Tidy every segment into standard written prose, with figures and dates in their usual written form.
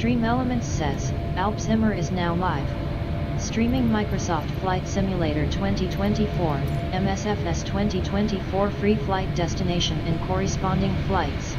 Stream Elements says, Alpzimmer is now live. Streaming Microsoft Flight Simulator 2024, MSFS 2024 free flight destination and corresponding flights.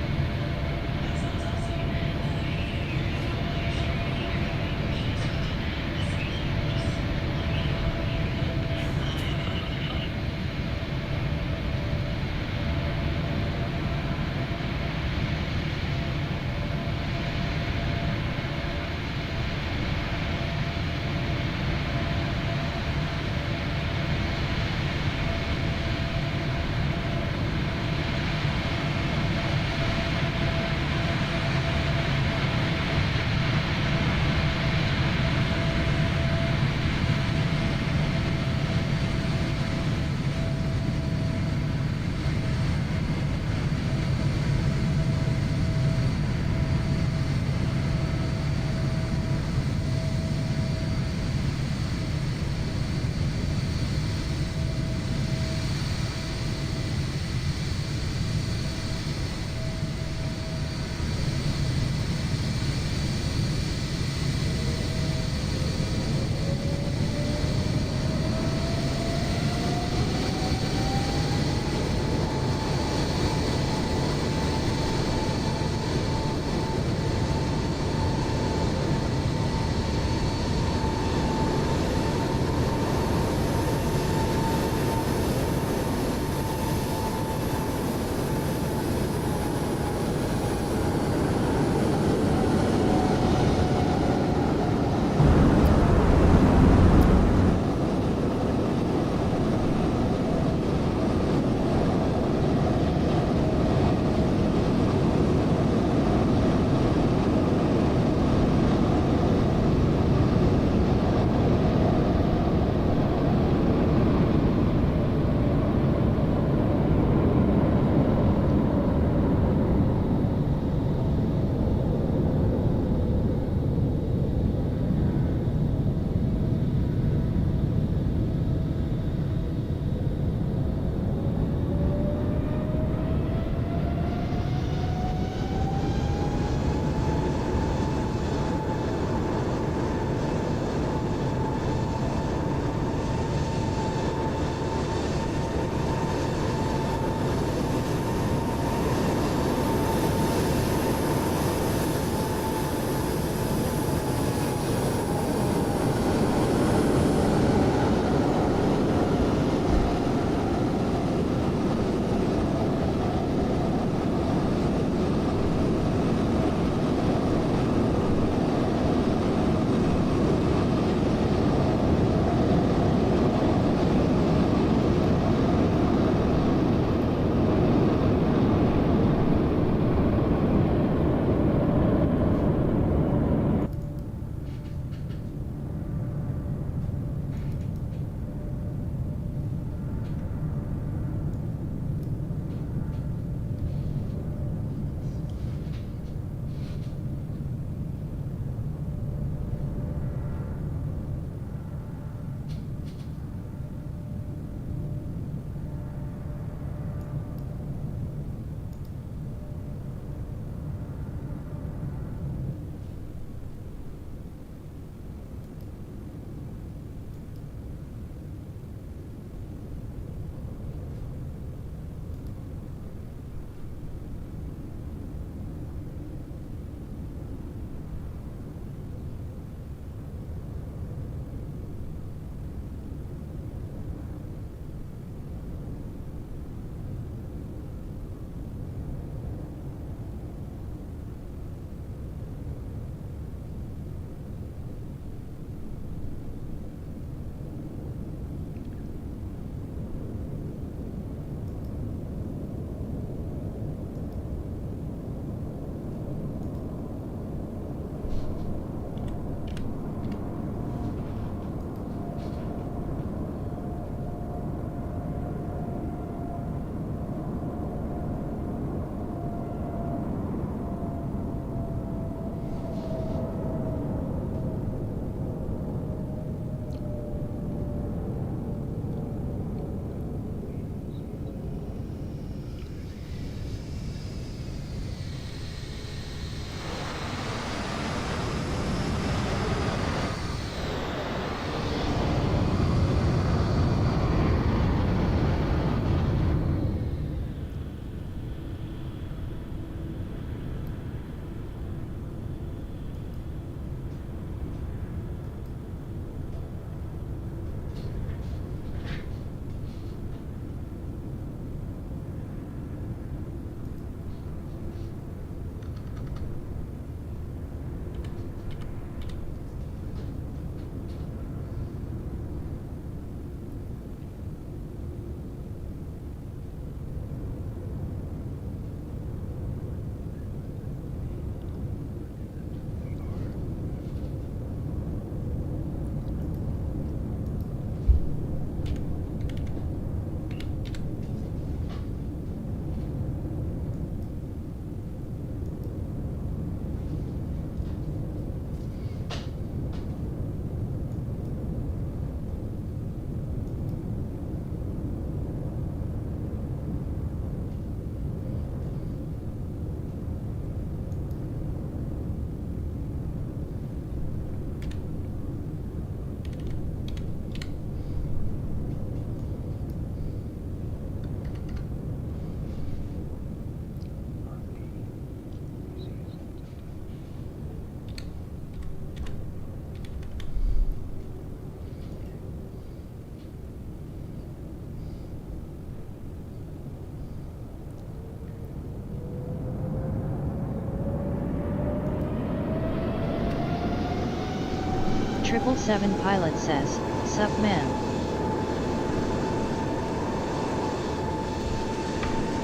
777 pilot says, "Sup man."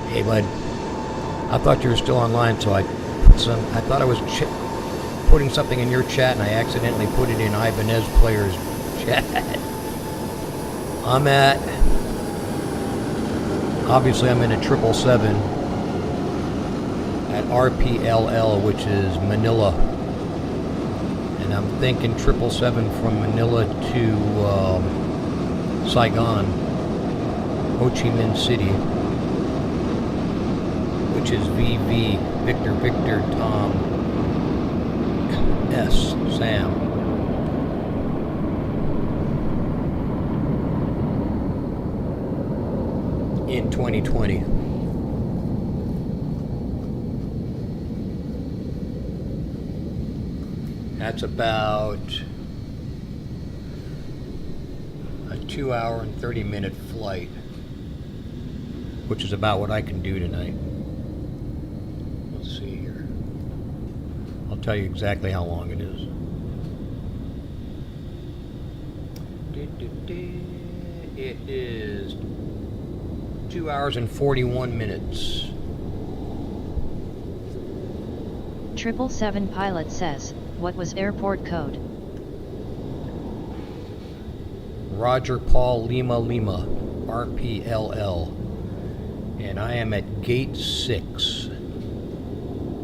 Hey bud, I thought you were still online, so I thought I was putting something in your chat, and I accidentally put it in Ibanez Player's chat. Obviously I'm in a 777 at RPLL, which is Manila. And I'm thinking 777 from Manila to Saigon, Ho Chi Minh City, which is VV, Victor Victor Tom S, Sam. In 2020. That's about a 2-hour and 30-minute flight, which is about what I can do tonight. Let's see here. I'll tell you exactly how long it is. It is 2 hours and 41 minutes. 777 pilot says, "What was airport code?" Roger Paul Lima Lima, RPLL. And I am at gate 6.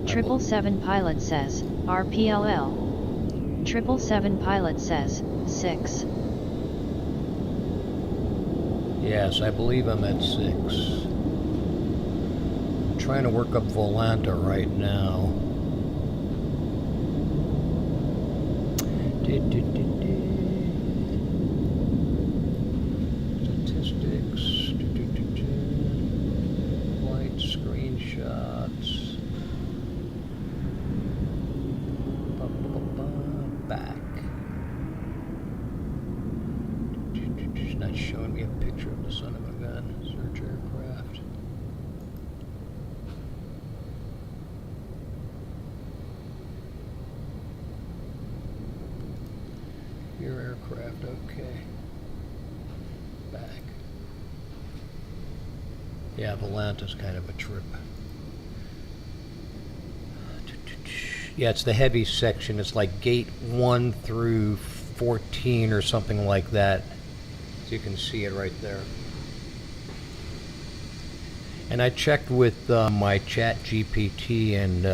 777 pilot says, "RPLL." 777 pilot says, 6. Yes, I believe I'm at 6. I'm trying to work up Volanta right now. Statistics. Flight screenshots. Back. It's not showing me a picture of the son of a gun. Search aircraft. Your aircraft, okay. Back. Yeah, Volanta's kind of a trip. Yeah, it's the heavy section. It's like gate 1 through 14 or something like that. So you can see it right there. And I checked with my chat GPT, and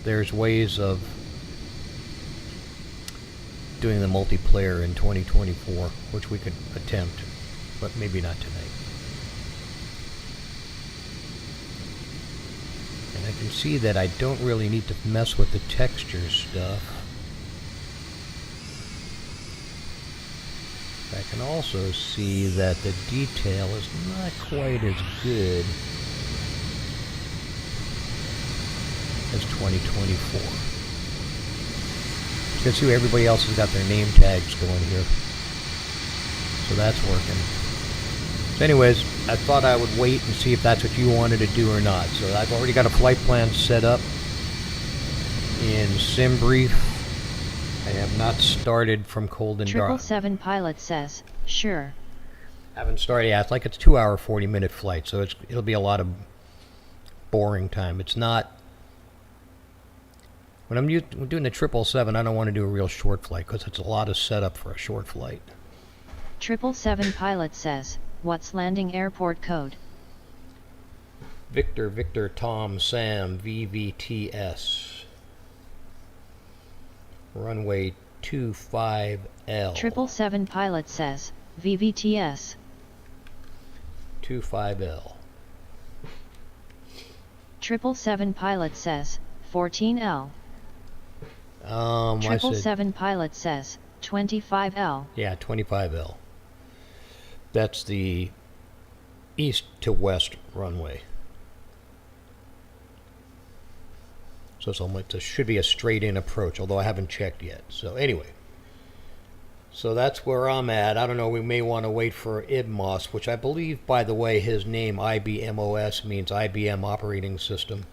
there's ways of doing the multiplayer in 2024, which we could attempt, but maybe not tonight. And I can see that I don't really need to mess with the texture stuff. I can also see that the detail is not quite as good as 2024. You can see everybody else has got their name tags going here. So that's working. So anyways, I thought I would wait and see if that's what you wanted to do or not. So I've already got a flight plan set up in SimBrief. I have not started from cold and dark. 777 pilot says, "Sure." Haven't started yet. It's like it's a 2-hour, 40-minute flight, so it'll be a lot of boring time. It's not. When I'm doing the 777, I don't want to do a real short flight because it's a lot of setup for a short flight. 777 pilot says, "What's landing airport code?" Victor Victor Tom Sam VVTS. Runway 25L. 777 pilot says, "VVTS." 25L. 777 pilot says, 14L. I said, 777 pilot says, 25L. yeah, 25L. That's the east to west runway. So it should be a straight-in approach, although I haven't checked yet. So anyway, so that's where I'm at. I don't know, we may want to wait for IBMOS, which I believe, by the way, his name, IBMOS, means IBM Operating System.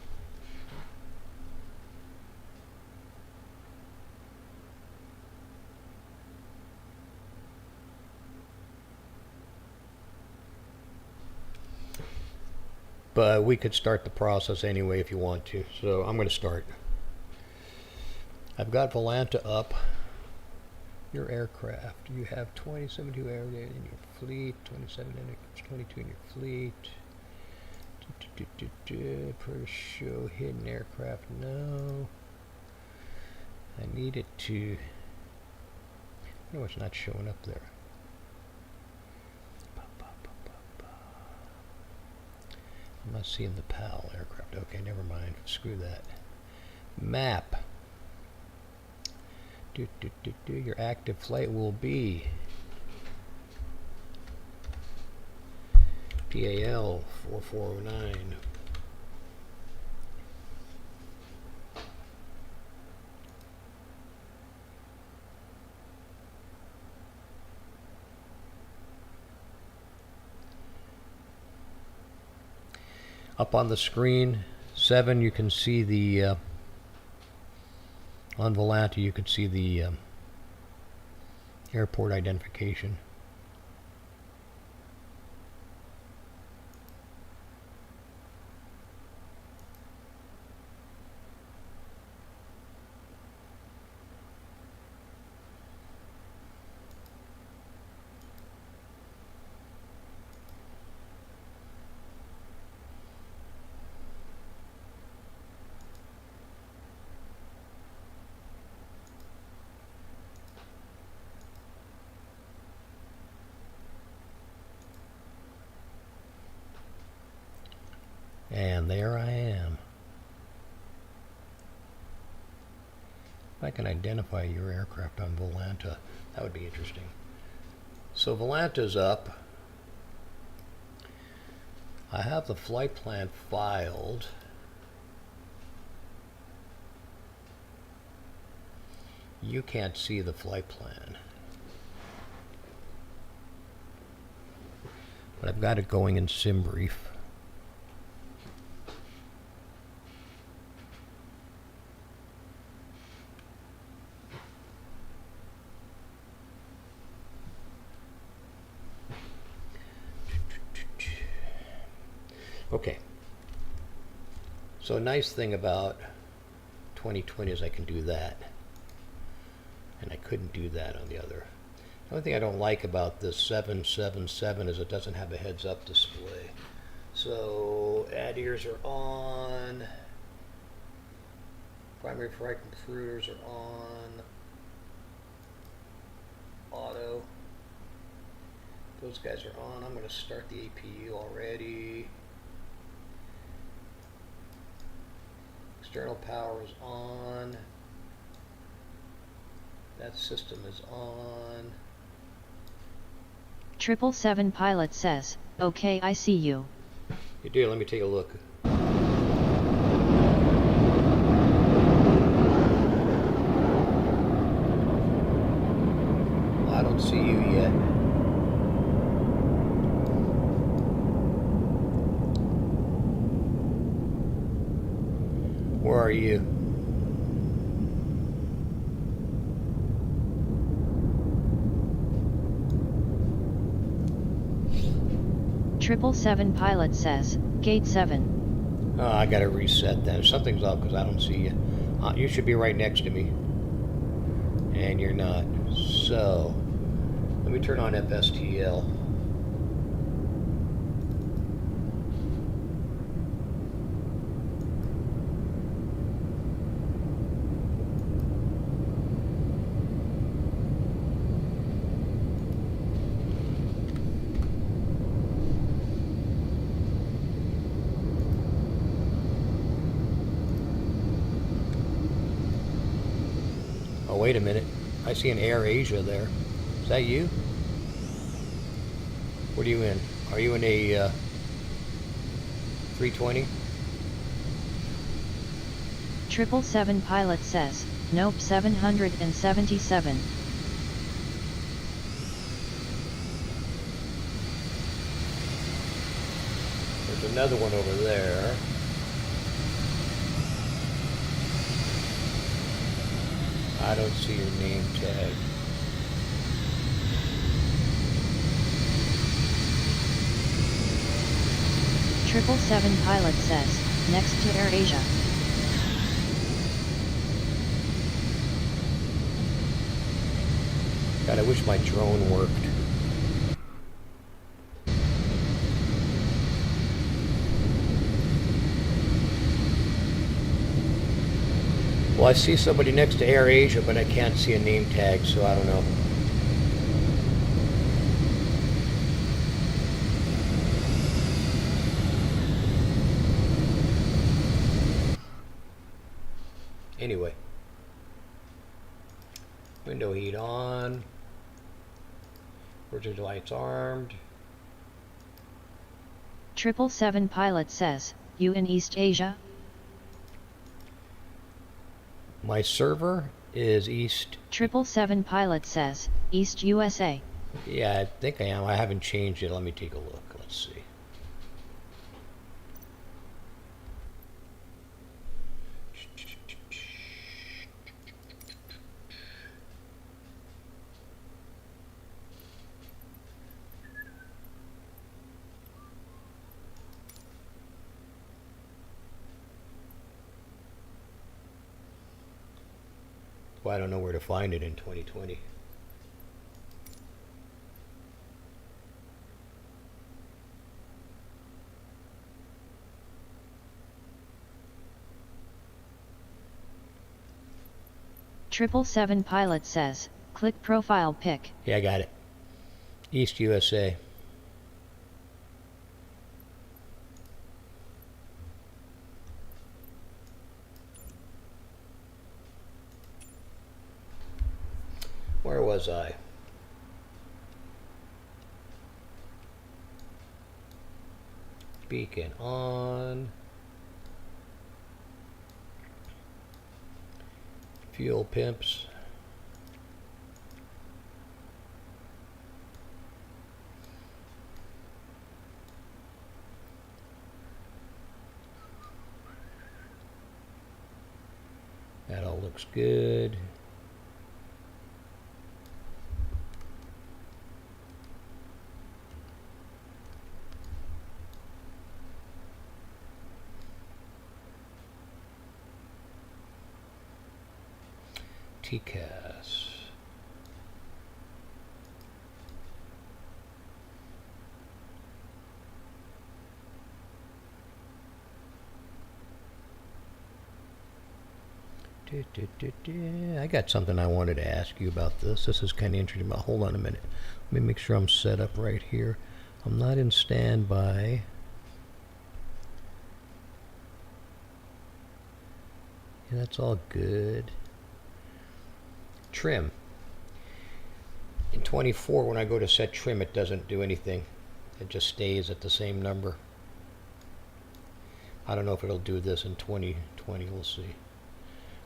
But we could start the process anyway if you want to. So I'm going to start. I've got Volanta up. Your aircraft. You have 72 aircraft in your fleet, 27 and 22 in your fleet. Per show hidden aircraft. No. I need it to. No, it's not showing up there. I'm not seeing the PAL aircraft. Okay, never mind. Screw that. Map. Your active flight will be PAL 4409. Up on the screen, 7, you can see the on Volanta, you can see the airport identification. And there I am. If I can identify your aircraft on Volanta, that would be interesting. So Volanta's up. I have the flight plan filed. You can't see the flight plan. But I've got it going in SimBrief. Okay. So a nice thing about 2020 is I can do that. And I couldn't do that on the other. The only thing I don't like about this 777 is it doesn't have a heads-up display. So ADIRs are on. Primary flight computers are on. Auto. Those guys are on. I'm going to start the APU already. External power is on. That system is on. 777 pilot says, "Okay, I see you." You do. Let me take a look. I don't see you yet. Where are you? Triple 7 pilot says, "Gate 7." Oh, I gotta reset that. Something's up because I don't see you. You should be right next to me. And you're not. So, let me turn on FSTL. Oh, wait a minute. I see an Air Asia there. Is that you? What are you in? Are you in a 320? 777 pilot says, "Nope, 777." There's another one over there. I don't see your name tag. 777 pilot says, next to AirAsia. God, I wish my drone worked. Well, I see somebody next to AirAsia, but I can't see a name tag, so I don't know. Anyway. Window heat on. Emergency lights armed. 777 pilot says, you in East Asia? My server is East. 777 pilot says, East USA. Yeah, I think I am. I haven't changed it. Let me take a look. Let's see. Well, I don't know where to find it in 2020. 777 pilot says, click profile pic. Yeah, I got it. East USA. Where was I? Beacon on. Fuel pimps. That all looks good. TCAS. I got something I wanted to ask you about this. This is kind of interesting. But hold on a minute. Let me make sure I'm set up right here. I'm not in standby. Yeah, that's all good. Trim. In 24, when I go to set trim, it doesn't do anything. It just stays at the same number. I don't know if it'll do this in 2020. We'll see.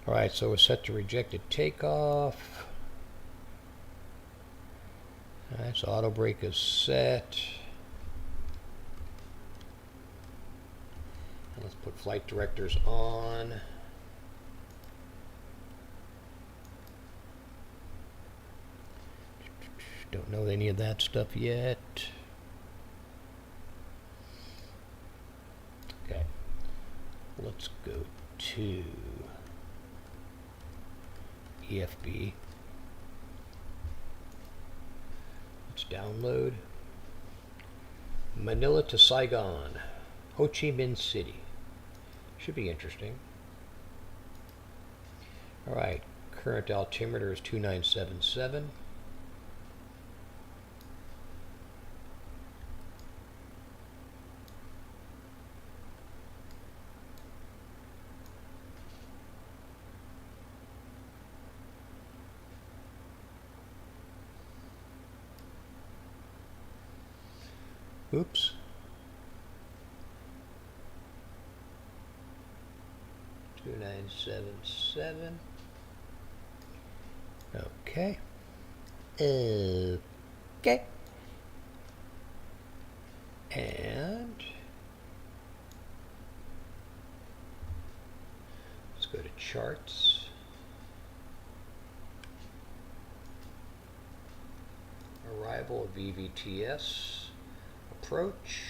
Alright, so we're set to rejected takeoff. Alright, so auto brake is set. And let's put flight directors on. Don't know any of that stuff yet. Okay, let's go to EFB. Let's download Manila to Saigon, Ho Chi Minh City. Should be interesting. Alright, current altimeter is 2977. Oops. Two 977. Okay. Okay. And let's go to charts. Arrival of VVTS. Approach.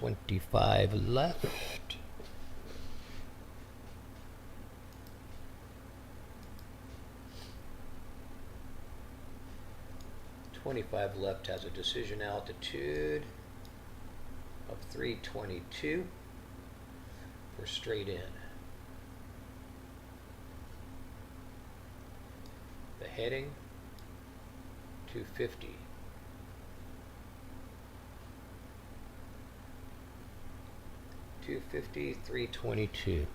25 left. 25 left has a decision altitude of 322 for straight in. The heading 250. $250, $322.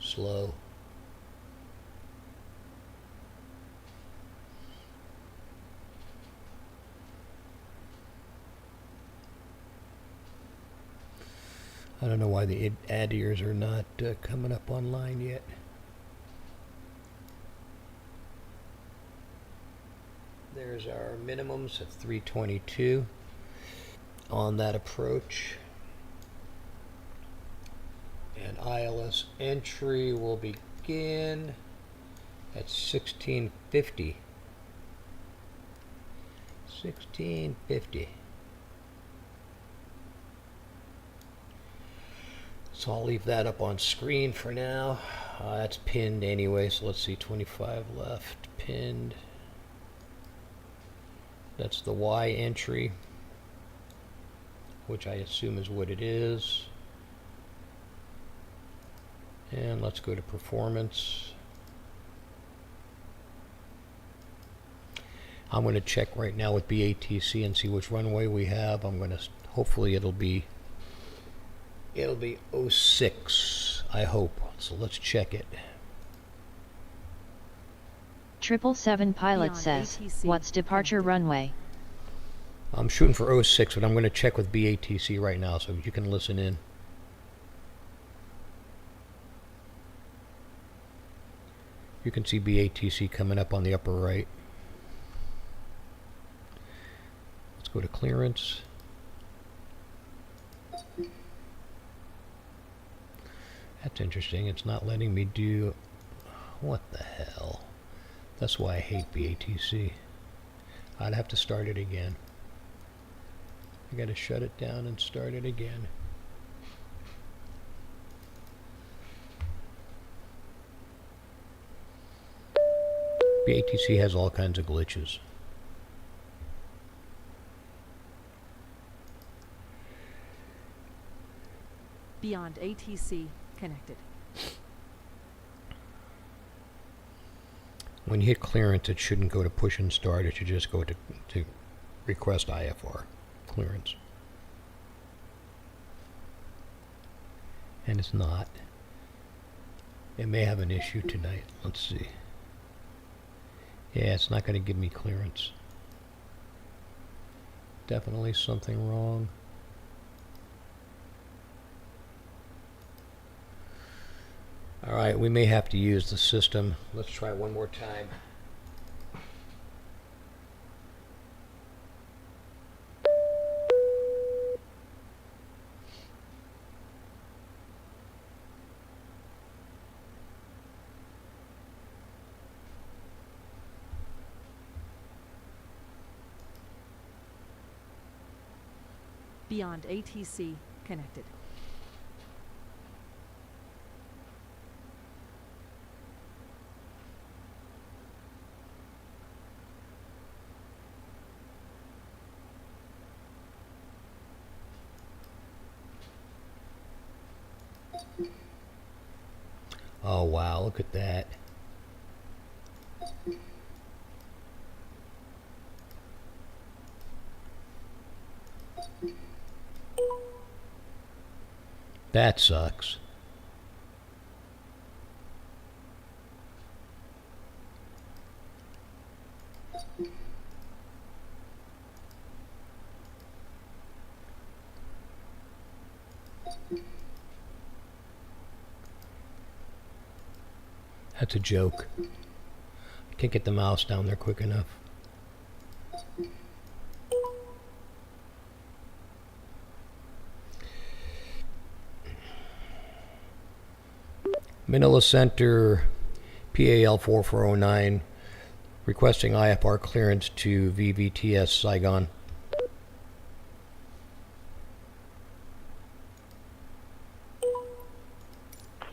Slow. I don't know why the ad ears are not coming up online yet. There's our minimums of 322 on that approach. And ILS entry will begin at 1650. 1650. So I'll leave that up on screen for now. That's pinned anyway, so let's see, 25 left, pinned. That's the Y entry, which I assume is what it is. And let's go to performance. I'm going to check right now with BATC and see which runway we have. I'm going to, hopefully it'll be 06, I hope. So let's check it. 777 pilot says, what's departure runway? I'm shooting for 06, but I'm going to check with BATC right now so you can listen in. You can see BATC coming up on the upper right. Let's go to clearance. That's interesting. It's not letting me do... What the hell? That's why I hate BATC. I'd have to start it again. I gotta shut it down and start it again. BATC has all kinds of glitches. Beyond ATC connected. When you hit clearance, it shouldn't go to push and start. It should just go to request IFR clearance. And it's not. It may have an issue tonight. Let's see. Yeah, it's not going to give me clearance. Definitely something wrong. Alright, we may have to use the system. Let's try one more time. Beyond ATC connected. Oh wow, look at that. That sucks. That's a joke. Can't get the mouse down there quick enough. Manila Center, PAL 4409, requesting IFR clearance to VVTS Saigon.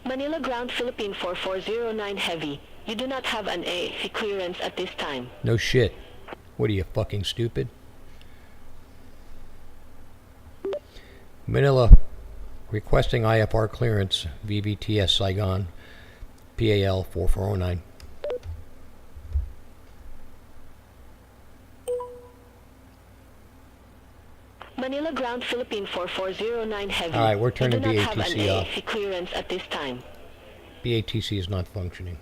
Manila Ground Philippine 4409 Heavy. You do not have an AAC clearance at this time. No shit. What are you, fucking stupid? Manila, requesting IFR clearance, VVTS Saigon, PAL 4409. Manila Ground Philippine 4409 Heavy. All right, we're turning you do not have an BATC off. AAC clearance at this time. BATC is not functioning,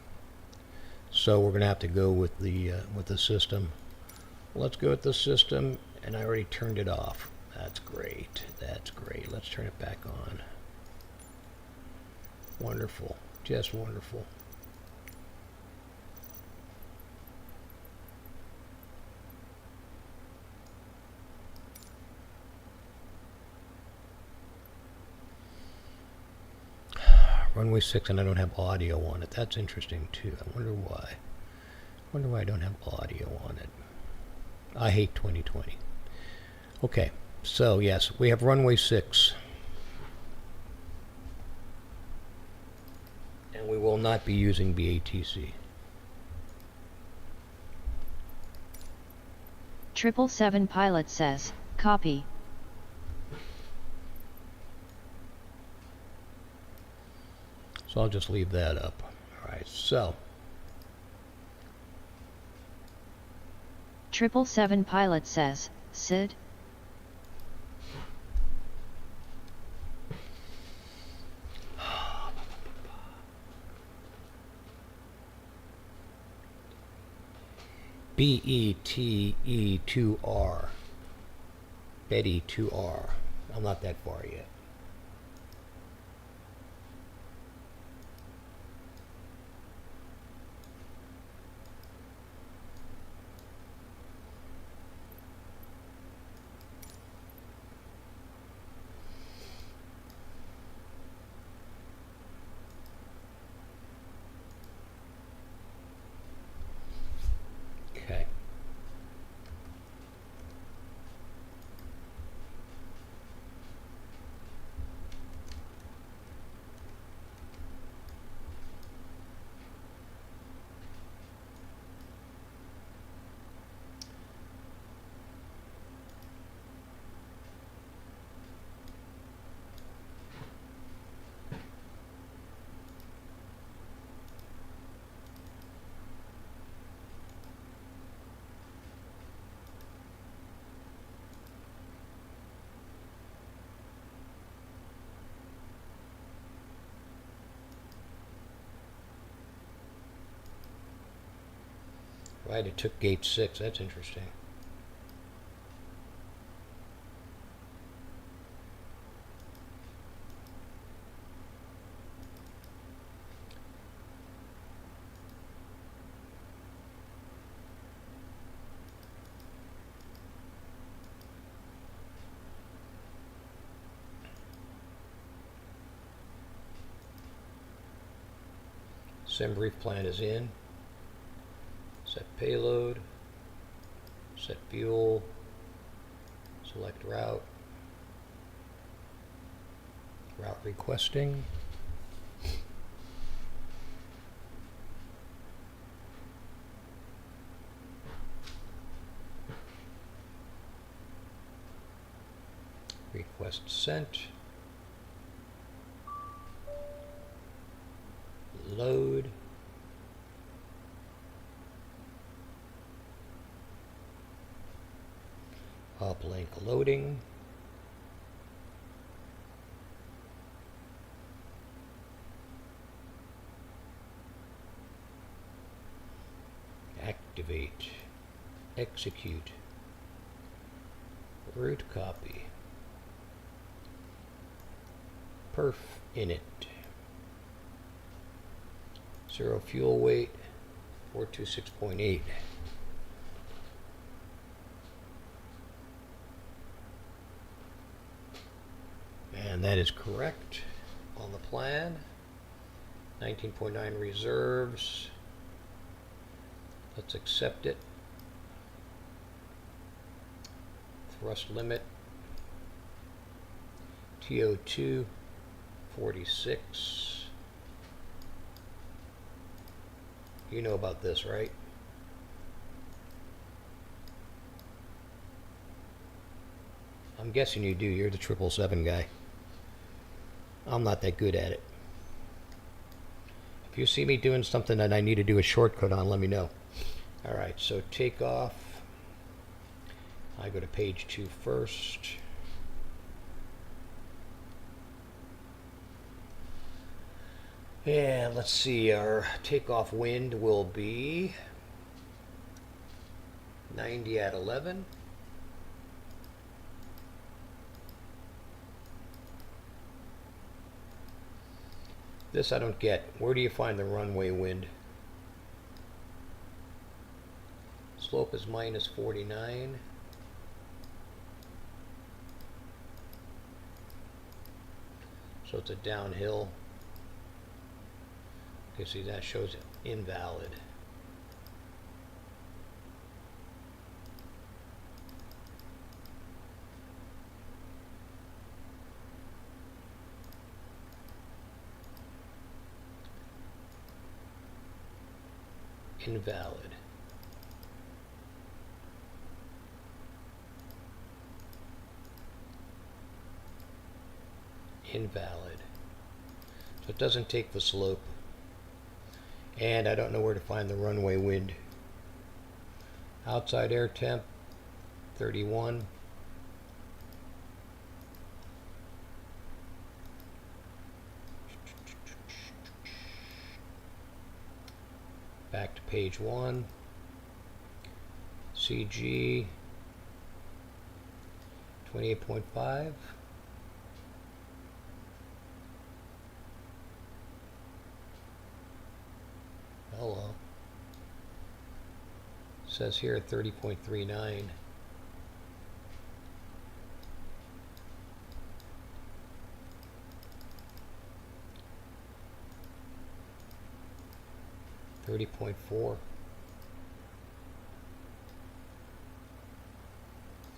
so we're going to have to go with the system. Let's go with the system, and I already turned it off. That's great. That's great. Let's turn it back on. Wonderful. Just wonderful. Runway 6, and I don't have audio on it. That's interesting too. I wonder why. Wonder why I don't have audio on it. I hate 2020. Okay, so yes, we have runway 6. And we will not be using BATC. 777 pilot says, copy. So I'll just leave that up. All right, so 777 pilot says, Sid. BETE2R. Betty 2R. I'm not that far yet. Okay. Right, it took gate 6. That's interesting. Sim brief plan is in. Set payload, set fuel, select route, route requesting. Request sent. Load. Uplink loading. Activate. Execute. Route copy. Perf init. 0 fuel weight. 426.8. And that is correct on the plan. 19.9 reserves. Let's accept it. Thrust limit. TO2 46. You know about this, right? I'm guessing you do. You're the 777 guy. I'm not that good at it. If you see me doing something that I need to do a shortcut on, let me know. Alright, so takeoff. I go to page 2 first. And let's see, our takeoff wind will be 90 at 11. This I don't get. Where do you find the runway wind? Slope is minus 49. So it's a downhill. Okay, see, that shows invalid. Invalid. Invalid. So it doesn't take the slope. And I don't know where to find the runway wind. Outside air temp, 31. Back to page 1. CG 28.5. Hello. Says here 30.39. .4.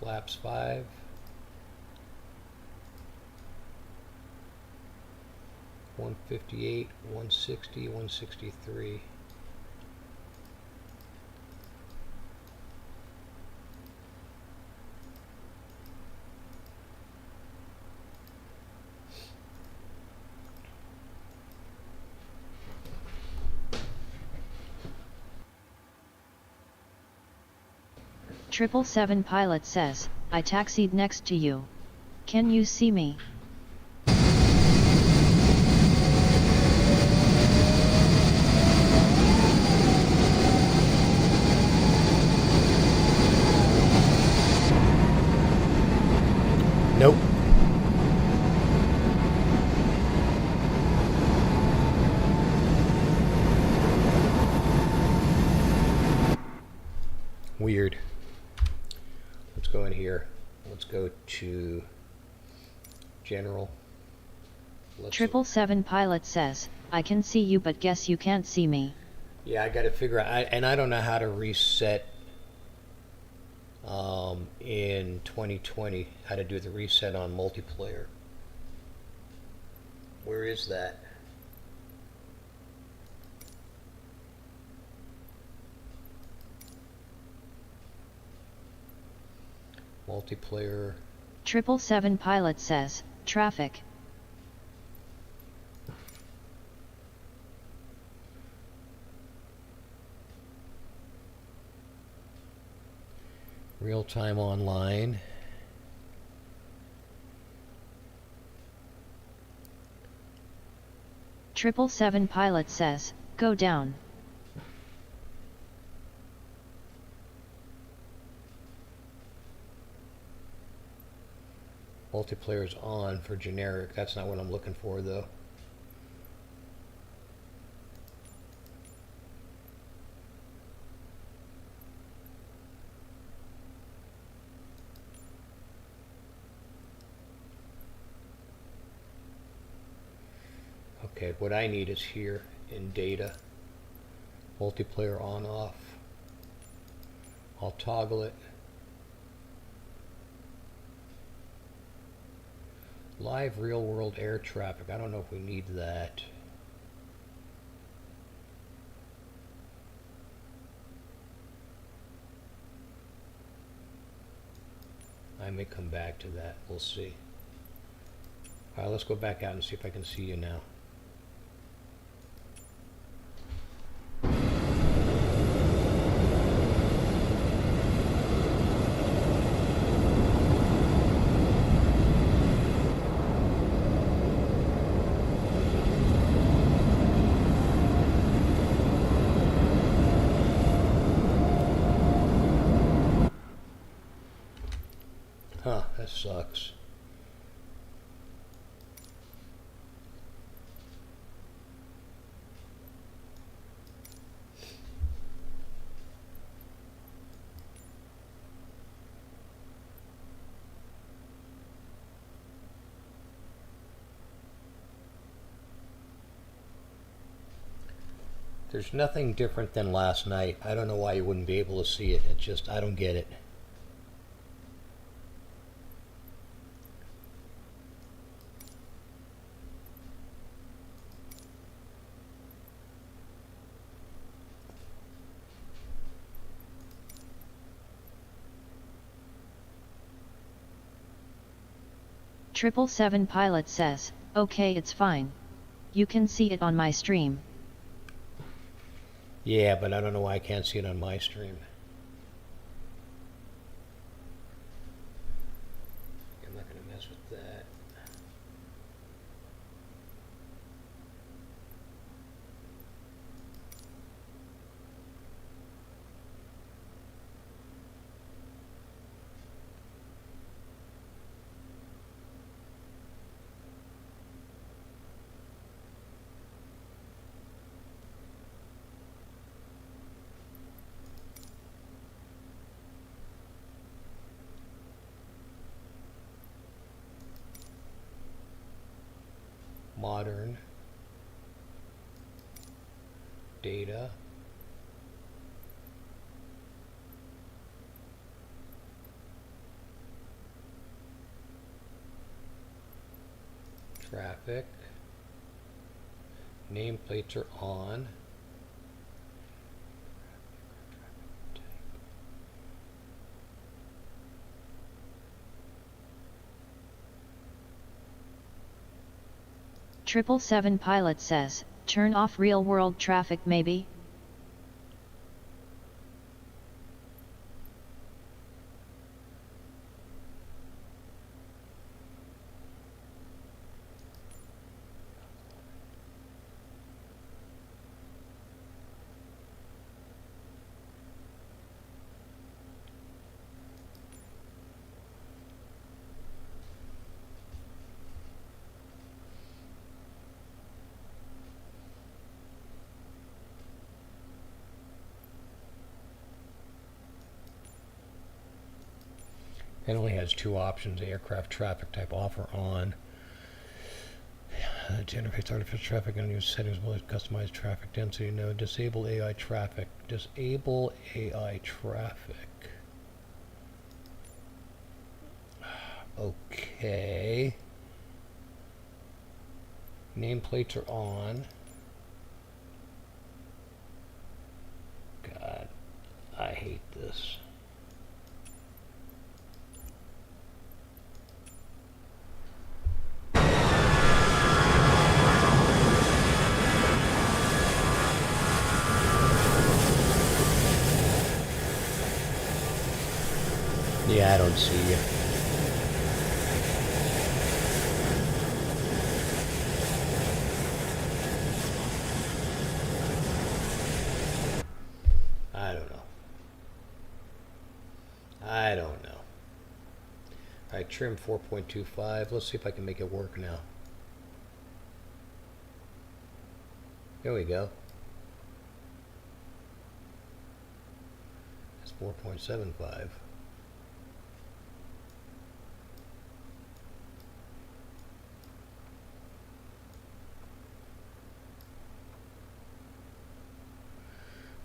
Flaps 5. 158, 160, 163. Triple Seven pilot says, I taxied next to you. Can you see me? Nope. Weird. Let's go in here. Let's go to general. Triple Seven pilot says, I can see you but guess you can't see me. Yeah, I got to figure out, and I don't know how to reset in 2020, how to do the reset on multiplayer. Where is that? Multiplayer. Triple Seven pilot says, traffic. Real-time online. Triple Seven pilot says, go down. Multiplayer's on for generic. That's not what I'm looking for, though. Okay, what I need is here. in data. Multiplayer on off. I'll toggle it. Live real world air traffic. I don't know if we need that. I may come back to that. We'll see. Alright, let's go back out and see if I can see you now. Huh, that sucks. There's nothing different than last night. I don't know why you wouldn't be able to see it. It's just, I don't get it. Triple Seven Pilot says, okay, it's fine. You can see it on my stream. Yeah, but I don't know why I can't see it on my stream. I'm not going to mess with that. Modern data, traffic, nameplates are on. Triple Seven Pilot says, turn off real world traffic maybe? It only has two options: aircraft traffic type off or on. To interface artificial traffic and use settings will customize traffic density. No, disable AI traffic. Disable AI traffic. Okay. Nameplates are on. God, I hate this. Yeah, I don't see you. I don't know. I don't know. Alright, trim 4.25. Let's see if I can make it work now. Here we go. That's 4.75.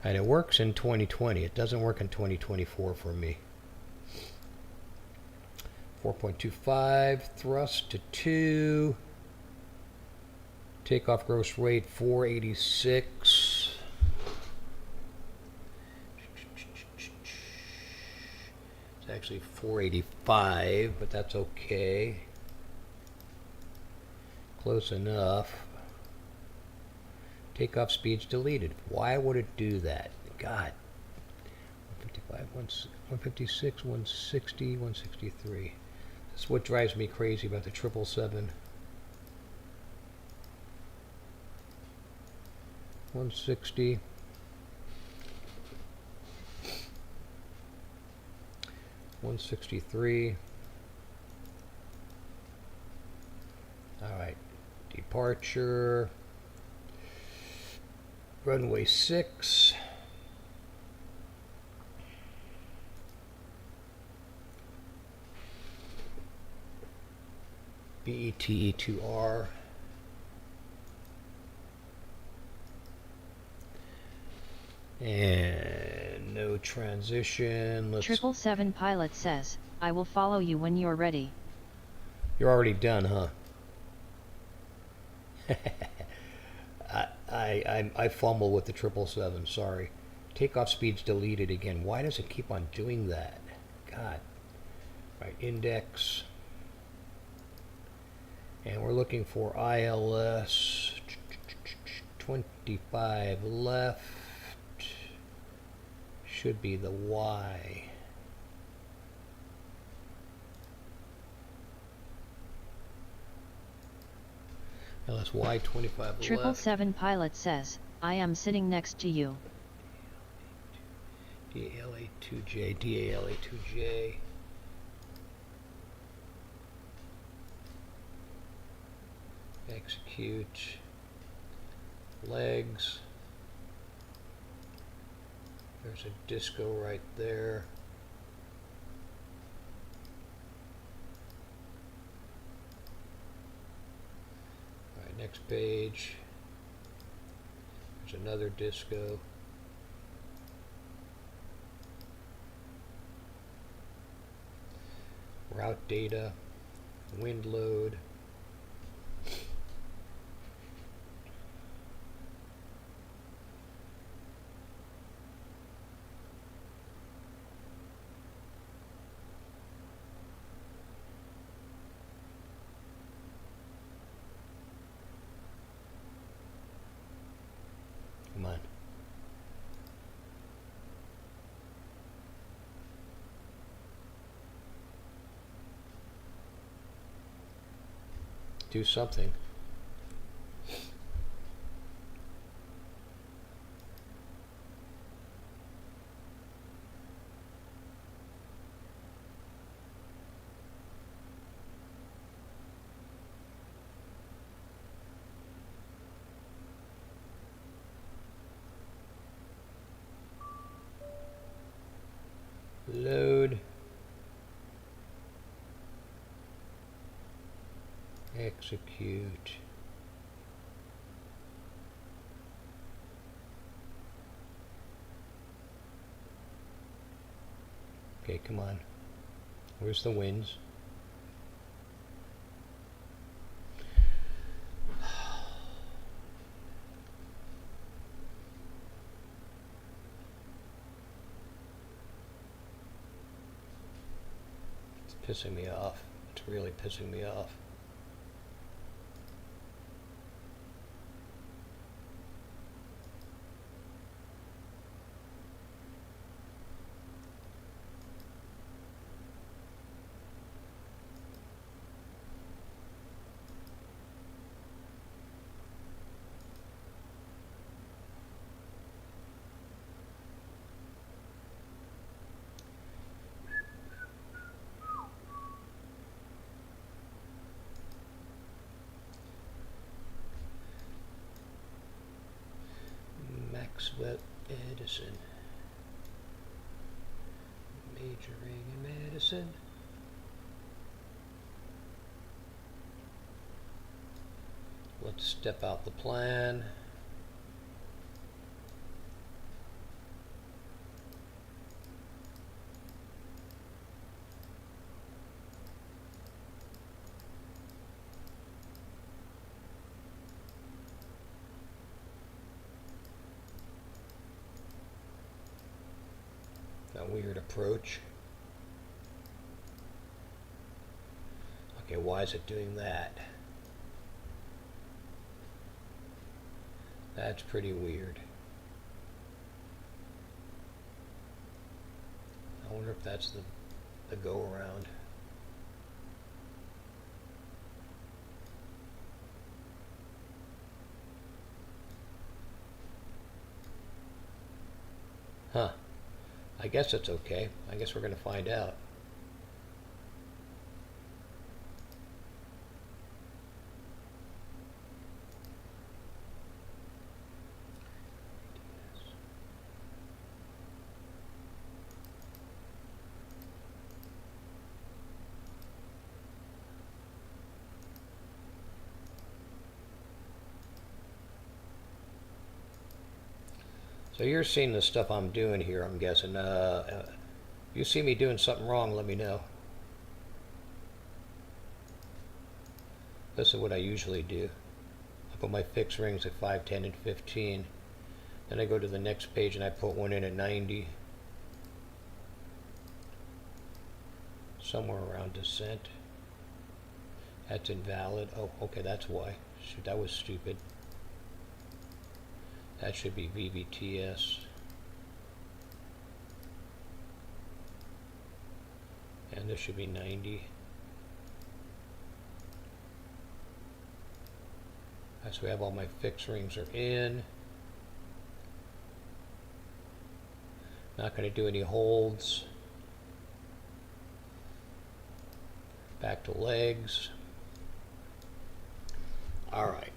And it works in 2020. It doesn't work in 2024 for me. 4.25, thrust to 2. Takeoff gross rate 486. It's actually 485, but that's okay. Close enough. Takeoff speed's deleted. Why would it do that? God. 155, 156, 160, 163. That's what drives me crazy about the 777. 160. 163. All right. Departure. Runway 6. BETE2R. And no transition. Let's. 777 pilot says, I will follow you when you're ready. You're already done, huh? I fumble with the 777, sorry. Takeoff speed's deleted again. Why does it keep on doing that? God. Right, index. And we're looking for ILS 25 left. Should be the Y. LSY 25 left. 777 pilot says, I am sitting next to you. DALA2J, DALA2J. Execute. Legs. There's a disco right there. Alright, next page. There's another disco. Route data. Wind load. Come on. Do something. Load. Execute. Okay, come on. Where's the winds? It's pissing me off. It's really pissing me off. Maxwell Edison. Majoring in medicine. Let's step out the plan. weird approach. Okay, why is it doing that? That's pretty weird. I wonder if that's the go around. Huh. I guess it's okay. I guess we're going to find out. So you're seeing the stuff I'm doing here, I'm guessing. If you see me doing something wrong, let me know. This is what I usually do. I put my fixed rings at 5, 10, and 15. Then I go to the next page and I put one in at 90. Somewhere around descent. That's invalid. Oh, okay, that's why. Shoot, that was stupid. That should be VBTS. And this should be 90. So we have all my fixed rings are in. Not going to do any holds. Back to legs. All right.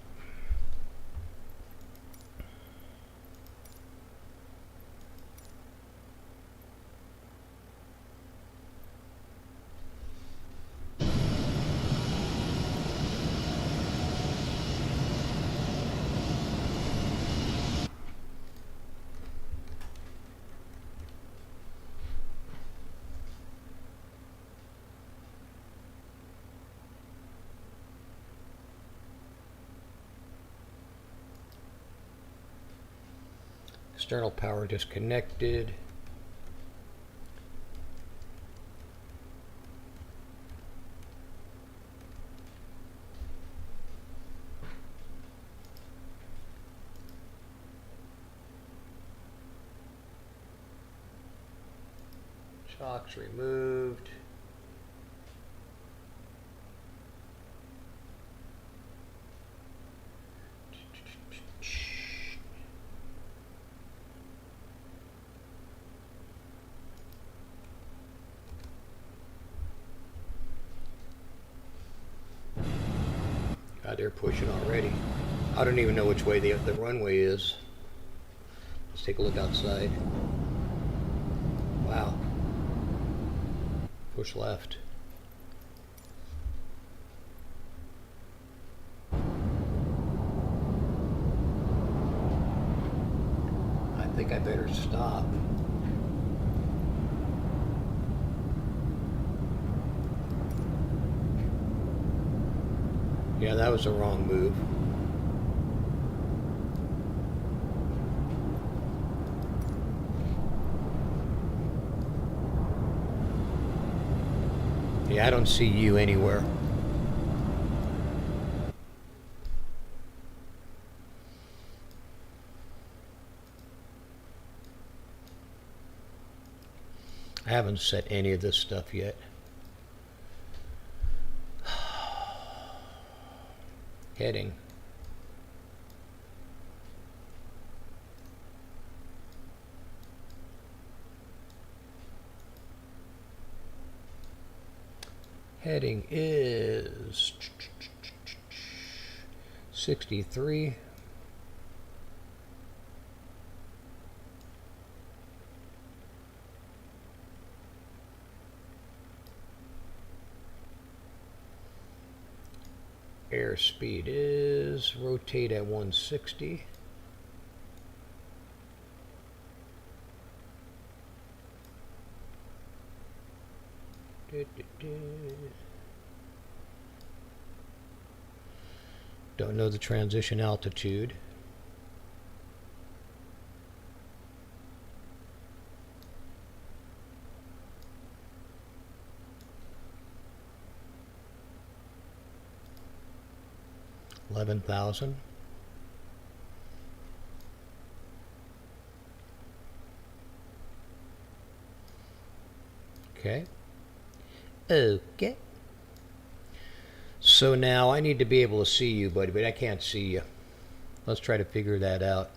External power disconnected. Shocks removed. God, they're pushing already. I don't even know which way the runway is. Let's take a look outside. Wow. Push left. I think I better stop. Yeah, that was the wrong move. Yeah, I don't see you anywhere. I haven't set any of this stuff yet. Heading. Heading is 63. Airspeed is rotate at 160. Don't know the transition altitude. 11,000. Okay. Okay. So now I need to be able to see you, buddy, but I can't see you. Let's try to figure that out.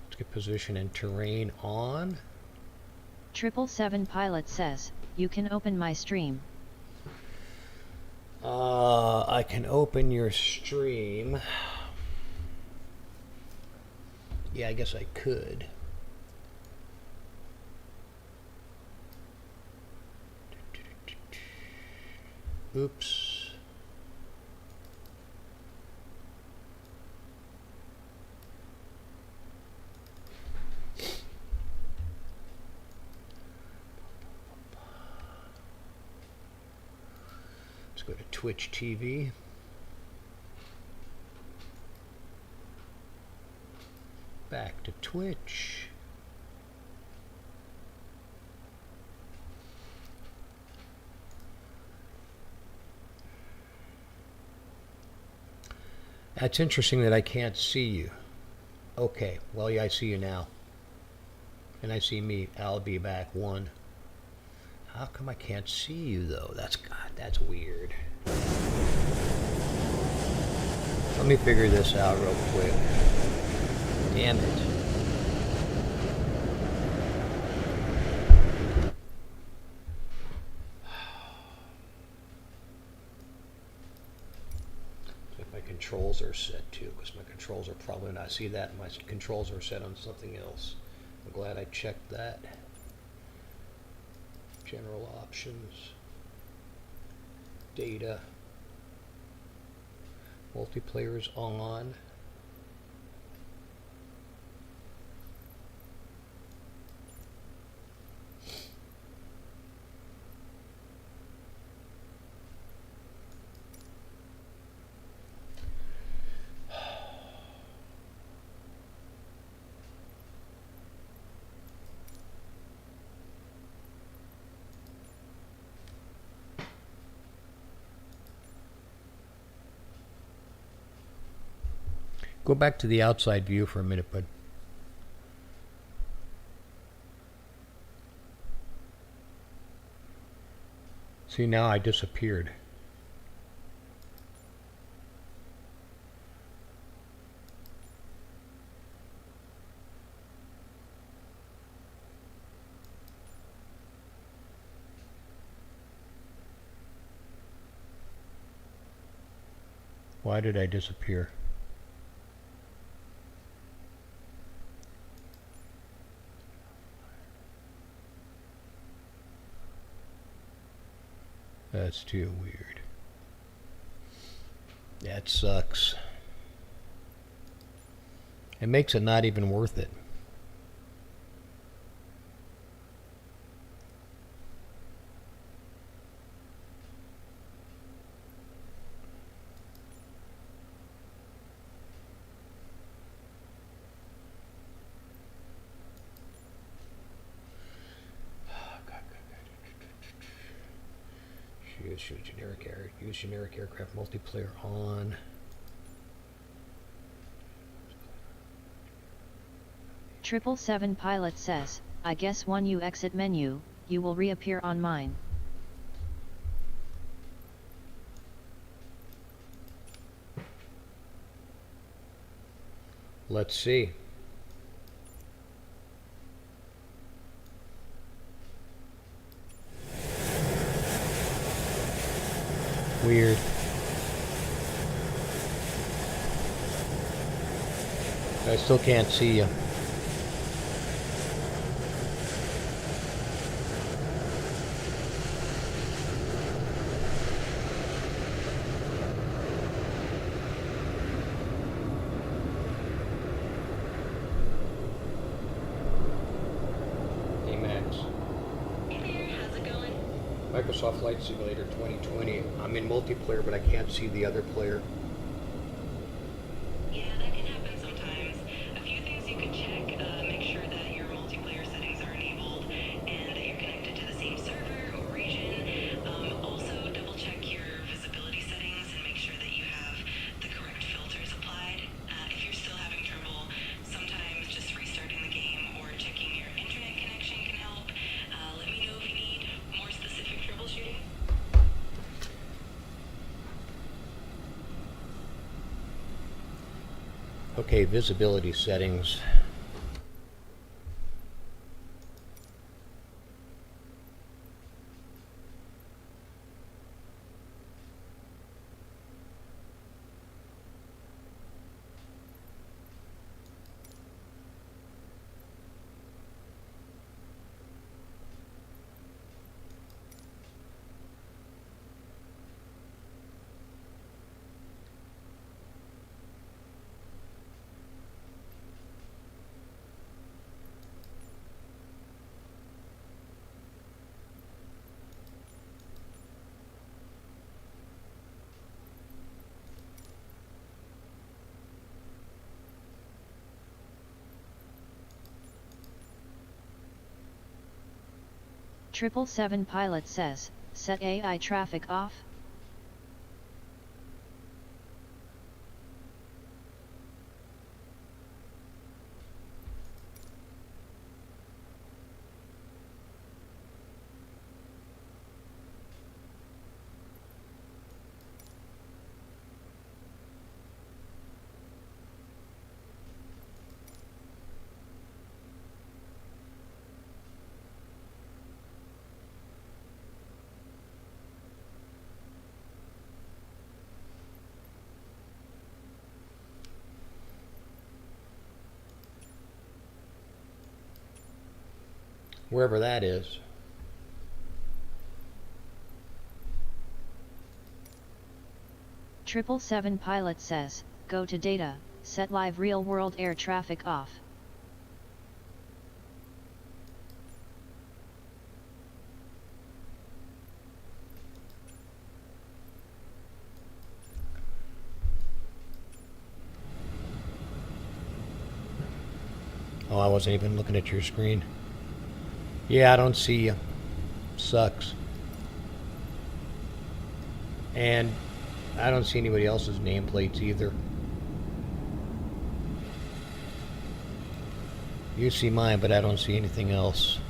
Let's get position and terrain on. 777 Pilot says, you can open my stream. I can open your stream. Yeah, I guess I could. Oops. Let's go to Twitch TV. Back to Twitch. That's interesting that I can't see you. Okay, well, yeah, I see you now. And I see me. I'll be back 1. How come I can't see you, though? That's weird. Let me figure this out real quick. Damn it. Controls are set to, because my controls are probably not. See that? My controls are set on something else. I'm glad I checked that. General options. Data. Multiplayer is on. Go back to the outside view for a minute, bud. See, now I disappeared. Why did I disappear? That's too weird. That sucks. It makes it not even worth it. Use generic aircraft multiplayer on. 777 Pilot says, I guess when you exit menu, you will reappear on mine. Let's see. Weird. I still can't see you. Microsoft Flight Simulator 2020. I'm in multiplayer, but I can't see the other player. Yeah, that can happen sometimes. A few things you can check. Make sure that your multiplayer settings are enabled and that you're connected to the same server or region. Also, double check your visibility settings and Okay, visibility settings. Triple Seven pilot says, set AI traffic off. Wherever that is. Triple Seven pilot says, go to data, set live real world air traffic off. Oh, I wasn't even looking at your screen. Yeah, I don't see you. Sucks. And I don't see anybody else's nameplates either. You see mine, but I don't see anything else.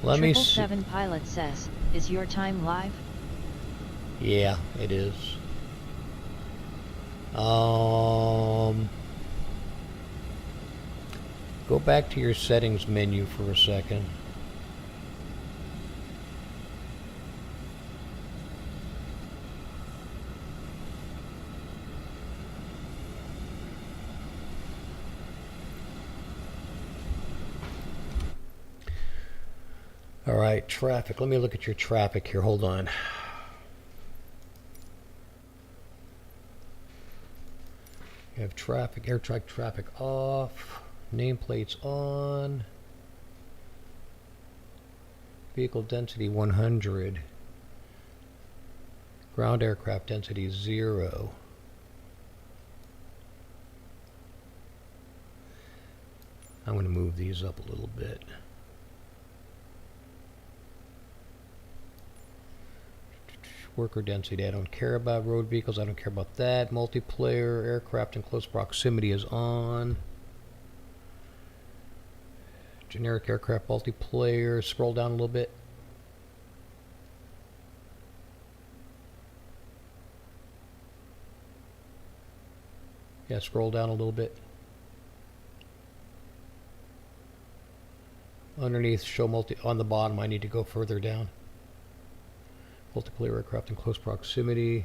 Let me Triple see. Seven pilot says, is your time live? Yeah, it is. Go back to your settings menu for a second. All right, traffic. Let me look at your traffic here. Hold on. You have traffic, air traffic off, nameplates on, vehicle density 100, ground aircraft density 0. I'm going to move these up a little bit. Worker density, I don't care about. Road vehicles, I don't care about that. Multiplayer, aircraft in close proximity is on. Generic aircraft multiplayer, scroll down a little bit. Yeah, scroll down a little bit. Underneath, show on the bottom, I need to go further down. Multiplayer aircraft in close proximity.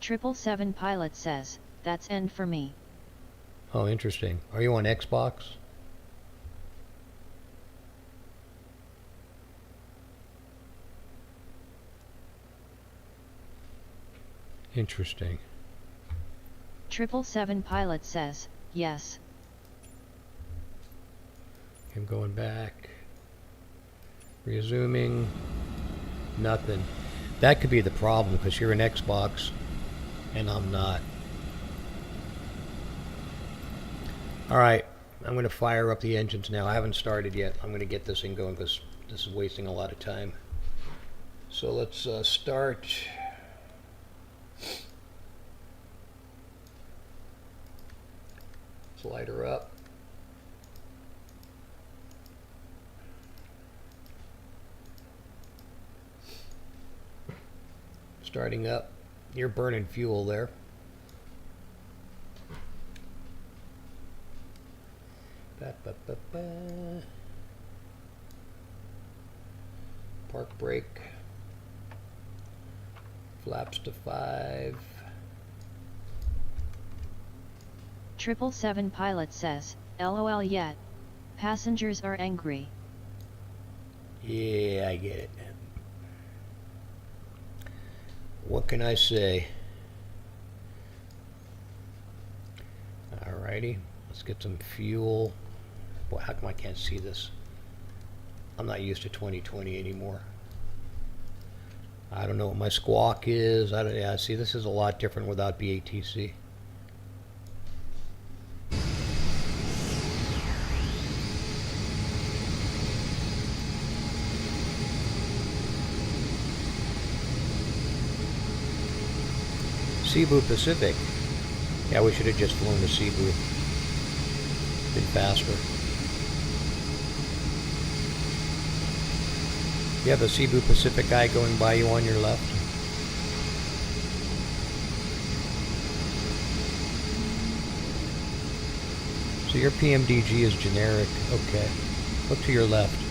Triple Seven pilot says, that's end for me. Oh, interesting. Are you on Xbox? Interesting. Triple Seven pilot says, yes. I'm going back. Resuming. Nothing. That could be the problem because you're an Xbox and I'm not. Alright, I'm going to fire up the engines now. I haven't started yet. I'm going to get this thing going because this is wasting a lot of time. So let's start. Slide her up. Starting up. You're burning fuel there. Ba-ba-ba. Park brake. Flaps to 5. 777 pilot says, LOL yet. Passengers are angry. Yeah, I get it. What can I say? Alrighty, let's get some fuel. Boy, how come I can't see this? I'm not used to 2020 anymore. I don't know what my squawk is. Yeah, see, this is a lot different without BATC. Cebu Pacific. Yeah, we should have just flown to Cebu. Been faster. You have a Cebu Pacific guy going by you on your left. So your PMDG is generic. Okay. Look to your left.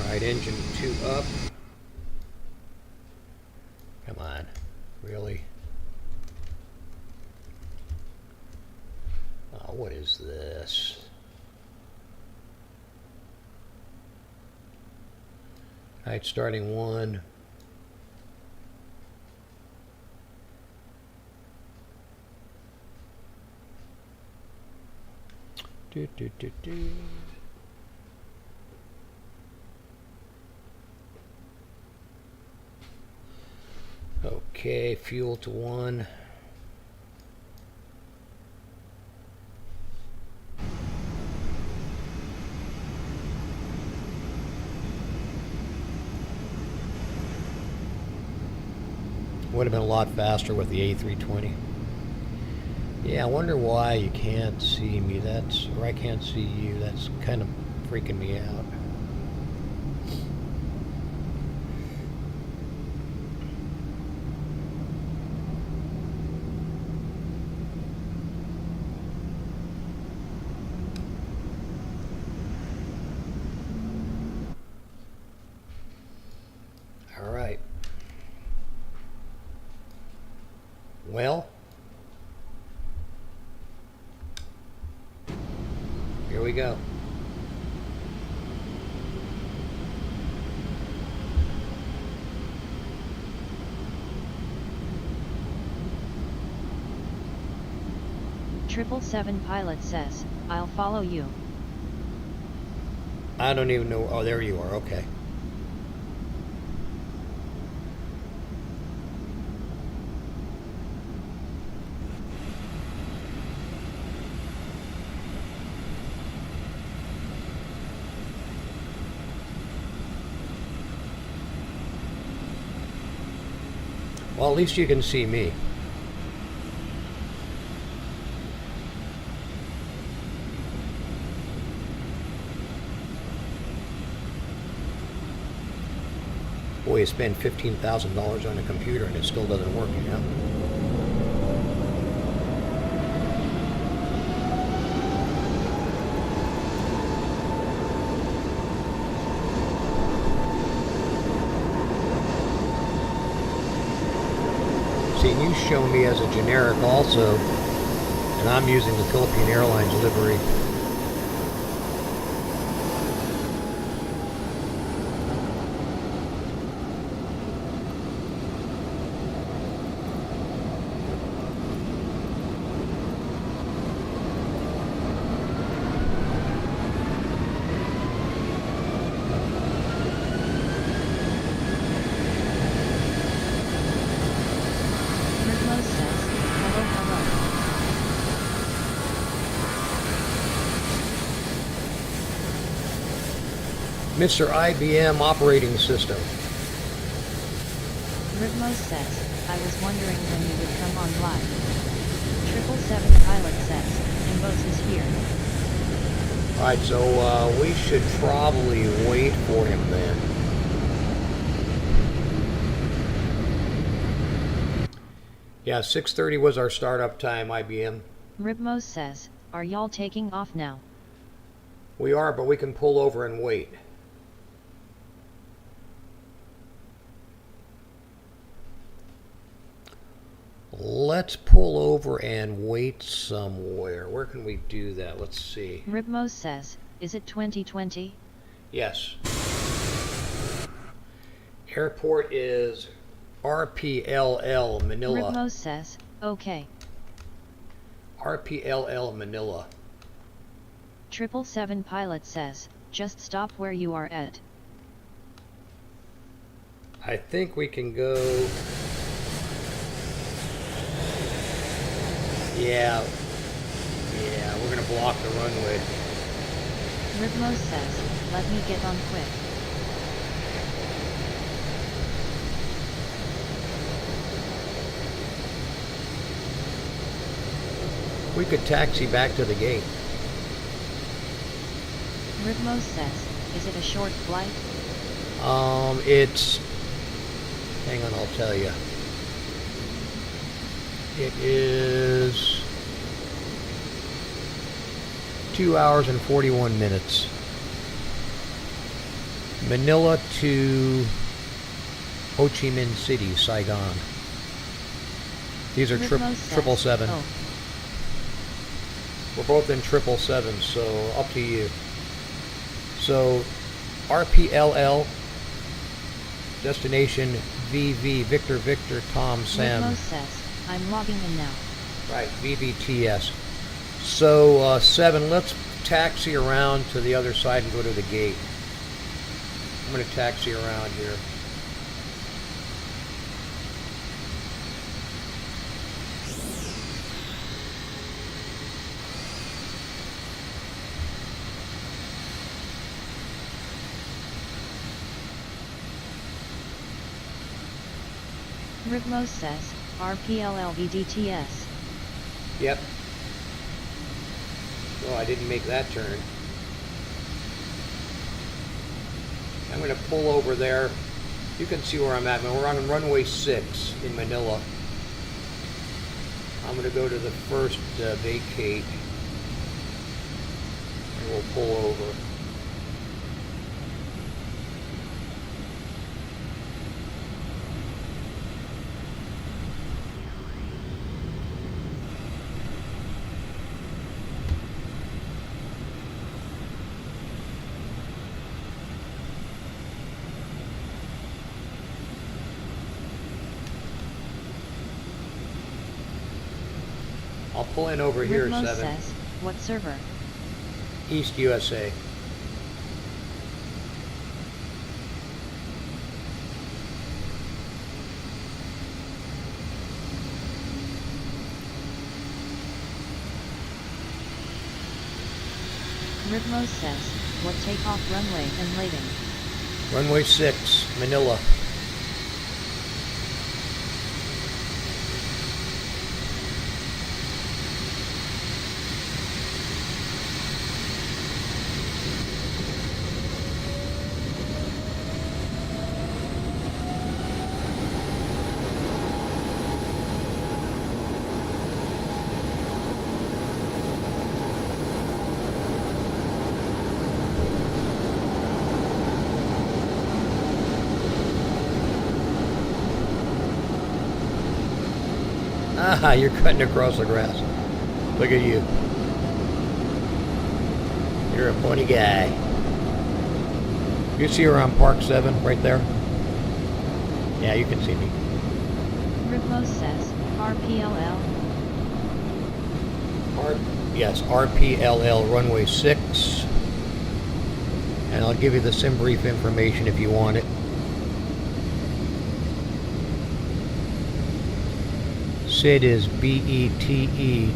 Alright, engine 2 up. Come on. Really? Oh, what is this? Alright, starting 1. Do, do, do, do. Okay, fuel to 1. Would have been a lot faster with the A320. Yeah, I wonder why you can't see me. Or I can't see you. That's kind of freaking me out. All right. Well, here we go. 777 pilot says, I'll follow you. I don't even know. Oh, there you are. Okay. Well, at least you can see me. Boy, you spend $15,000 on a computer and it still doesn't work, you know? See, you show me as a generic also, and I'm using the Philippine Airlines livery. Rhythmos says, hello hello. Mr. IBM operating system. Rhythmos says, I was wondering when you would come on live. 777 pilot says, Imbos is here. Alright, so we should probably wait for him then. Yeah, 6:30 was our startup time, IBM. Ribmos says, are y'all taking off now? We are, but we can pull over and wait. Let's pull over and wait somewhere. Where can we do that? Let's see. Ribmos says, is it 2020? Yes. Airport is RPLL Manila. Ribmos says, okay. RPLL Manila. 777 pilot says, just stop where you are at. I think we can go. Yeah, we're gonna block the runway. Ribmos says, let me get on quick. We could taxi back to the gate. Ribmos says, is it a short flight? It's, hang on, I'll tell you. It is 2 hours and 41 minutes. Manila to Ho Chi Minh City, Saigon. These are Ribmos says, 777. oh. We're both in 777, so up to you. So, RPLL, destination VV, Victor Victor Tom Sam. Ribmos says, I'm logging in now. Right, VVTS. So, 7, let's taxi around to the other side and go to the gate. I'm going to taxi around here. Ribmos says, RPLLVDTS. Yep. Oh, I didn't make that turn. I'm going to pull over there. You can see where I'm at. We're on runway 6 in Manila. I'm going to go to the first vacate. And we'll pull over. I'll pull in over here, Ribmos 7. says, what server? East USA. Ribmos says, what takeoff runway and landing? Runway 6, Manila. Ah, you're cutting across the grass. Look at you. You're a funny guy. You see her on Park 7 right there? Yeah, you can see me. Ribmos says, RPLL. Yes, RPLL runway 6. And I'll give you the sim brief information if you want it. SID is BETE2R.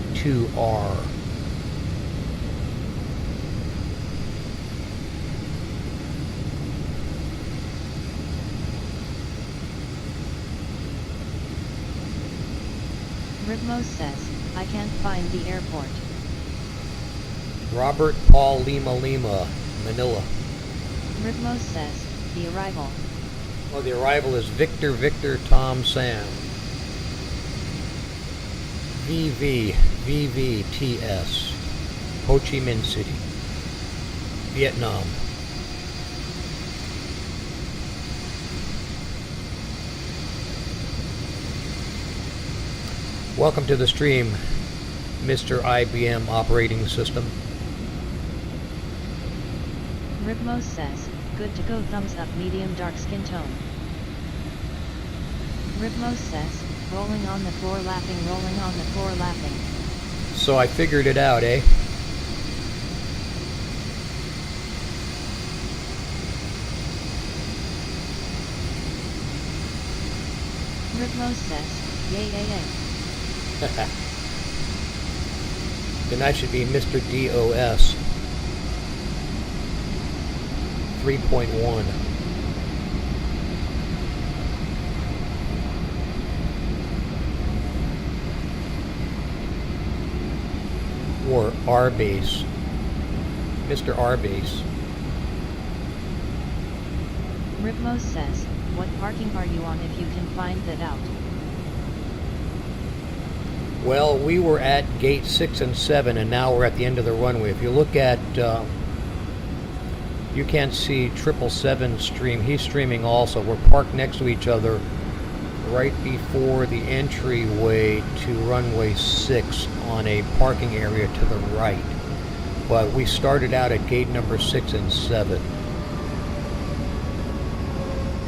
Ribmos says, I can't find the airport. Robert Paul Lima Lima, Manila. Ribmos says, the arrival. Well, the arrival is Victor Victor Tom Sam. VVTS, Ho Chi Minh City, Vietnam. Welcome to the stream, Mr. IBM operating system. Ribmos says, good to go, thumbs up, medium dark skin tone. Ribmos says, rolling on the floor laughing, rolling on the floor laughing. So I figured it out, eh? Ribmos says, yay yay yay. Then I should be Mr. DOS 3.1. Or R-base. Mr. R-base. Ribmos says, what parking are you on if you can find that out? Well, we were at gate 6 and 7, and now we're at the end of the runway. If you look at, you can't see 777 stream. He's streaming also. We're parked next to each other right before the entryway to runway 6 on a parking area to the right. But we started out at gate number 6 and 7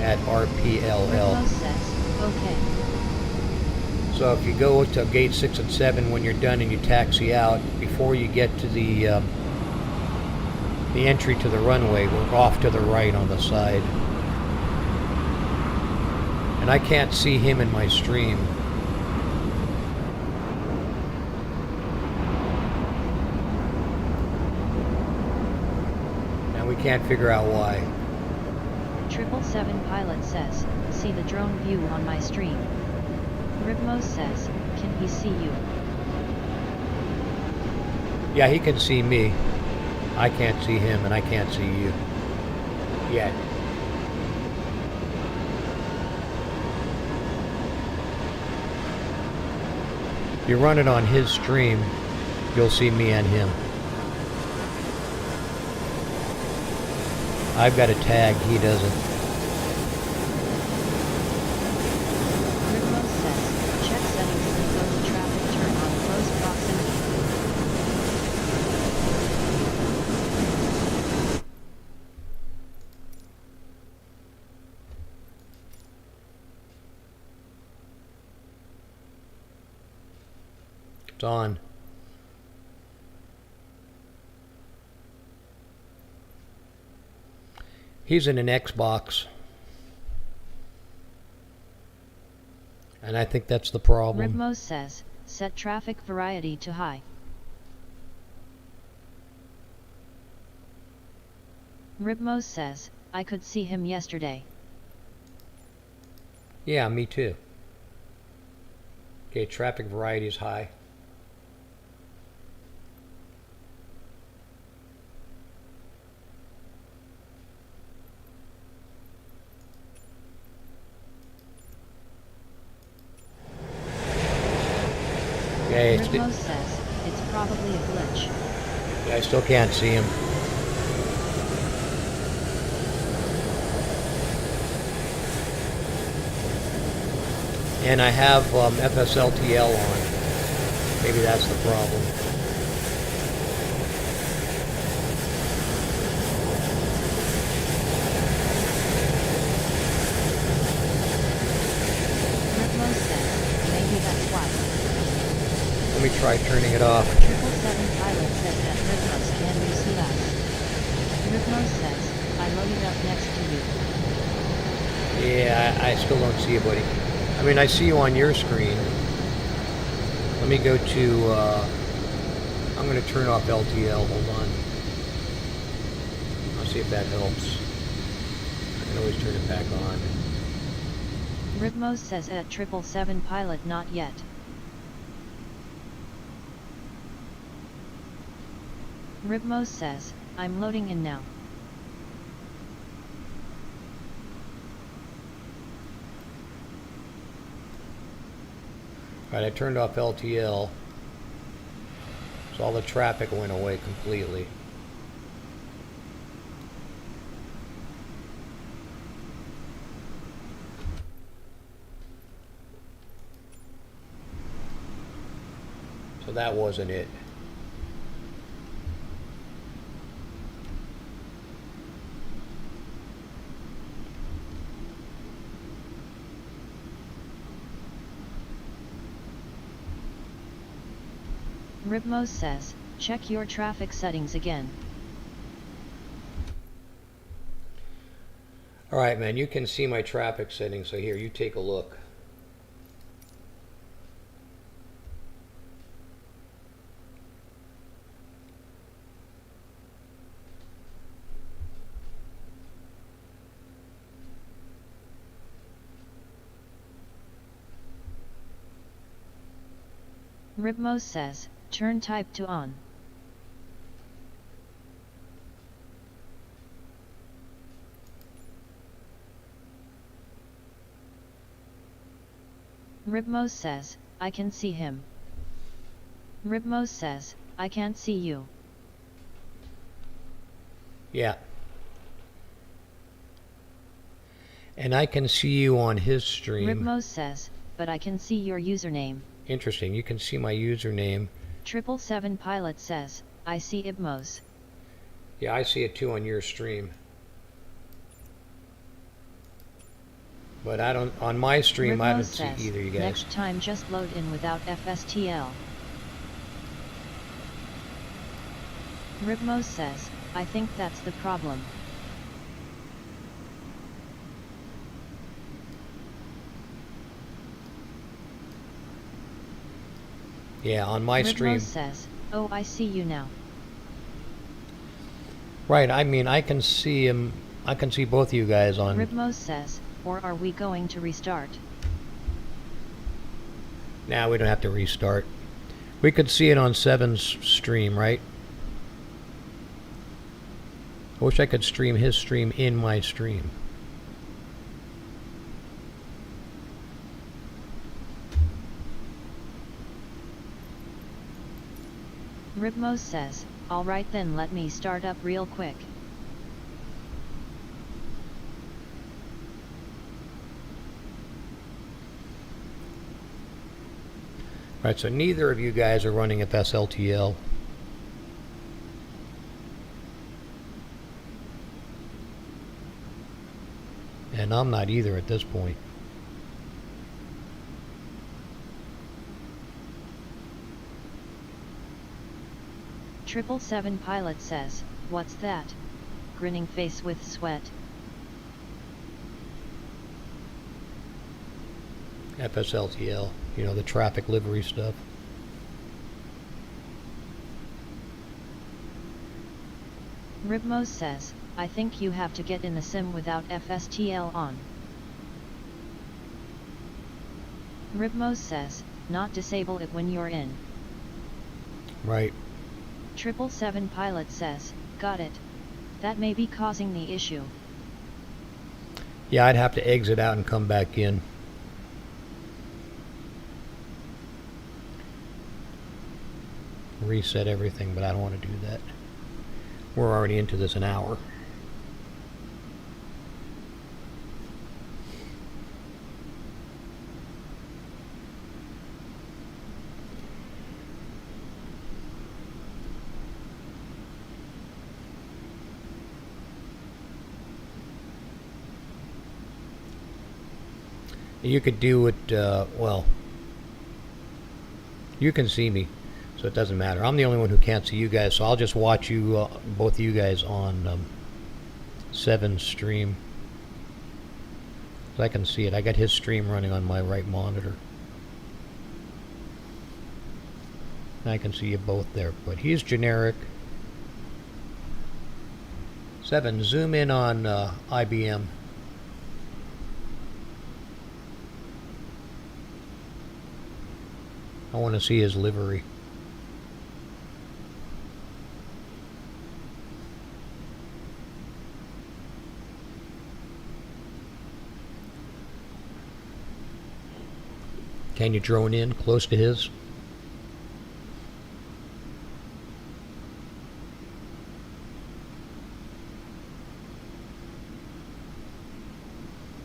at RPLL. Ribmos says, okay. So if you go to gate 6 and 7 when you're done and you taxi out, before you get to the entry to the runway, we're off to the right on the side. And I can't see him in my stream. And we can't figure out why. 777 pilot says, see the drone view on my stream. Ribmos says, can he see you? Yeah, he can see me. I can't see him, and I can't see you. Yet. If you run it on his stream, you'll see me and him. I've got a tag, he doesn't. Ribmos says, check settings and go to traffic turn on close proximity. It's on. He's in an Xbox. And I think that's the problem. Ribmos says, set traffic variety to high. Ribmos says, I could see him yesterday. Yeah, me too. Okay, traffic variety is high. Okay, Ribmos says, it's probably a glitch. yeah, I still can't see him. And I have FSLTL on. Maybe that's the problem. Ribmos says, maybe that's why. Let me try turning it off. 777 pilot says that Ribmos, can you see us? Ribmos says, I loaded up next to you. Yeah, I still don't see you, buddy. I mean, I see you on your screen. Let me go to, I'm going to turn off LTL. Hold on. I'll see if that helps. I can always turn it back on. Ribmos says at 777 pilot not yet. Ribmos says, I'm loading in now. Alright, I turned off LTL. So all the traffic went away completely. So that wasn't it. Ribmos says, check your traffic settings again. Alright, man, you can see my traffic settings, so here, you take a look. Ribmos says, turn type to on. Ribmos says, I can see him. Ribmos says, I can't see you. Yeah. And I can see you on his stream. Ribmos says, but I can see your username. Interesting, you can see my username. 777 Pilot says, I see Ibmos. Yeah, I see it too on your stream. But I don't, on my stream, I don't see either, you guys. Next time just load in without FSTL. Ribmos says, I think that's the problem. Yeah, on my stream. Ribmos says, oh, I see you now. Right, I mean, I can see him, I can see both of you guys on. Ribmos says, or are we going to restart? Nah, we don't have to restart. We could see it on 7's stream, right? I wish I could stream his stream in my stream. Ribmos says, alright then let me start up real quick. Alright, so neither of you guys are running FSLTL. And I'm not either at this point. Triple Seven Pilot says, what's that? Grinning face with sweat. FSLTL, you know, the traffic livery stuff. Ribmos says, I think you have to get in the sim without FSTL on. Ribmos says, not disable it when you're in. Right. 777 Pilot says, got it. That may be causing the issue. Yeah, I'd have to exit out and come back in. Reset everything, but I don't want to do that. We're already into this an hour. You could do it, well, you can see me, so it doesn't matter. I'm the only one who can't see you guys, so I'll just watch you, both of you guys on 7's stream. I can see it. I got his stream running on my right monitor. I can see you both there, but he's generic. 7, zoom in on IBM. I want to see his livery. Can you drone in close to his?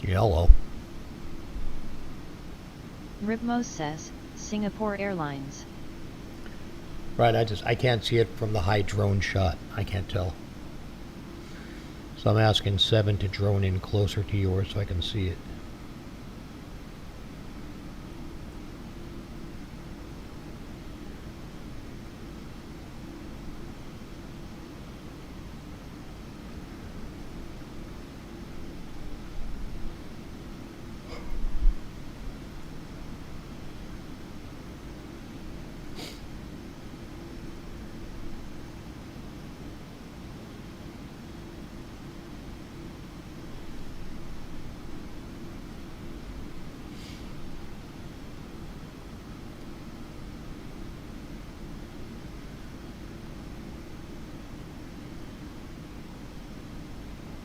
Yellow. Ripmos says, Singapore Airlines. Right, I can't see it from the high drone shot. I can't tell. So I'm asking 7 to drone in closer to yours so I can see it.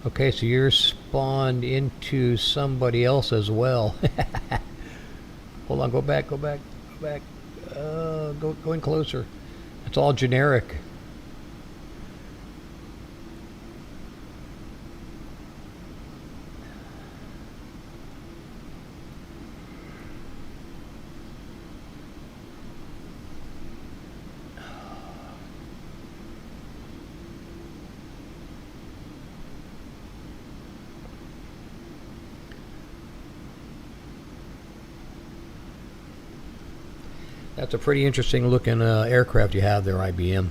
Okay, so you're spawned into somebody else as well. Hold on, go back. Go in closer. It's all generic. That's a pretty interesting looking aircraft you have there, IBM.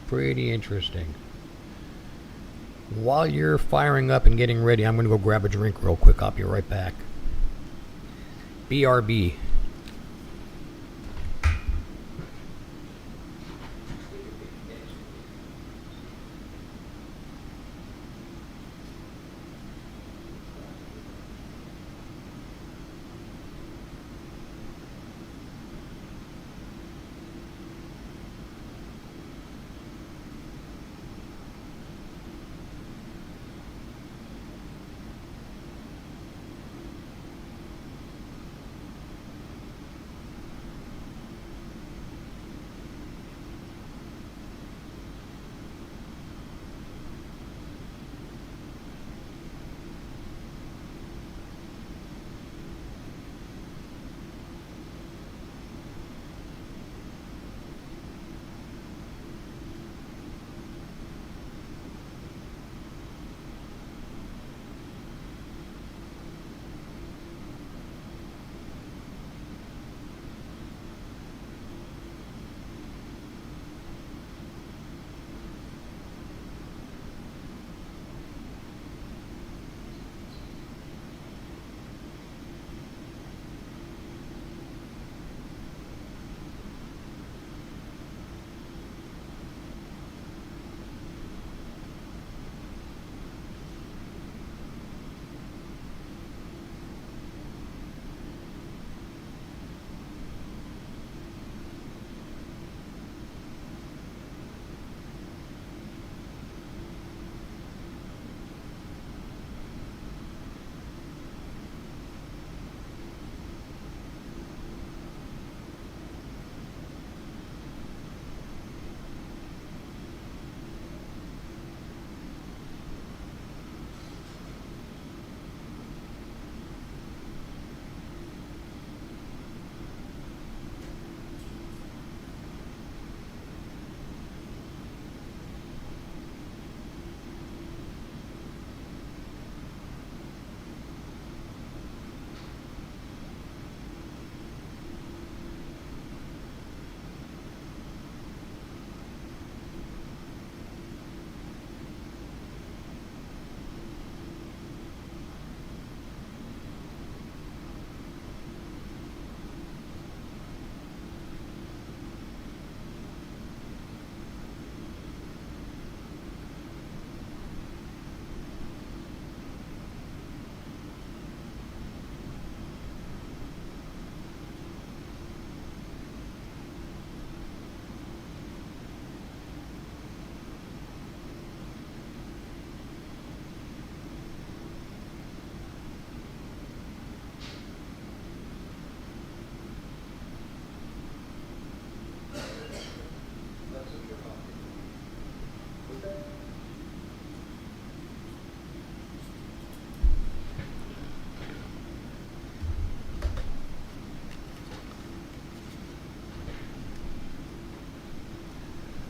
Pretty interesting. While you're firing up and getting ready, I'm going to go grab a drink real quick. I'll be right back. BRB.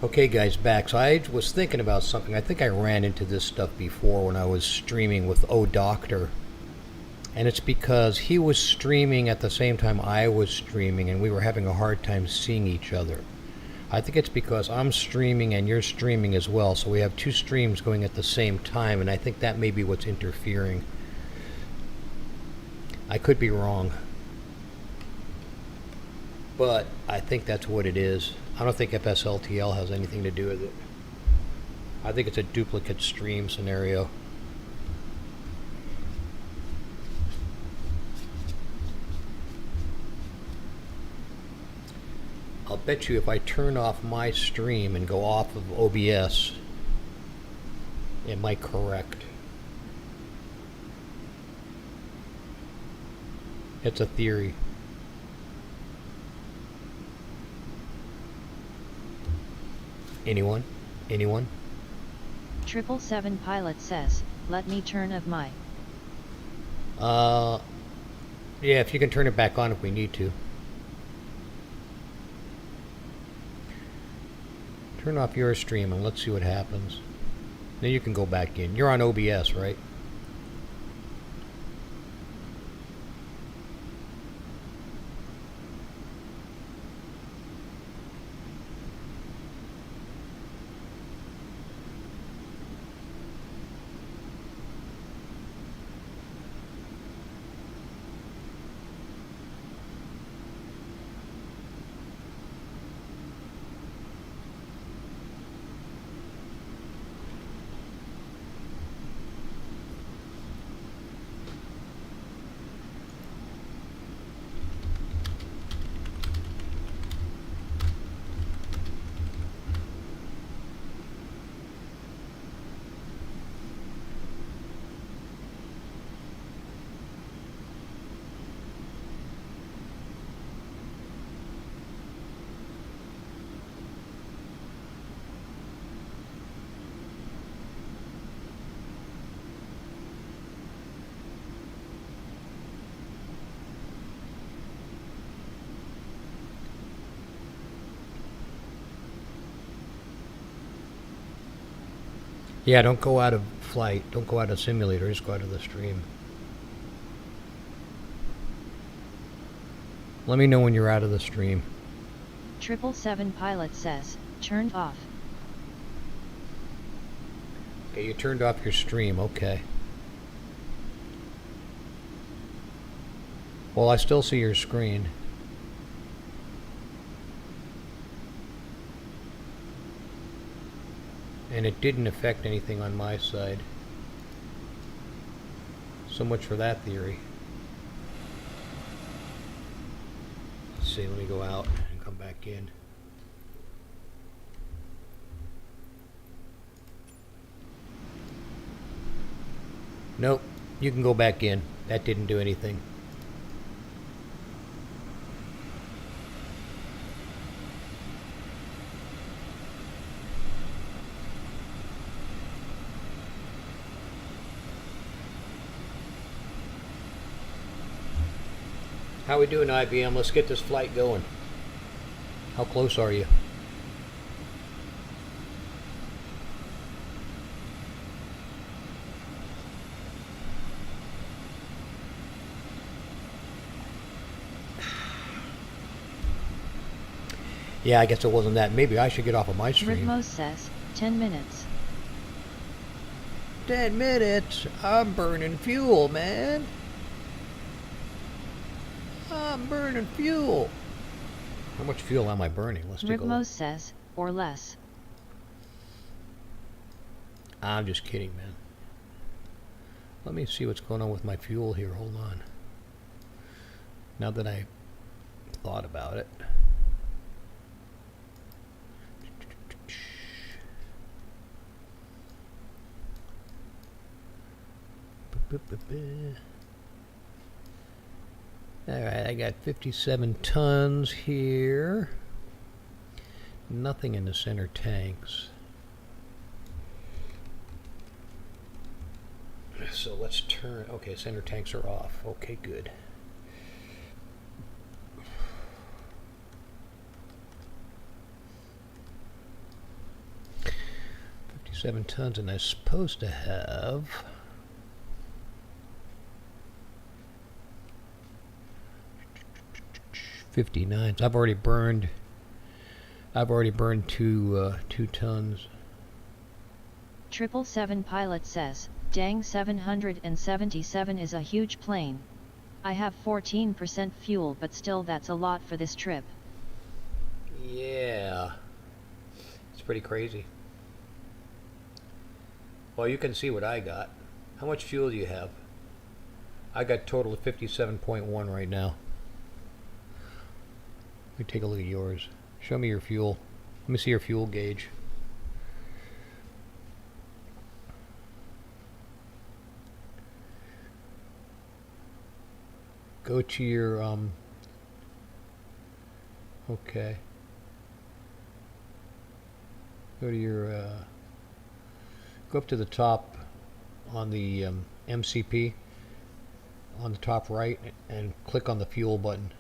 Okay guys, back. So I was thinking about something. I think I ran into this stuff before when I was streaming with O Doctor. And it's because he was streaming at the same time I was streaming and we were having a hard time seeing each other. I think it's because I'm streaming and you're streaming as well, so we have two streams going at the same time, and I think that may be what's interfering. I could be wrong, but I think that's what it is. I don't think FSLTL has anything to do with it. I think it's a duplicate stream scenario. I'll bet you if I turn off my stream and go off of OBS, it might correct. It's a theory. Anyone? Anyone? 777 pilot says, let me turn off my. Yeah, if you can turn it back on if we need to. Turn off your stream and let's see what happens. Then you can go back in. You're on OBS, right? Yeah, don't go out of flight. Don't go out of simulator. Just go out of the stream. Let me know when you're out of the stream. 777 pilot says, turned off. Okay, you turned off your stream. Okay. Well, I still see your screen. And it didn't affect anything on my side. So much for that theory. Let's see, let me go out and come back in. Nope, you can go back in. That didn't do anything. How we doing, IBM? Let's get this flight going. How close are you? Yeah, I guess it wasn't that. Maybe I should get off of my stream. Rhythmos says, 10 minutes. 10 minutes? I'm burning fuel, man. I'm burning fuel. How much fuel am I burning? Let's take a look. Rhythmos says, or less. I'm just kidding, man. Let me see what's going on with my fuel here. Hold on. Now that I thought about it. Alright, I got 57 tons here. Nothing in the center tanks. so let's turn. Okay, center tanks are off. Okay, good. $57 tons, and I'm supposed to have 59. So I've already burned 2 tons. 777 pilot says, dang, 777 is a huge plane. I have 14% fuel, but still that's a lot for this trip. Yeah, it's pretty crazy. Well, you can see what I got. How much fuel do you have? I got total of 57.1 right now. Let me take a look at yours. Show me your fuel. Let me see your fuel gauge. Go to your okay. Go to your go up to the top on the MCP on the top right and click on the fuel button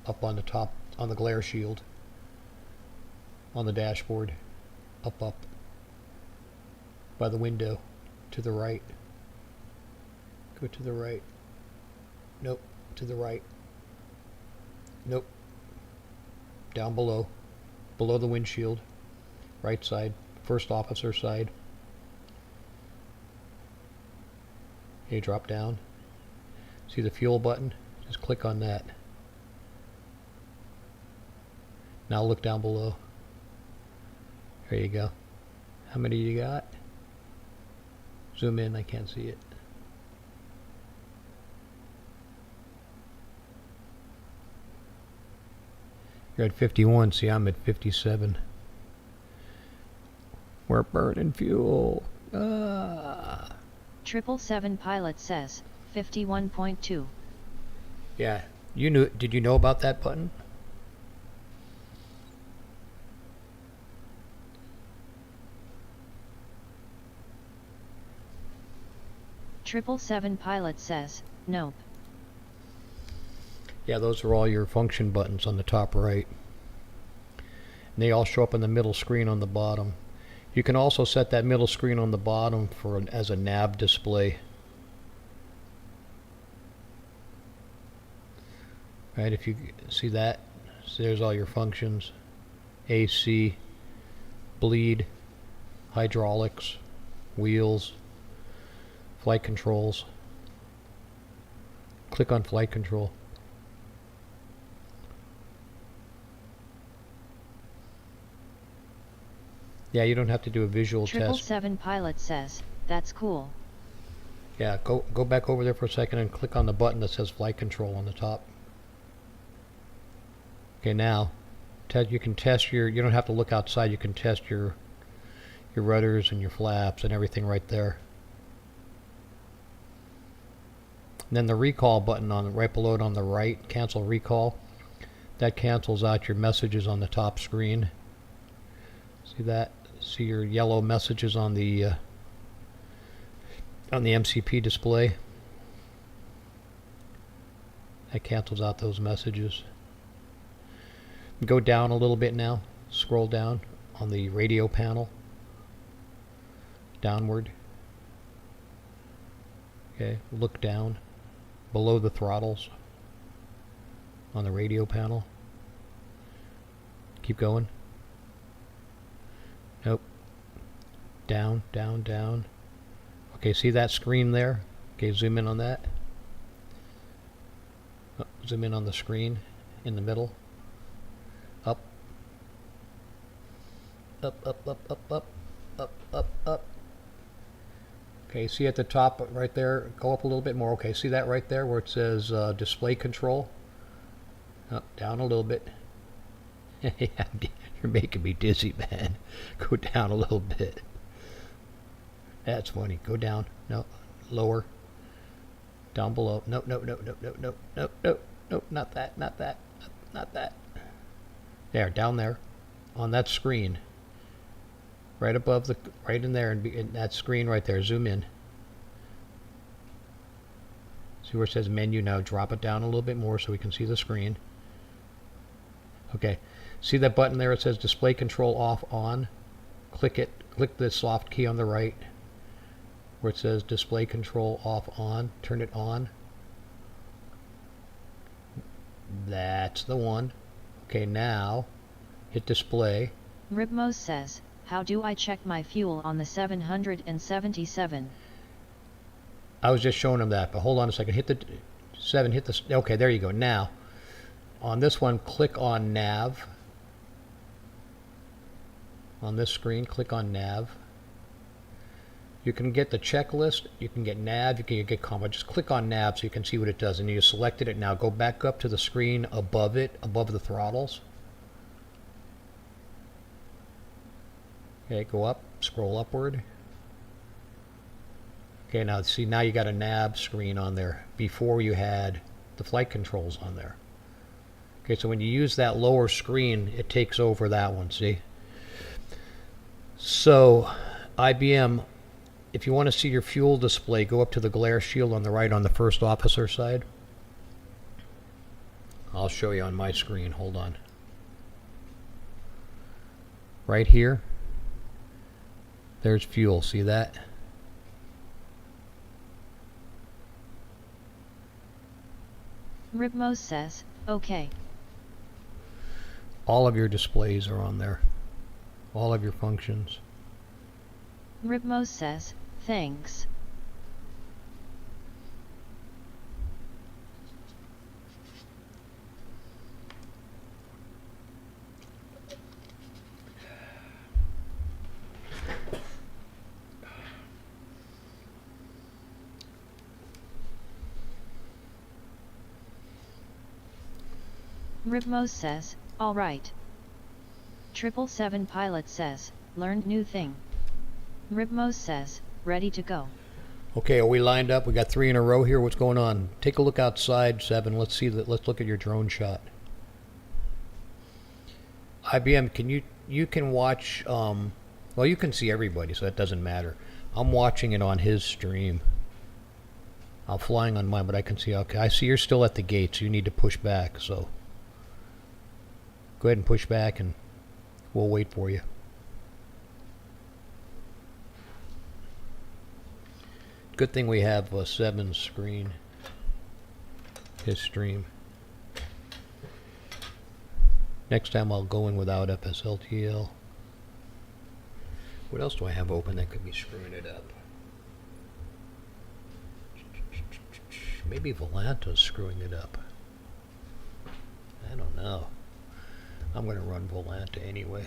up on the top on the glare shield on the dashboard, up by the window, to the right. Go to the right. Nope. To the right. Nope. Down below the windshield, right side, first officer side. Okay, drop down. See the fuel button? Just click on that. Now look down below. There you go. How many you got? Zoom in, I can't see it. You're at 51, see I'm at 57. We're burning fuel. 777 pilot says, 51.2. Yeah, did you know about that button? 777 pilot says, nope. Yeah, those are all your function buttons on the top right. And they all show up in the middle screen on the bottom. You can also set that middle screen on the bottom as a nav display. Right, if you see that, so there's all your functions. AC, bleed, hydraulics, wheels, flight controls. Click on flight control. Yeah, you don't have to do a visual test. 777 pilot says, that's cool. Yeah, go back over there for a second and click on the button that says flight control on the top. Okay, now you can test you don't have to look outside, you can test your rudders and your flaps and everything right there. And then the recall button right below it on the right, cancel recall. That cancels out your messages on the top screen. See that? See your yellow messages on the MCP display. That cancels out those messages. Go down a little bit now. Scroll down on the radio panel. Downward. Okay, look down below the throttles on the radio panel. Keep going. Nope. Down, down, down. Okay, see that screen there? Okay, zoom in on that. Oh, zoom in on the screen in the middle. Up. Up, up, up, up, up, up, up, up. Okay, see at the top right there, go up a little bit more. Okay, see that right there where it says display control? Up, down a little bit. You're making me dizzy, man. Go down a little bit. That's funny. Go down. No, lower. Down below. No, no, no, no, no, no, no, no, no, not that, not that, not that. There, down there, on that screen. Right above right in there, in that screen right there. Zoom in. See where it says menu? Now drop it down a little bit more so we can see the screen. Okay. See that button there? It says display control off on. Click it. Click the soft key on the right where it says display control off on. Turn it on. That's the one. Okay, now hit display. Ribmos says, how do I check my fuel on the 777? I was just showing him that, but hold on a second. Hit the 7, hit the... Okay, there you go. Now, on this one, click on nav. On this screen, click on nav. You can get the checklist, you can get nav, you can get combo. Just click on nav so you can see what it does. And you selected it. Now go back up to the screen above it, above the throttles. Okay, go up, scroll upward. Okay, now see, now you got a nav screen on there. Before you had the flight controls on there. Okay, so when you use that lower screen, it takes over that one, see? So, IBM, if you want to see your fuel display, go up to the glare shield on the right on the first officer side. I'll show you on my screen, hold on. Right here, there's fuel, see that? Ribmos says, okay. All of your displays are on there. All of your functions. Ribmos says, thanks. Ribmos says, alright. 777 pilot says, learned new thing. Ribmos says, ready to go. Okay, are we lined up? We got 3 in a row here. What's going on? Take a look outside, 7. Let's see that. Let's look at your drone shot. IBM, you can watch well, you can see everybody, so that doesn't matter. I'm watching it on his stream. I'm flying on mine, but I can see. Okay, I see you're still at the gate, so you need to push back, so go ahead and push back and we'll wait for you. Good thing we have 7's screen, his stream. Next time I'll go in without FSLTL. What else do I have open that could be screwing it up? Maybe Volanta's screwing it up. I don't know. I'm going to run Volanta anyway.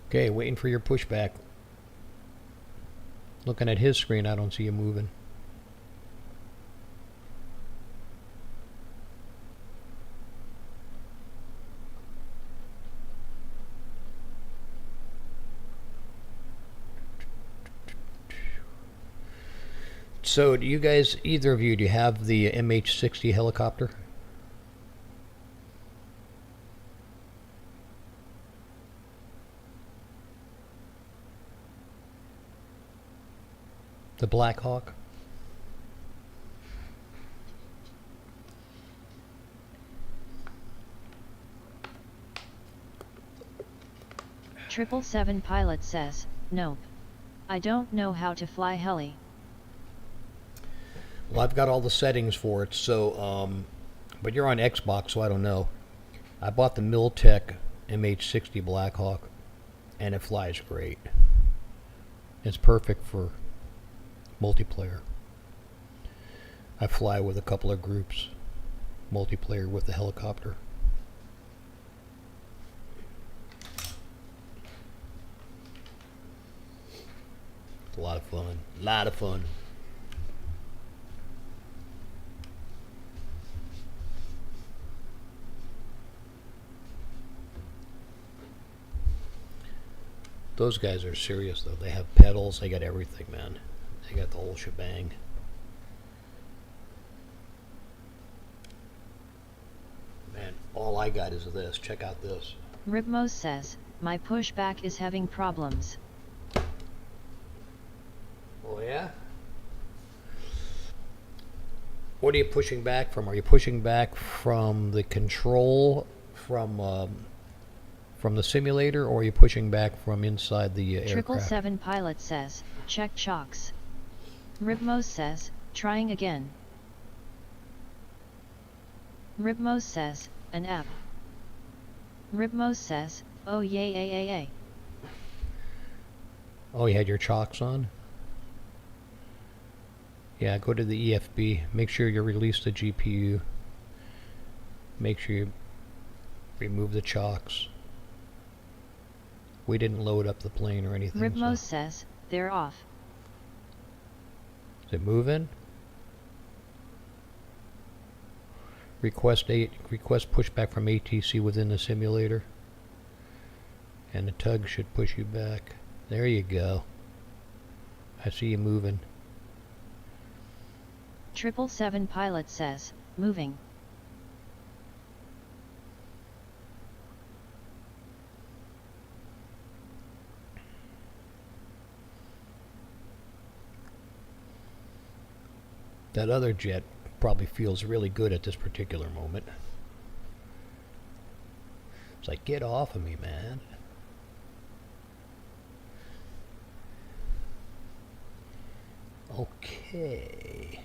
Okay, waiting for your pushback. Looking at his screen, I don't see you moving. So, do you guys, either of you, do you have the MH-60 helicopter? The Black Hawk? Triple Seven pilot says, nope. I don't know how to fly heli. Well, I've got all the settings for it, so, but you're on Xbox, so I don't know. I bought the Miltech MH-60 Black Hawk, and it flies great. It's perfect for multiplayer. I fly with a couple of groups, multiplayer with the helicopter. It's a lot of fun. A lot of fun. Those guys are serious though. They have pedals, they got everything, man. They got the whole shebang. All I got is this. Check out this. Ribmos says, my pushback is having problems. Oh yeah? What are you pushing back from? Are you pushing back from the control from the simulator, or are you pushing back from inside the aircraft? 777 pilot says, check chocks. Ribmos says, trying again. Ribmos says, an app. Ribmos says, oh yay. Oh, you had your chocks on? Yeah, go to the EFB. Make sure you release the GPU. Make sure you remove the chocks. We didn't load up the plane or anything. Ribmos says, they're off. Is it moving? Request pushback from ATC within the simulator. And the tug should push you back. There you go. I see you moving. 777 pilot says, moving. That other jet probably feels really good at this particular moment. It's like, get off of me, man. Okay.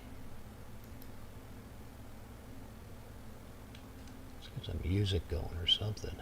Let's get some music going or something.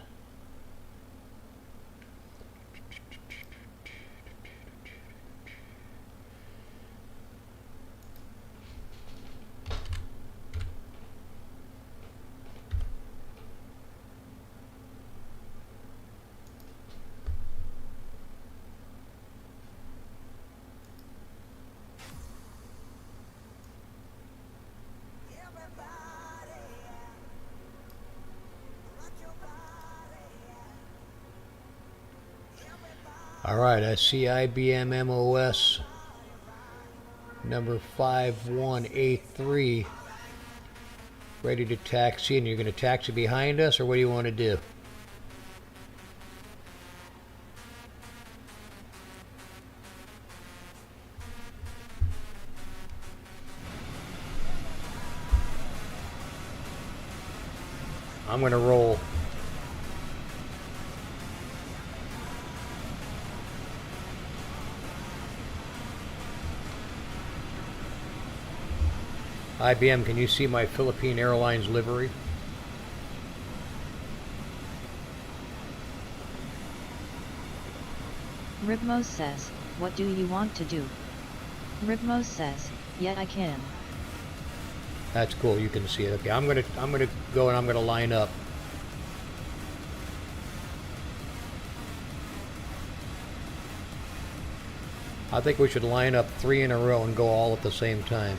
Alright, I see IBM MOS number 5183 ready to taxi, and you're going to taxi behind us, or what do you want to do? I'm going to roll. IBM, can you see my Philippine Airlines livery? Ribmos says, what do you want to do? Ribmos says, yeah, I can. That's cool, you can see it. Okay, I'm gonna go and I'm gonna line up. I think we should line up 3 in a row and go all at the same time.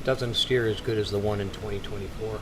Doesn't steer as good as the one in 2024.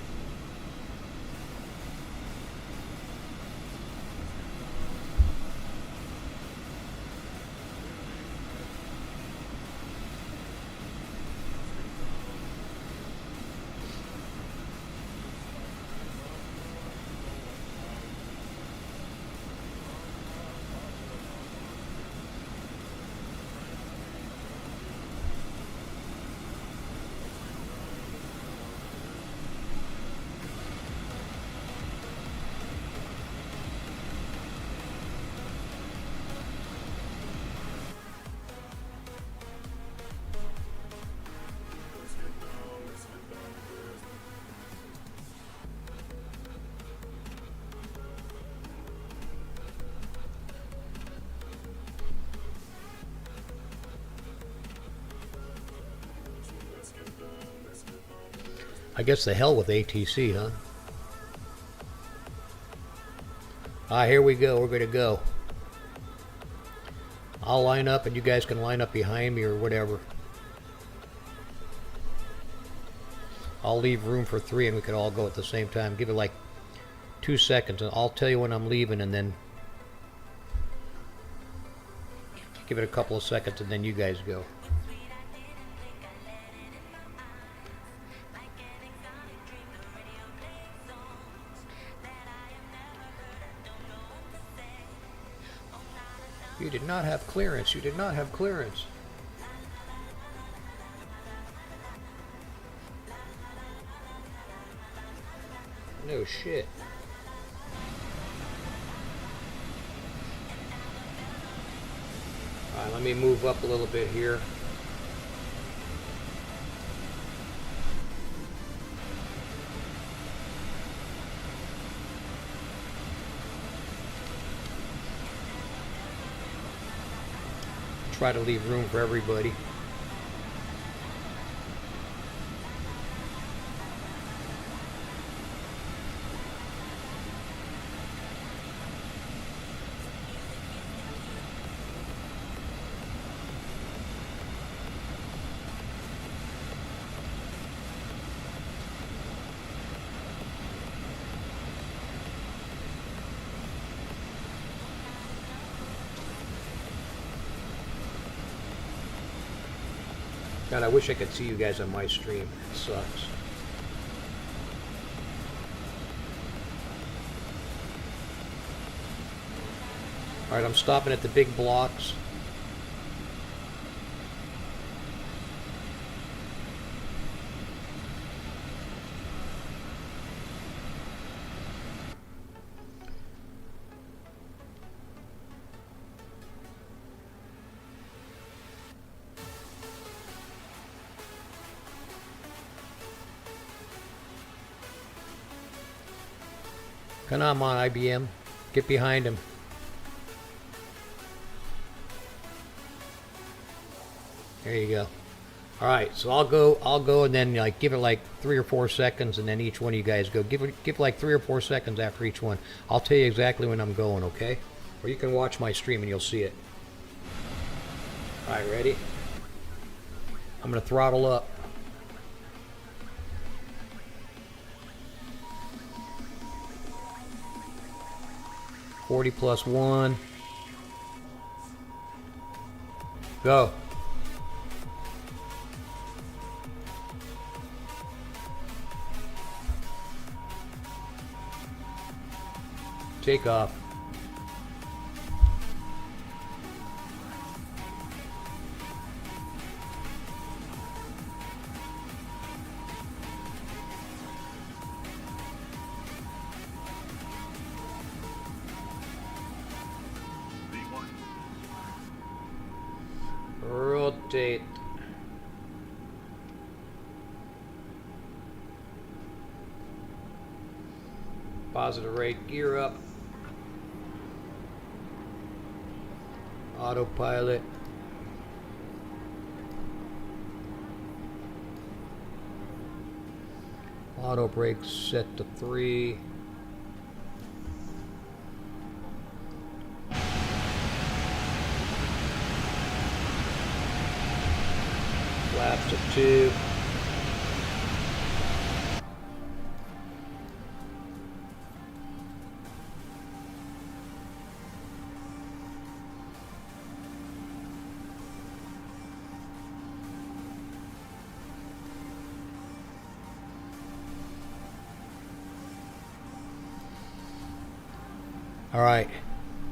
I guess the hell with ATC, huh? Here we go. We're going to go. I'll line up and you guys can line up behind me or whatever. I'll leave room for 3 and we can all go at the same time. Give it like 2 seconds and I'll tell you when I'm leaving, and then give it a couple of seconds and then you guys go. You did not have clearance. You did not have clearance. No shit. Alright, let me move up a little bit here. Try to leave room for everybody. God, I wish I could see you guys on my stream. It sucks. Alright, I'm stopping at the big blocks. Come on, IBM. Get behind him. There you go. Alright, so I'll go and then like give it like 3 or 4 seconds and then each one of you guys go. Give like 3 or 4 seconds after each one. I'll tell you exactly when I'm going, okay? Or you can watch my stream and you'll see it. Alright, ready? I'm gonna throttle up. +1. Go. Take off. Rotate. Positive rate, gear up. Autopilot. Auto brake set to 3. Flaps to 2. All right,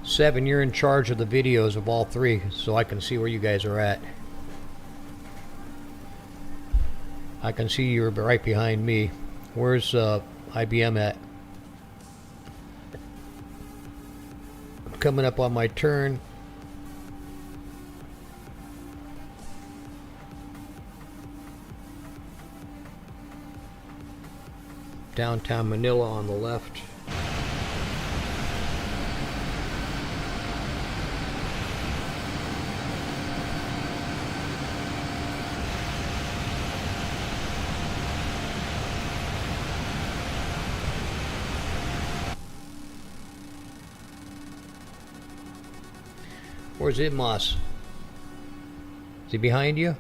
7, you're in charge of the videos of all 3, so I can see where you guys are at. I can see you're right behind me. Where's IBM at? Coming up on my turn. Downtown Manila on the left. Where's Idmas? Is he behind you?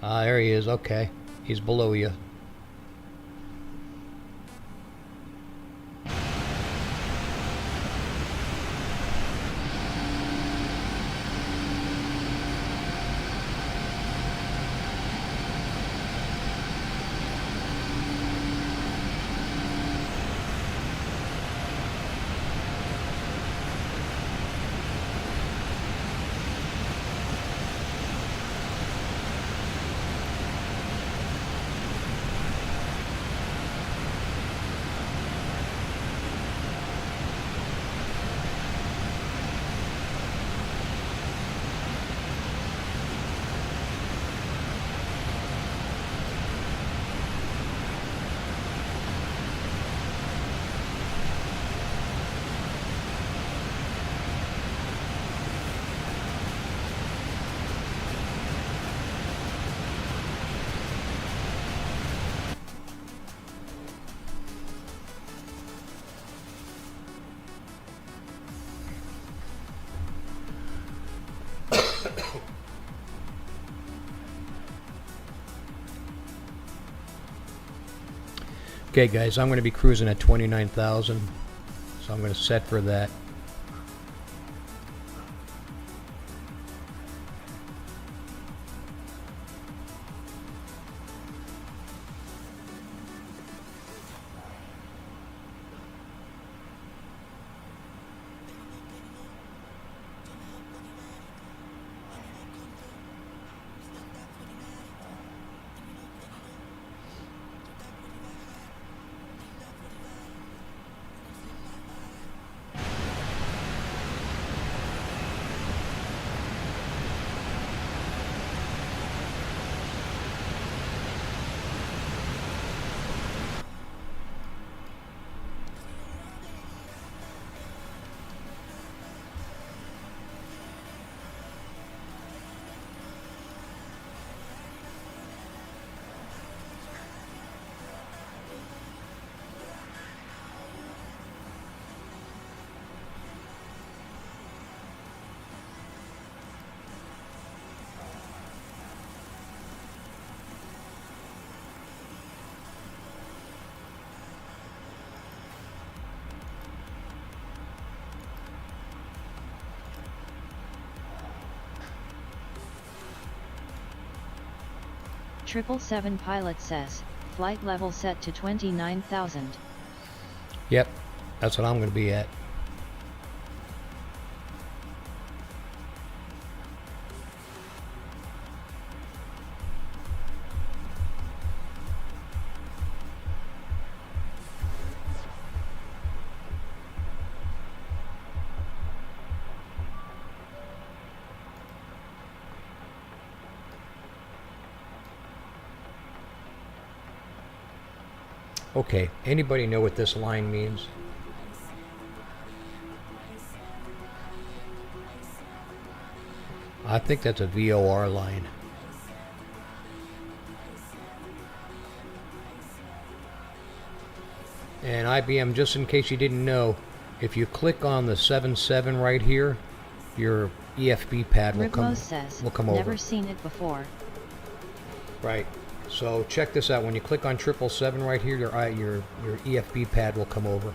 Ah, there he is. Okay. He's below you. Okay guys, I'm going to be cruising at 29,000, so I'm going to set for that. Triple Seven pilot says, flight level set to 29,000. Yep, that's what I'm going to be at. Okay, anybody know what this line means? I think that's a VOR line. And IBM, just in case you didn't know, if you click on the 77 right here, your EFB pad will come over. Never seen it before. Right. So check this out. When you click on 777 right here, your EFB pad will come over.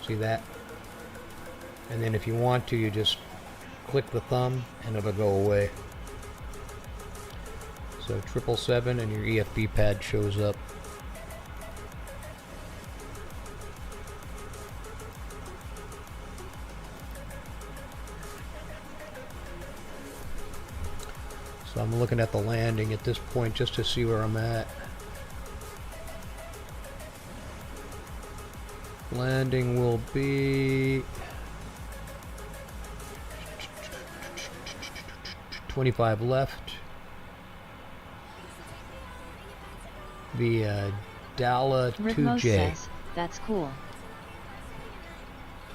See that? And then if you want to, you just click the thumb and it'll go away. So 777 and your EFB pad shows up. So I'm looking at the landing at this point just to see where I'm at. Landing will be 25 left. The Dala 2J. Says, that's cool.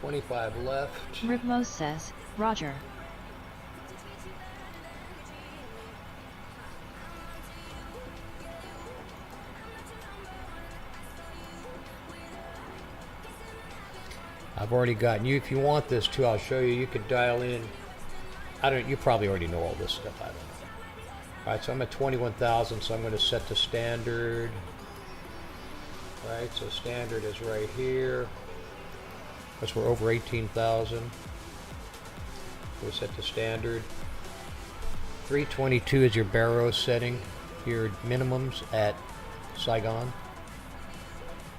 25 left. Ripmos says, Roger. I've already gotten you. If you want this too, I'll show you. You could dial in. You probably already know all this stuff. I don't know. All right, so I'm at 21,000, so I'm going to set the standard. All right, so standard is right here. Because we're over 18,000. We'll set the standard. 322 is your barrow setting. Your minimums at Saigon.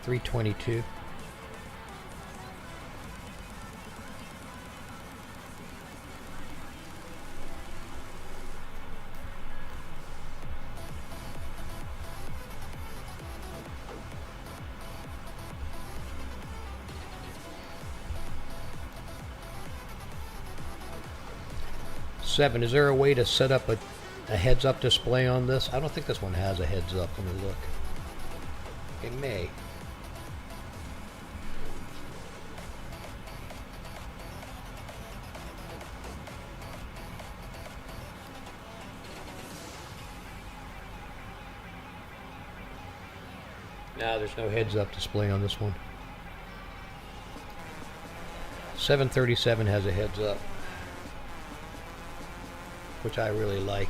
322. Seven, is there a way to set up a heads-up display on this? I don't think this one has a heads-up. Let me look. It may. No, there's no heads-up display on this one. 737 has a heads-up, which I really like.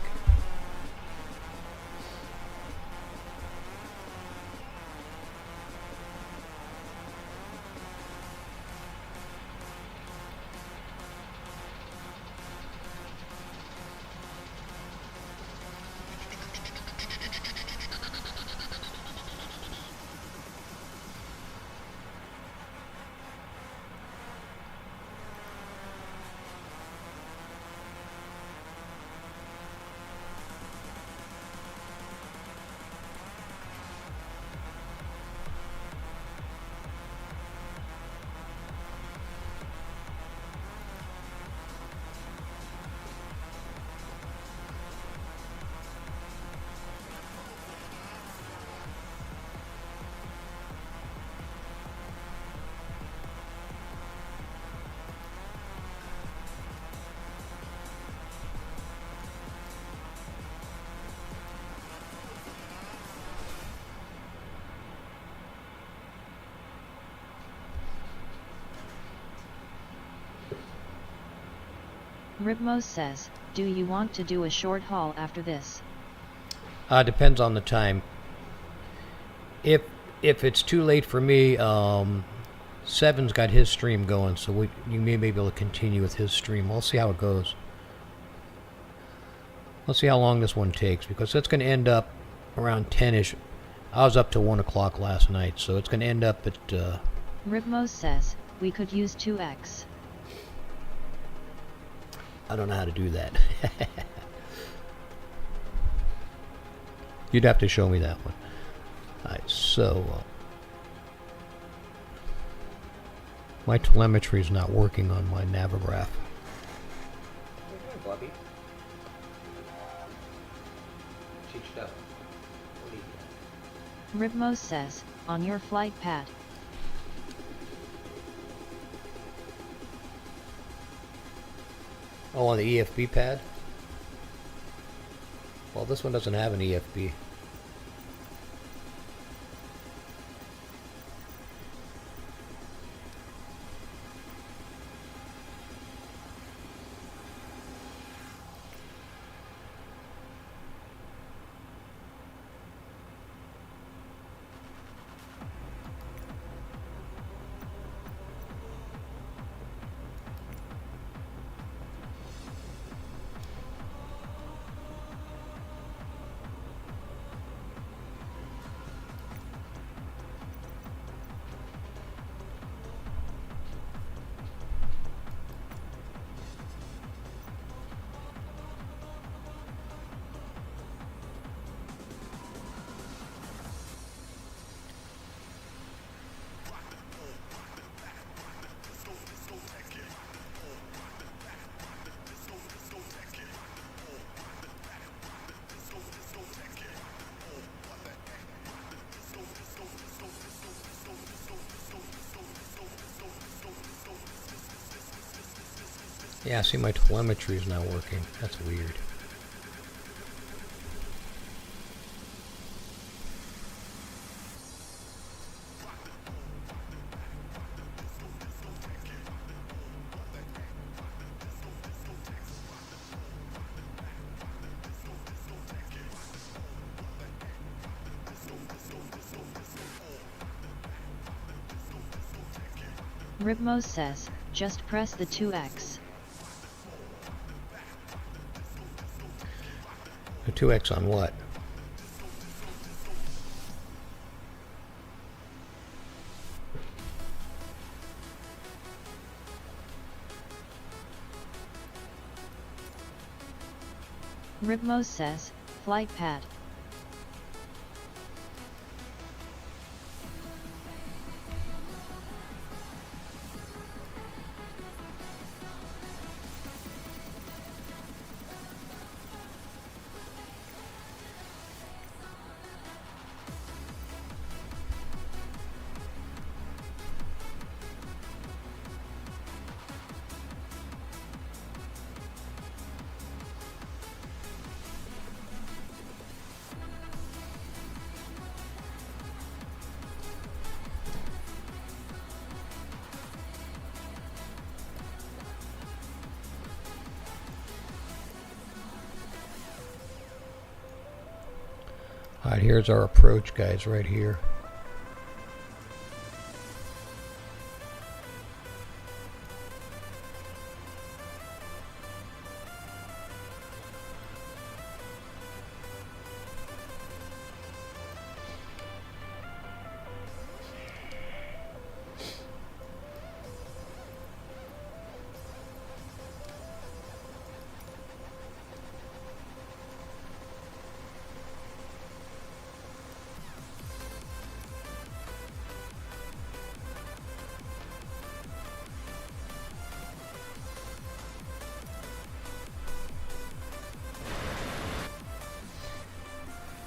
Ripmos says, do you want to do a short haul after this? Depends on the time. If it's too late for me, Seven's got his stream going, so you may be able to continue with his stream. We'll see how it goes. Let's see how long this one takes, because it's going to end up around 10-ish. I was up till 1 o'clock last night, so it's going to end up at... Ripmos says, we could use 2x. I don't know how to do that. You'd have to show me that one. Alright, so... my telemetry is not working on my Navograph. What are you doing, Bobby? Teached up. What are you doing? Ripmos says, on your flight pad. Oh, on the EFB pad? Well, this one doesn't have an EFB. Yeah, see, my telemetry is not working. That's weird. Ribmos says, just press the 2x. The 2x on what? Ribmos says, flight pad. Alright, here's our approach, guys, right here.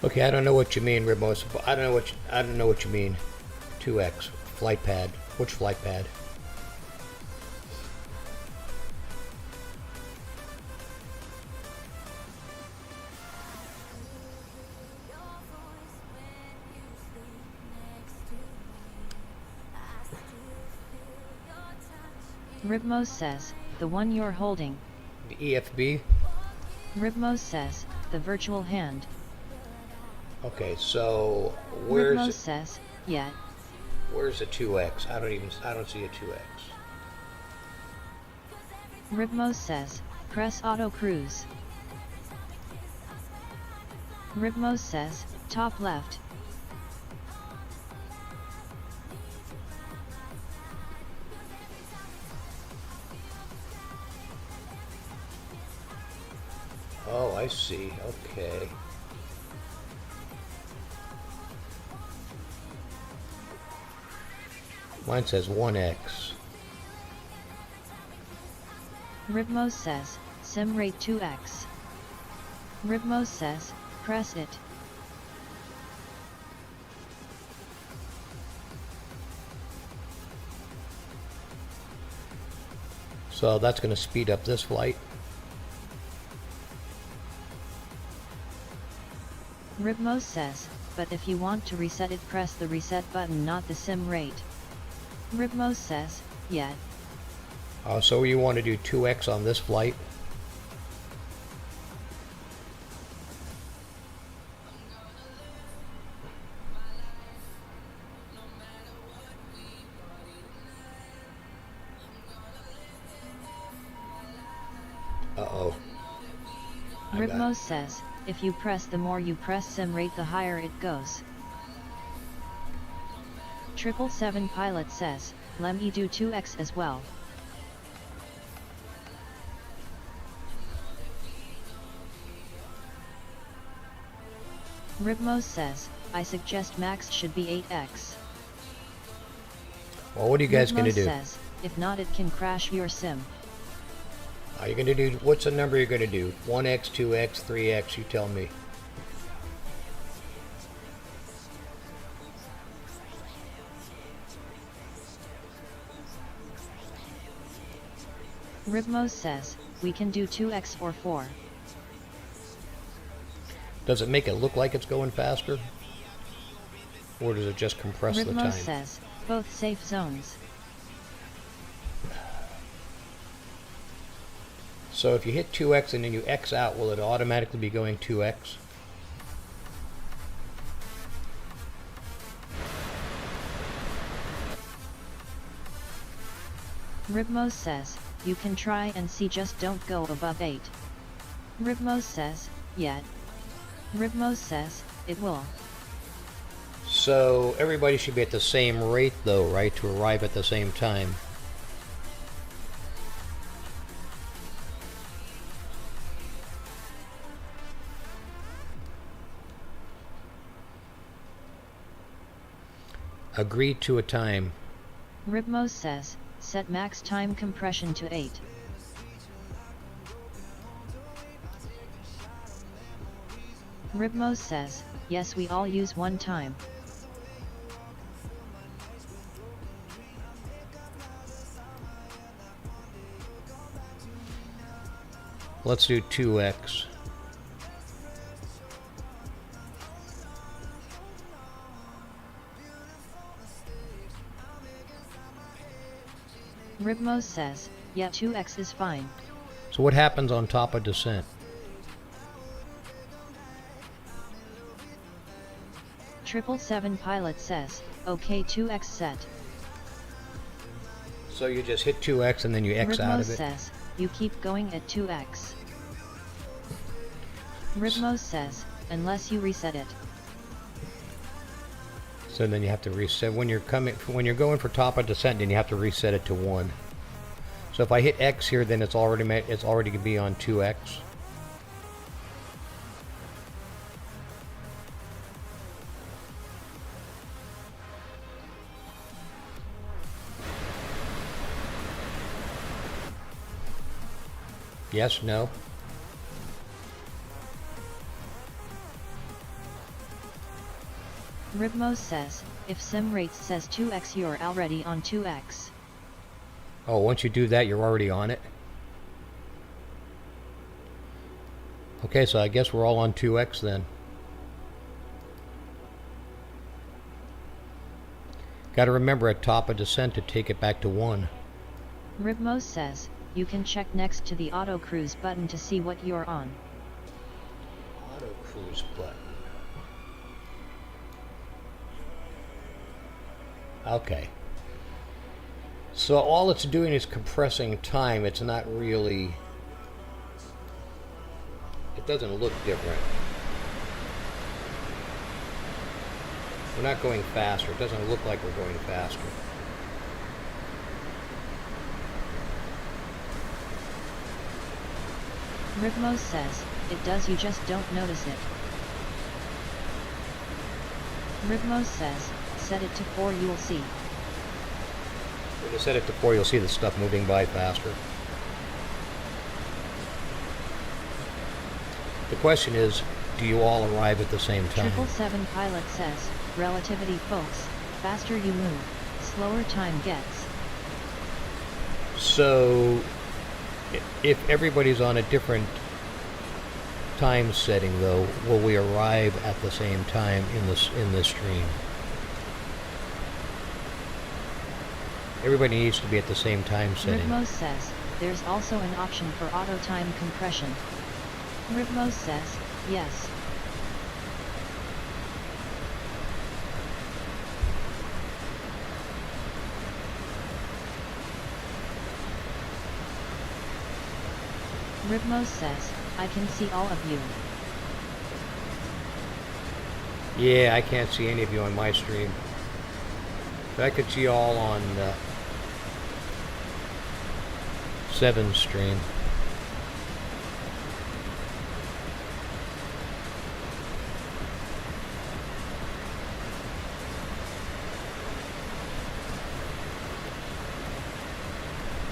Okay, I don't know what you mean, Ribmos. I don't know what you mean. 2x flight pad. Which flight pad? Ribmos says, the one you're holding. The EFB? Ribmos says, the virtual hand. Okay, so where's Ribmos says, yeah. Where's the 2x? I don't see a 2x. Ribmos says, press auto cruise. Ribmos says, top left. Oh, I see. Okay. Mine says 1x. Ribmos says, sim rate 2x. Ribmos says, press it. So that's going to speed up this flight. Ribmos says, but if you want to reset it, press the reset button, not the sim rate. Ribmos says, yeah. So you want to do 2x on this flight? Uh-oh. Ribmos says, if you press, the more you press sim rate, the higher it goes. 777 pilot says, let me do 2x as well. Ribmos says, I suggest max should be 8x. Well, what are you guys going to do? Says, if not, it can crash your sim. Are you going to do, what's the number you're going to do? 1x, 2x, 3x, you tell me. Ribmos says, we can do 2x or 4. Does it make it look like it's going faster? Or does it just compress the time? Ribmos says, both safe zones. So if you hit 2x and then you X out, will it automatically be going 2x? Ribmos says, you can try and see, just don't go above 8. Ribmos says, yet. Ribmos says, it will. So everybody should be at the same rate though, right, to arrive at the same time. Agree to a time. Ribmos says, set max time compression to 8. Ribmos says, yes, we all use one time. Let's do 2x. Ribmos says, yeah, 2x is fine. So what happens on top of descent? 777 pilot says, okay, 2x set. So you just hit 2x and then you X out Ribmos of it? says, you keep going at 2x. Ribmos says, unless you reset it. So then you have to reset when you're going for top of descent, then you have to reset it to 1. So if I hit X here, then it's already going to be on 2x. Yes, no. Ribmos says, if sim rates says 2x, you're already on 2x. Oh, once you do that, you're already on it. Okay, so I guess we're all on 2x then. Got to remember at top of descent to take it back to 1. Ribmos says, you can check next to the auto cruise button to see what you're on. Auto cruise button. Okay. So all it's doing is compressing time. It's not really... It doesn't look different. We're not going faster. It doesn't look like we're going faster. Ribmos says, it does, you just don't notice it. Ribmos says, set it to 4, you'll see. When you set it to 4, you'll see the stuff moving by faster. The question is, do you all arrive at the same time? 777 pilot says, relativity folks, faster you move, slower time gets. So, if everybody's on a different time setting, though, will we arrive at the same time in this stream? Everybody needs to be at the same time setting. Ribmos says, there's also an option for auto time compression. Ribmos says, yes. Ribmos says, I can see all of you. Yeah, I can't see any of you on my stream. But I could see all on 7's stream.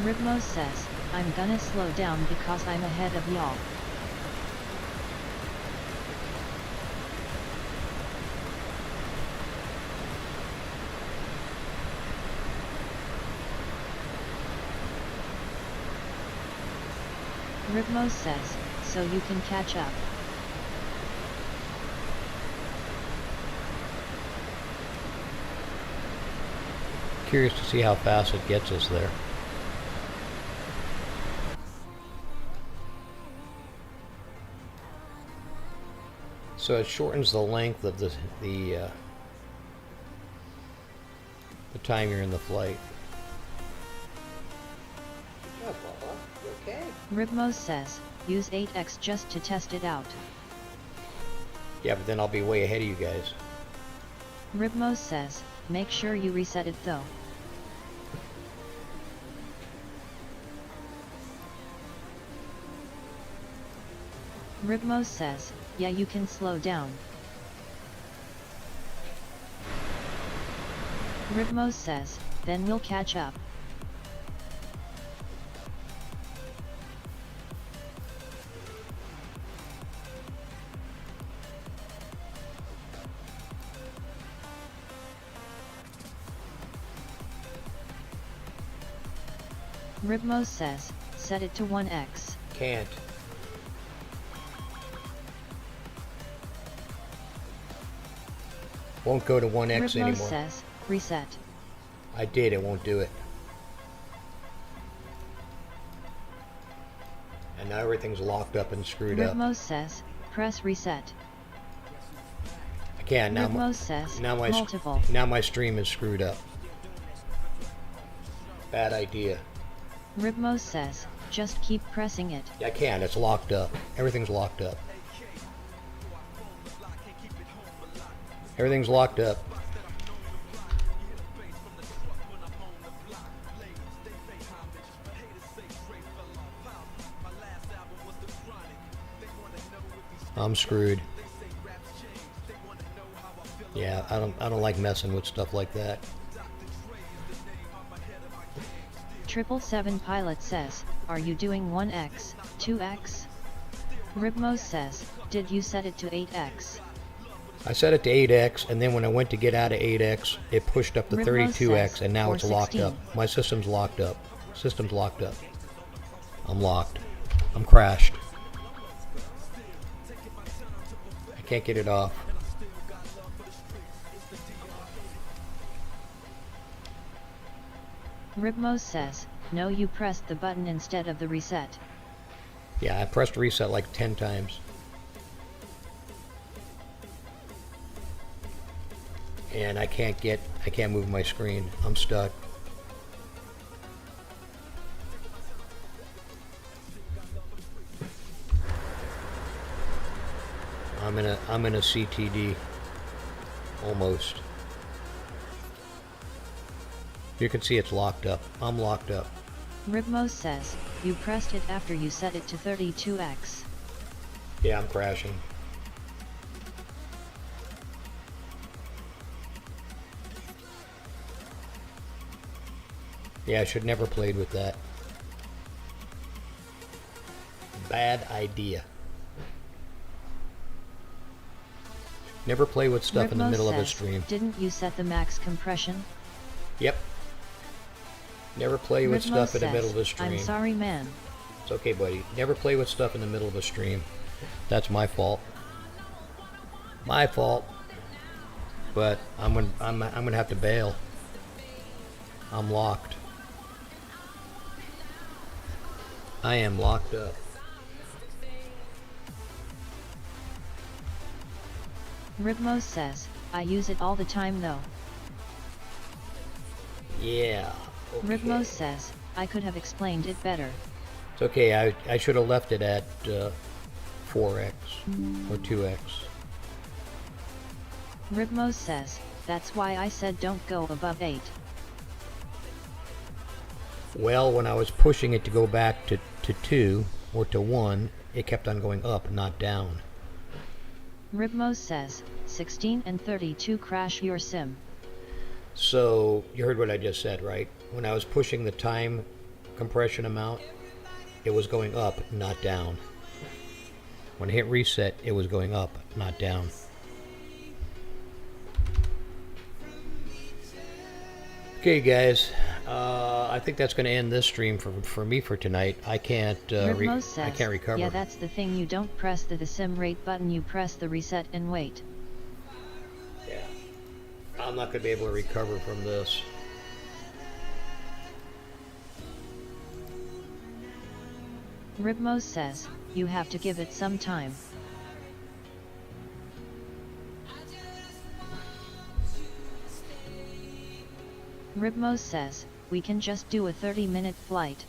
Ribmos says, I'm gonna slow down because I'm ahead of y'all. Ribmos says, so you can catch up. Curious to see how fast it gets us there. So it shortens the length of the time you're in the flight. Ribmos says, use 8x just to test it out. Yeah, but then I'll be way ahead of you guys. Ribmos says, make sure you reset it though. Ribmos says, yeah, you can slow down. Ribmos says, then we'll catch up. Ribmos says, set it to 1x. Can't. Won't go to 1x Ribmos anymore. says, reset. I did, it won't do it. And now everything's locked up and screwed up. Ribmos says, press reset. I can't, Ribmos says, multiple. now my stream is screwed up. Bad idea. Ribmos says, just keep pressing it. I can't, it's locked up. Everything's locked up. Everything's locked up. I'm screwed. Yeah, I don't like messing with stuff like that. 777 Pilot says, are you doing 1x, 2x? Ribmos says, did you set it to 8x? I set it to 8x, and then when I went to get out of 8x, it pushed up to Ribmos 32x, says, and now it's locked 416. up. My system's locked up. System's locked up. I'm locked. I'm crashed. I can't get it off. Ribmos says, no, you pressed the button instead of the reset. Yeah, I pressed reset like 10 times. And I can't move my screen. I'm stuck. I'm in a CTD. Almost. You can see it's locked up. I'm locked up. Ribmos says, you pressed it after you set it to 32x. Yeah, I'm crashing. Yeah, I should never played with that. Bad idea. Never play with stuff in the Ribmos middle of a says, stream. didn't you set the max compression? Yep. Never play with Ribmos stuff in the says, middle of a stream. I'm sorry, man. It's okay, buddy. Never play with stuff in the middle of a stream. That's my fault. My fault. But I'm gonna have to bail. I'm locked. I am locked up. Ribmos says, I use it all the time though. Yeah. Okay. Ribmos says, I could have explained it better. It's okay. I should have left it at 4x or 2x. Ribmos says, that's why I said don't go above 8. Well, when I was pushing it to go back to 2 or to 1, it kept on going up, not down. Ribmos says, 16 and 32 crash your sim. So, you heard what I just said, right? When I was pushing the time compression amount, it was going up, not down. When I hit reset, it was going up, not down. Okay, guys. I think that's going to end this stream for me for tonight. I can't Ribmos says, I can't recover. yeah, that's the thing, you don't press the sim rate button, you press the reset and wait. Yeah. I'm not going to be able to recover from this. Ribmos says, you have to give it some time. Ribmos says, we can just do a 30-minute flight.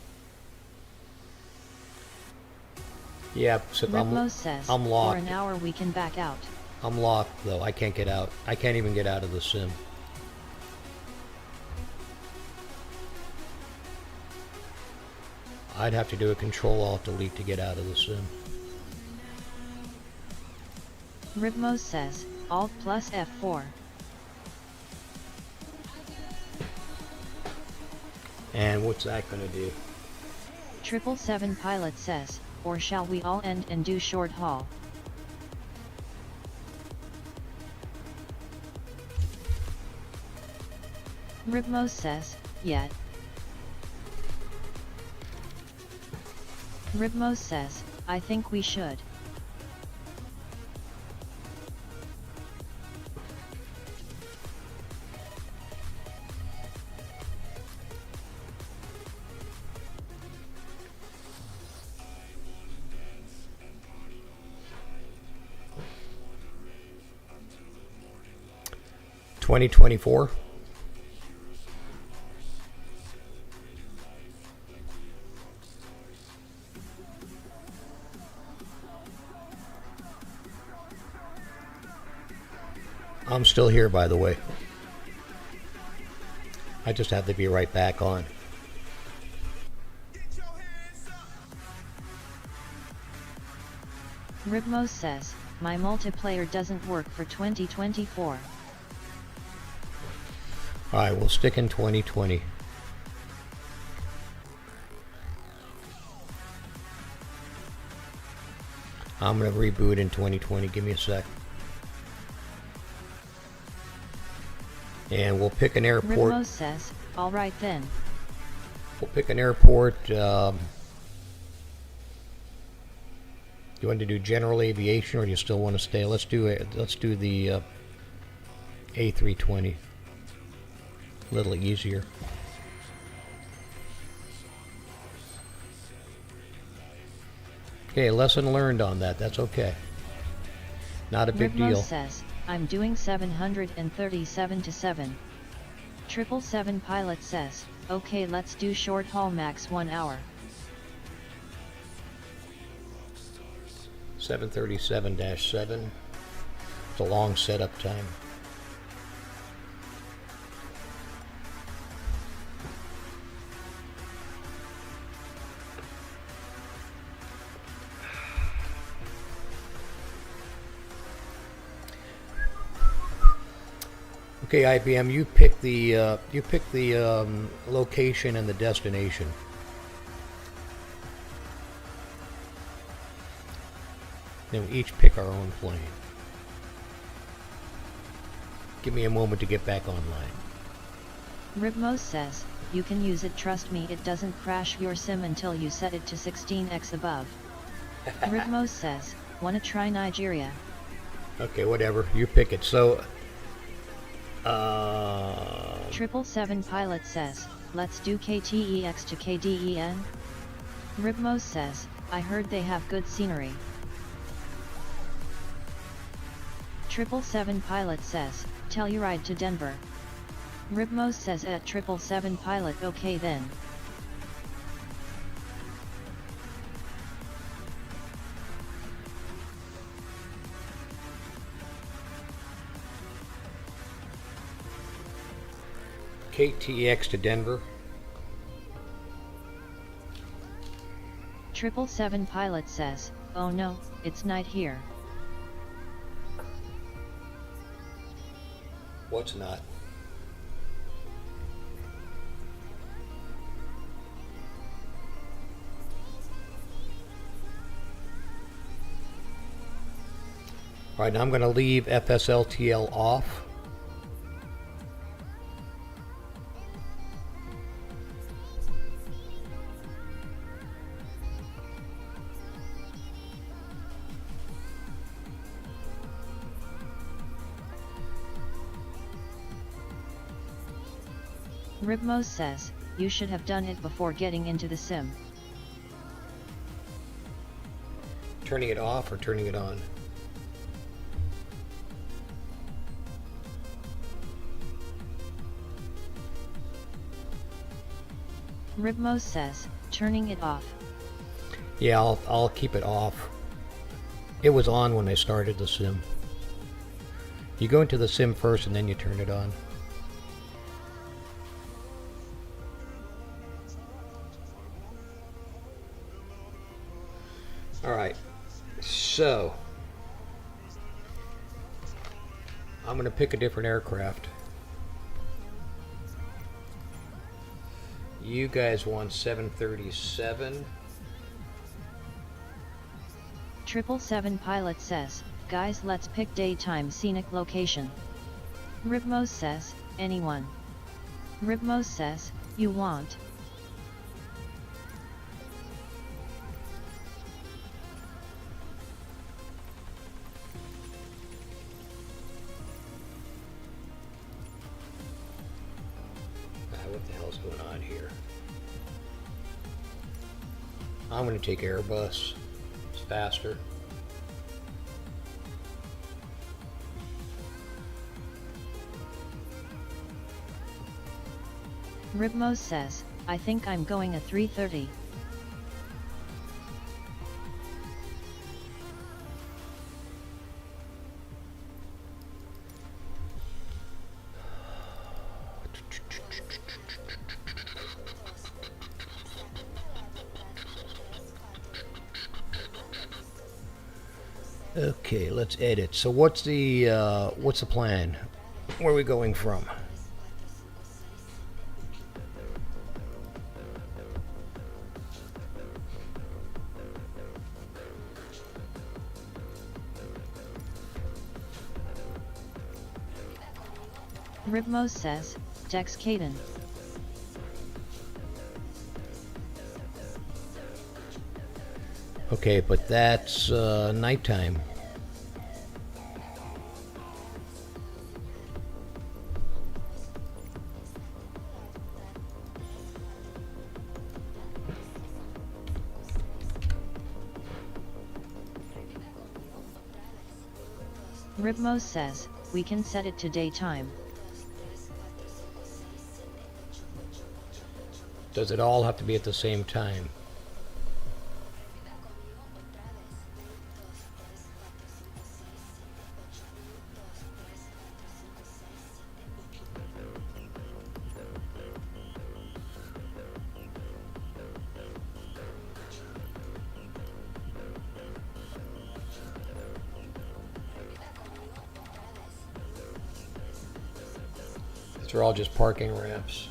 Yeah, so Ripmos says, I'm for locked. an hour we can back out. I'm locked though. I can't get out. I can't even get out of the sim. I'd have to do a Control-Alt-Delete to get out of the sim. Ripmos says, Alt plus F4. And what's that gonna do? 777 pilot says, or shall we all end and do short haul? Ripmos says, yet. Ripmos says, I think we should. $20.24. I'm still here, by the way. I just have to be right back on. Ripmos says, my multiplayer doesn't work for 2024. Alright, we'll stick in 2020. I'm going to reboot in 2020. Give me a sec. And we'll pick an airport. Ripmos says, alright then. We'll pick an airport. You want to do general aviation, or do you still want to stay? Let's do the A320. A little easier. Okay, lesson learned on that. That's okay. Not a big Ripmos deal. says, I'm doing 737 to 7. 777 pilot says, okay, let's do short haul max 1 hour. 737-7. It's a long setup time. Okay, IBM, you pick the location and the destination. Then we each pick our own plane. Give me a moment to get back online. Ripmos says, you can use it, trust me, it doesn't crash your sim until you set it to 16x above. Ripmos says, wanna try Nigeria? Okay, whatever, you pick it. So 777 pilot says, let's do KTEX to KDEN? Ripmos says, I heard they have good scenery. 777 pilot says, Telluride to Denver. Ripmos says at 777 pilot, okay then. KTEX to Denver. 777 pilot says, oh no, it's night here. What's not? Alright, now I'm going to leave FSLTL off. Ripmos says, you should have done it before getting into the sim. Turning it off or turning it on? Ripmos says, turning it off. Yeah, I'll keep it off. It was on when I started the sim. You go into the sim first and then you turn it on. Alright, so I'm going to pick a different aircraft. You guys want 737. 777 pilot says, guys, let's pick daytime scenic location. Ribmos says, anyone. Ribmos says, you want. What the hell's going on here? I'm going to take Airbus. It's faster. Ribmos says, I think I'm going a 330. Okay, let's edit. So what's the plan? Where are we going from? Ribmos says, Dex Caden. Okay, but that's nighttime. Ribmos says, we can set it to daytime. Does it all have to be at the same time? These are all just parking ramps.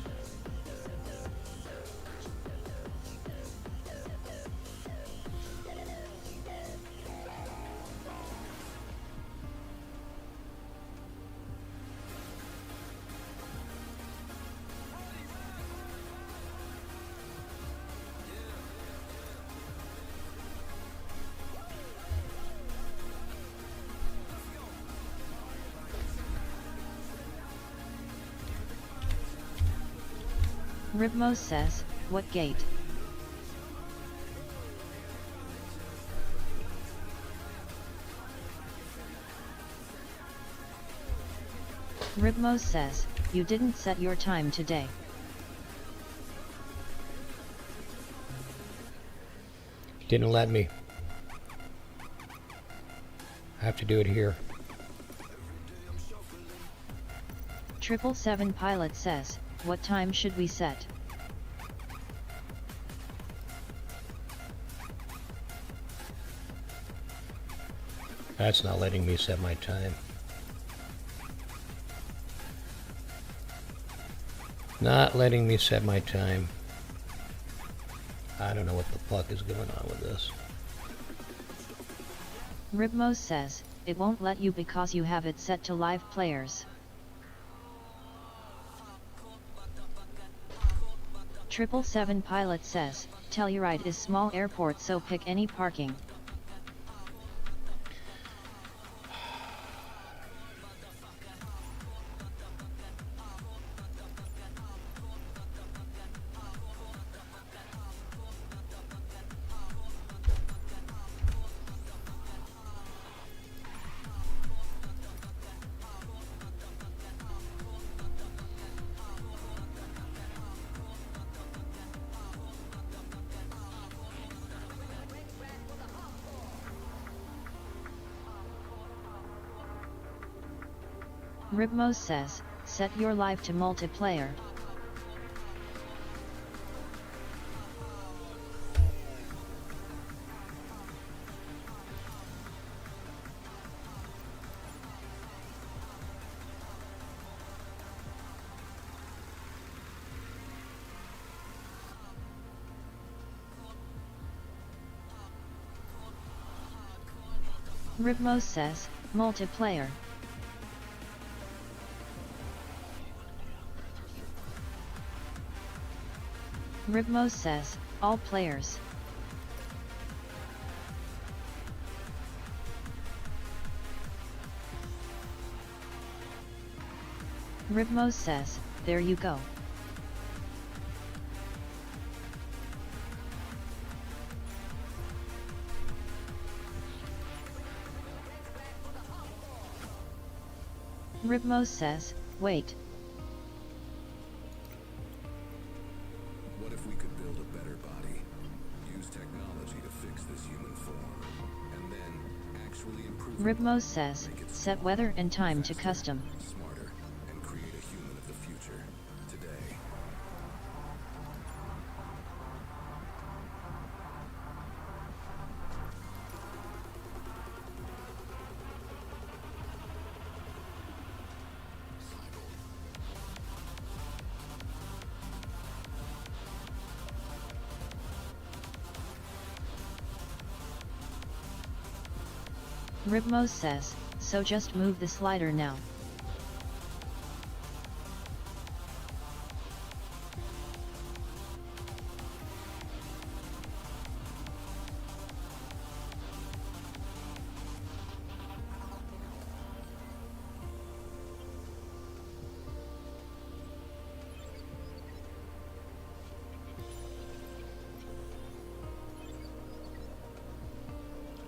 Ribmos says, what gate? Ribmos says, you didn't set your time today. Didn't let me. I have to do it here. 777 pilot says, what time should we set? That's not letting me set my time. Not letting me set my time. I don't know what the fuck is going on with this. Ribmos says, it won't let you because you have it set to live players. 777 pilot says, Telluride is small airport, so pick any parking. Ribmos says, set your life to multiplayer. Ribmos says, multiplayer. Ribmos says, all players. Ribmos says, there you go. Ribmos says, wait. What if we could build a better body, use technology to fix this human form, and then actually improve the Ribmos body, says, make it set stronger, weather and time to faster, custom. smarter, and create a human of the future, today. Ribmos says, so just move the slider now.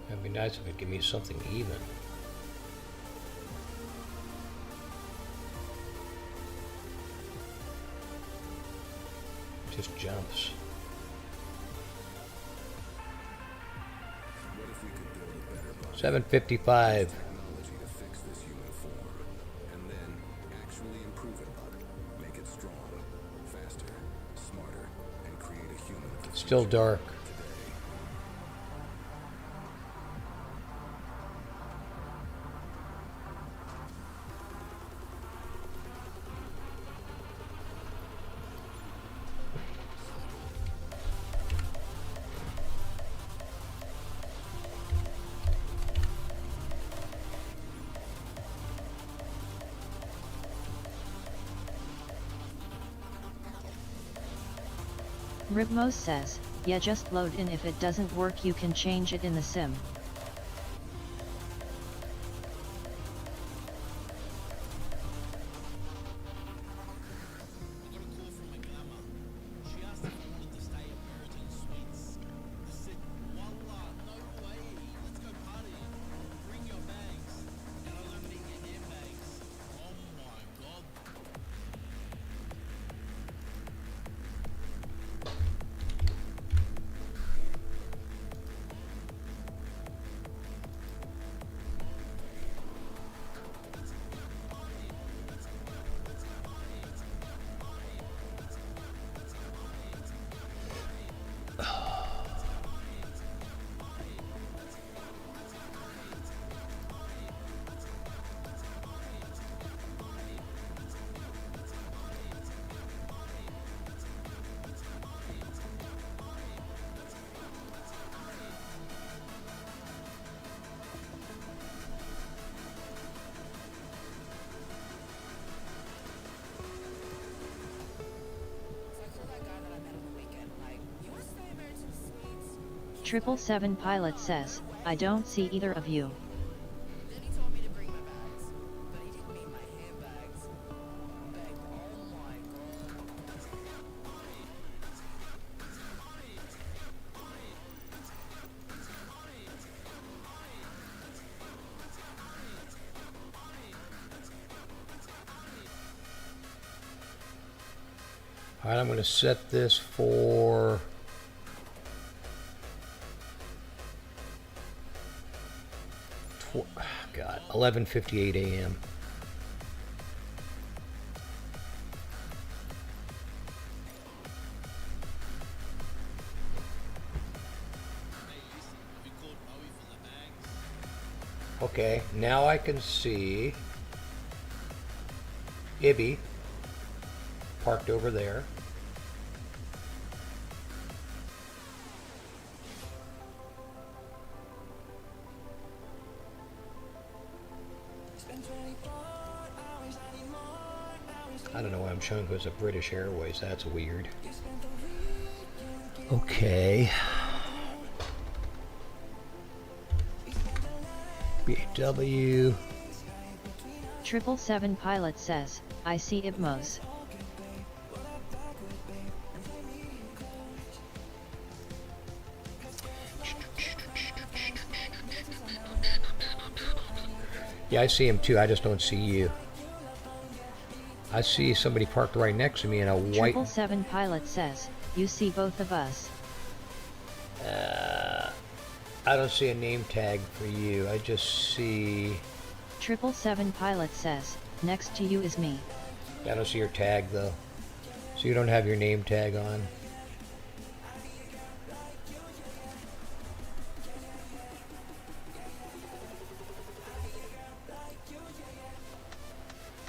It'd be nice if it give me something even. Just jumps. What if we could build a better body, 755. technology to fix this human form, and then actually improve it, make it strong, faster, smarter, and create a human of the Still future, dark. today. Ribmos says, yeah, just load in. If it doesn't work you can change it in the sim. Triple Seven Pilot says, I don't see either of you. Then he told me to bring my bags, but he didn't mean my handbags. Bag, oh my Alright, I'm going to set this for God, 11:58 a.m. Okay, now I can see Ibby parked over there. I don't know why I'm showing because of British Airways. That's weird. Okay. BW. 777 pilot says, I see IBMOs. Yeah, I see him too. I just don't see you. I see somebody parked right next to me in a white... 777 pilot says, you see both of us. I don't see a name tag for you. I just see... 777 pilot says, next to you is me. I don't see your tag though. So you don't have your name tag on.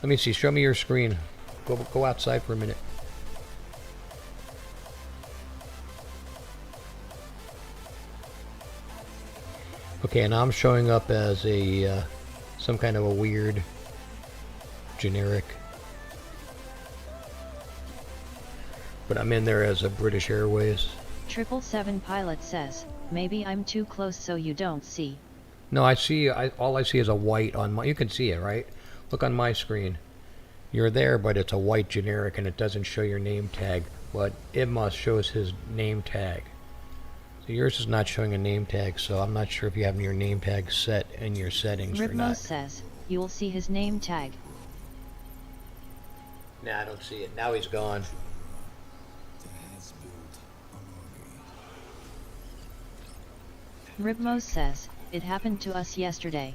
Let me see. Show me your screen. Go outside for a minute. Okay, and I'm showing up as a some kind of a weird generic, but I'm in there as a British Airways. 777 pilot says, maybe I'm too close so you don't see. No, I see. All I see is a white on my. You can see it, right? Look on my screen. You're there, but it's a white generic, and it doesn't show your name tag. But IBMOS shows his name tag. So yours is not showing a name tag, so I'm not sure if you have your name tag set in your settings or not. Ribmos says, you'll see his name tag. Nah, I don't see it. Now he's gone. Ribmos says, it happened to us yesterday.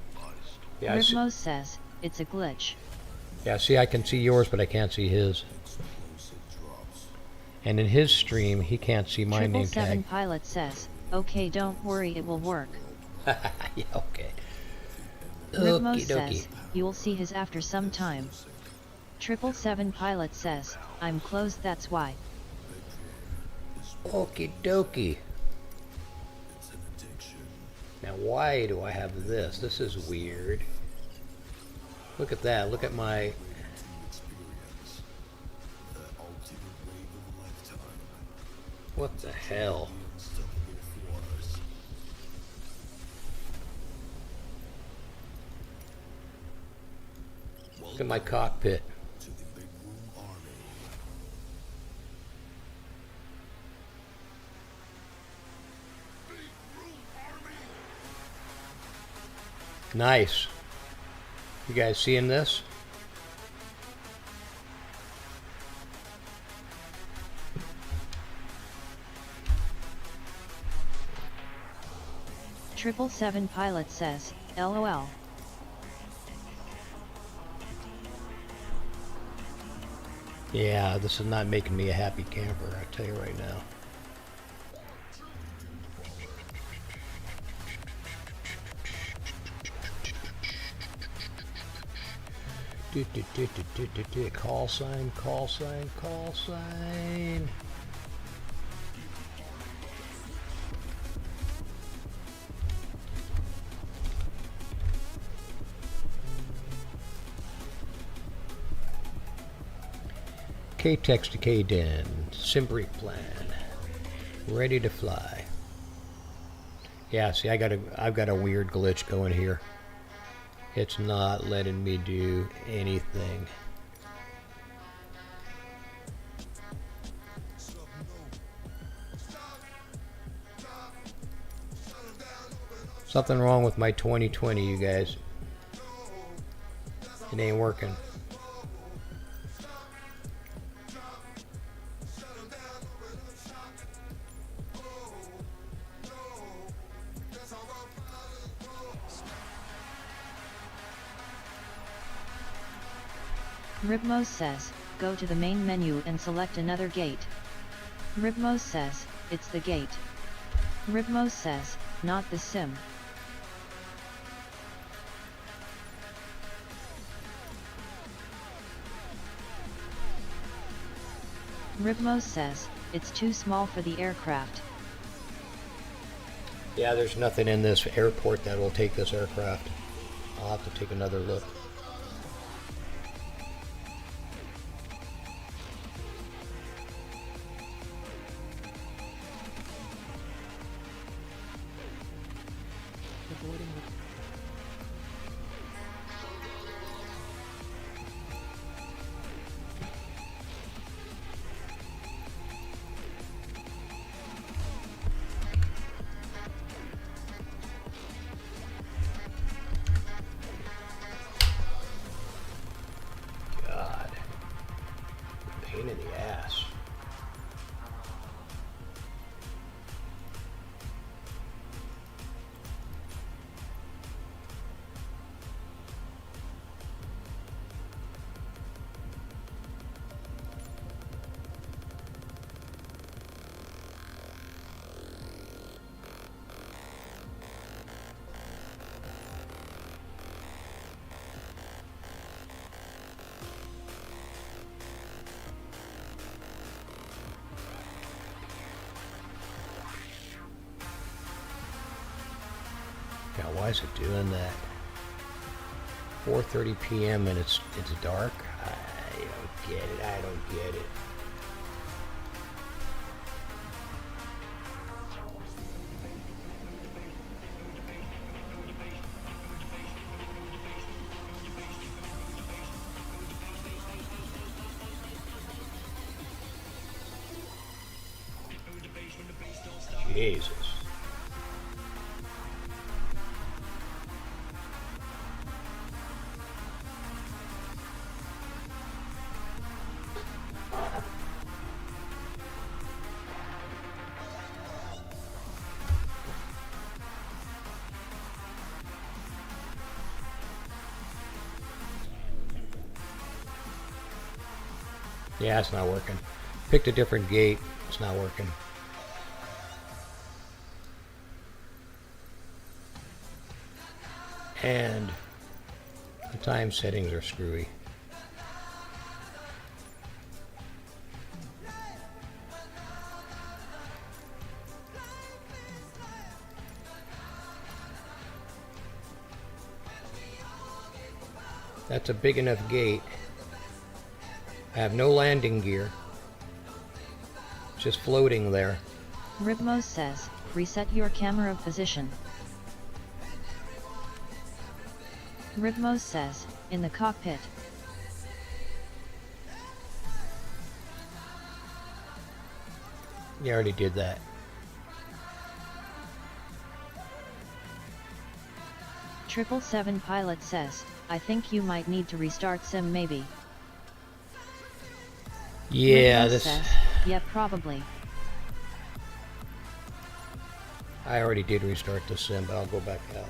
Yeah, I see. Ribmos says, it's a glitch. Yeah, see, I can see yours, but I can't see his. And in his stream, he can't see my name 777 tag. pilot says, okay, don't worry, it will work. Yeah, okay. Ribmos Okie says, dokie. you'll see his after some time. 777 pilot says, I'm closed, that's why. Okie dokie. Now, why do I have this? This is weird. Look at that. Look at my... What the hell? Look at my cockpit. Nice. You guys seeing this? Triple seven pilot says, LOL. Yeah, this is not making me a happy camper, I tell you right now. Call sign, call sign, call sign. K-Tex to K-Den, Simbric plan, ready to fly. Yeah, see, I've got a weird glitch going here. It's not letting me do anything. Something wrong with my 2020, you guys. It ain't working. Ribmos says, go to the main menu and select another gate. Ribmos says, it's the gate. Ribmos says, not the sim. Ribmos says, it's too small for the aircraft. Yeah, there's nothing in this airport that will take this aircraft. I'll have to take another look. Avoiding the God. Pain in the ass. Yeah, why is it doing that? 4:30 p.m. and it's dark? I don't get it. I don't get it. Jesus. Yeah, it's not working. Picked a different gate. It's not working. And the time settings are screwy. That's a big enough gate. I have no landing gear. It's just floating there. Ribmos says, reset your camera position. Ribmos says, in the cockpit. You already did that. Triple Seven Pilot says, I think you might need to restart sim maybe. Yeah, Ribmos this... says, yeah, probably. I already did restart the sim, but I'll go back out.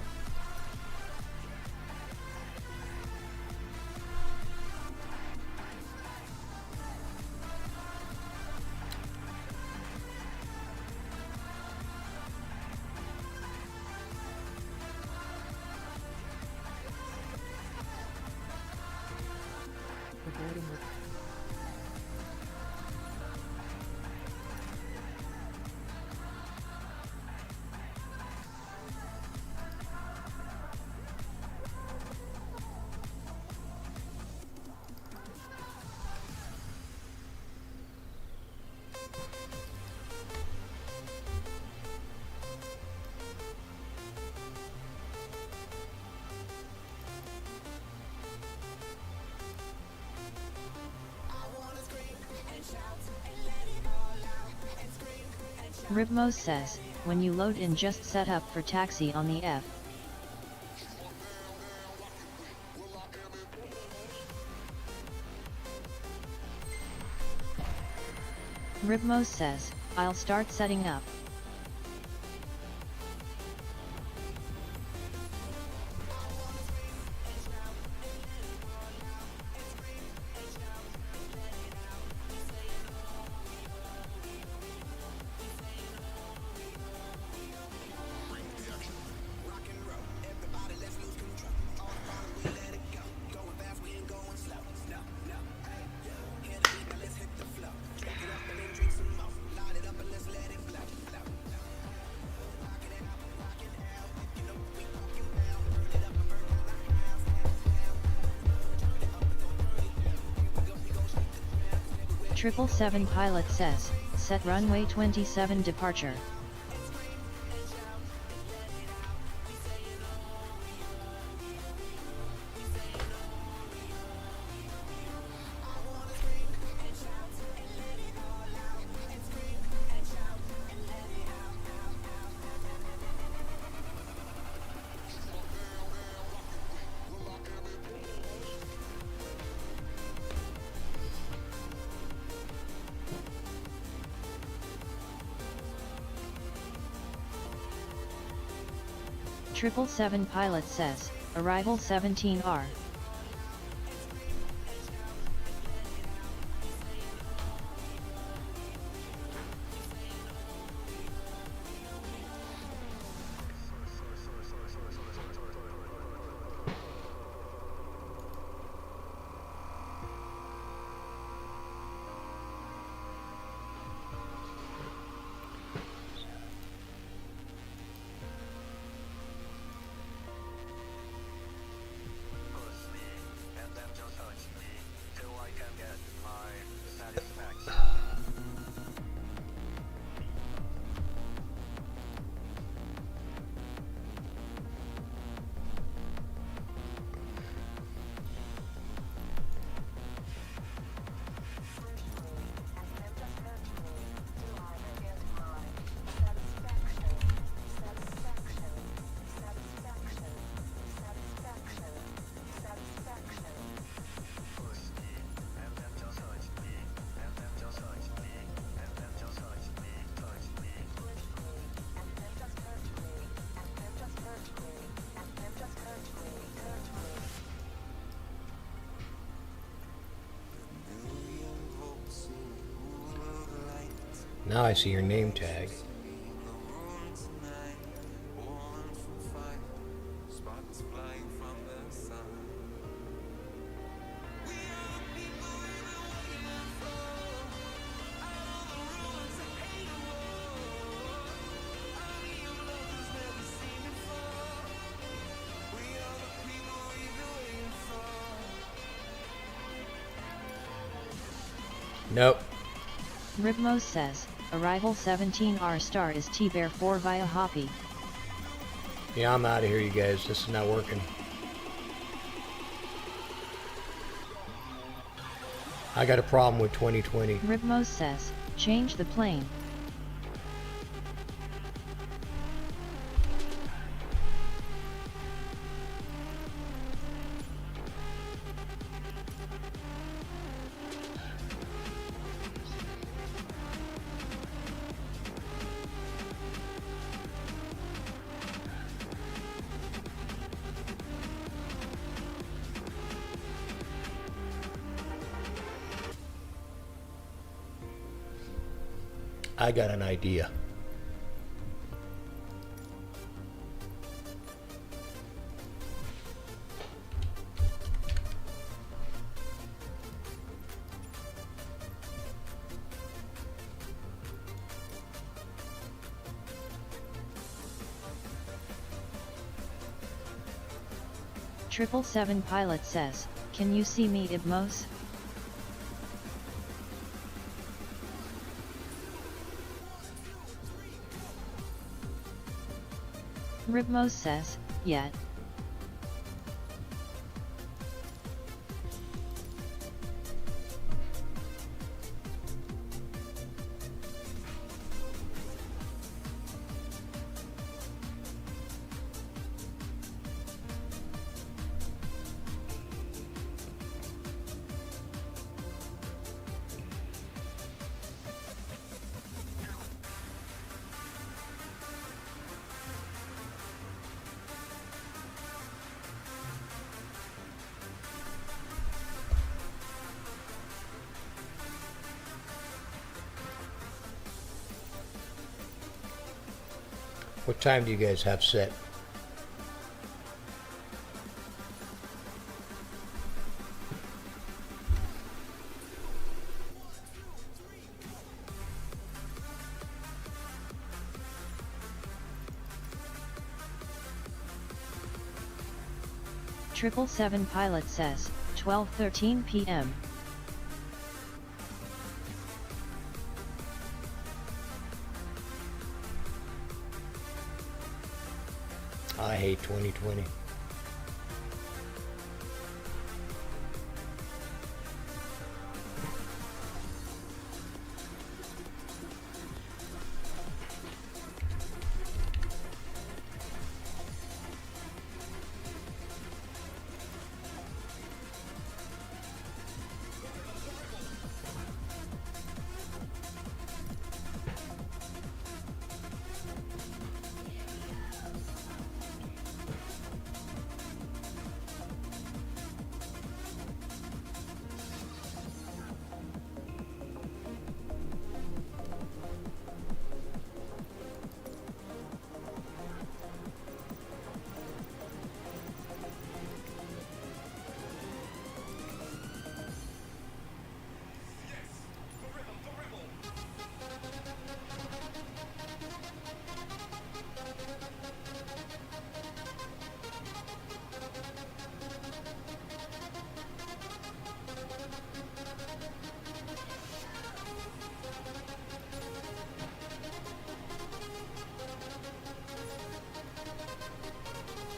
avoiding the Ribmos says, when you load in just set up for taxi on the F. Ribmos says, I'll start setting up. 777 pilot says, set runway 27 departure. Triple 7 pilot says, arrival 17R. Now I see your name tag. Nope. Ribmos says, arrival 17R star is T-Bear 4 via Hoppy. Yeah, I'm out of here, you guys. This is not working. I got a problem with 2020. Ribmos says, change the plane. I got an idea. Triple 7 pilot says, can you see me Ibmos? Ribmos says, yet. What time do you guys have set? Triple 7 pilot says, 12:13 p.m. I hate 2020.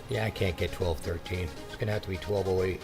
Yeah, I can't get 1213. It's gonna have to be 1208.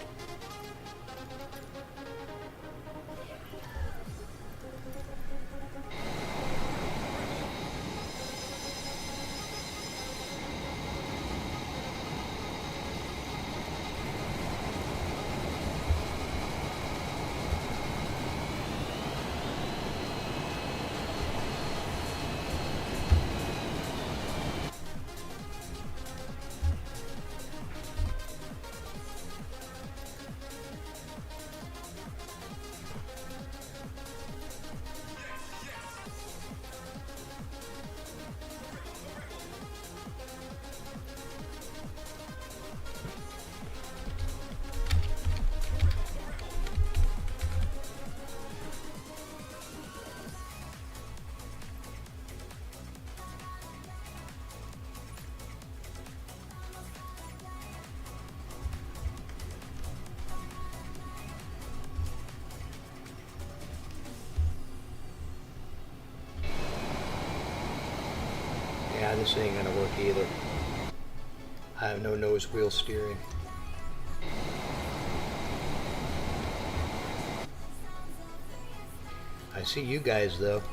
Yeah, this ain't gonna work either. I have no nose wheel steering. I see you guys though.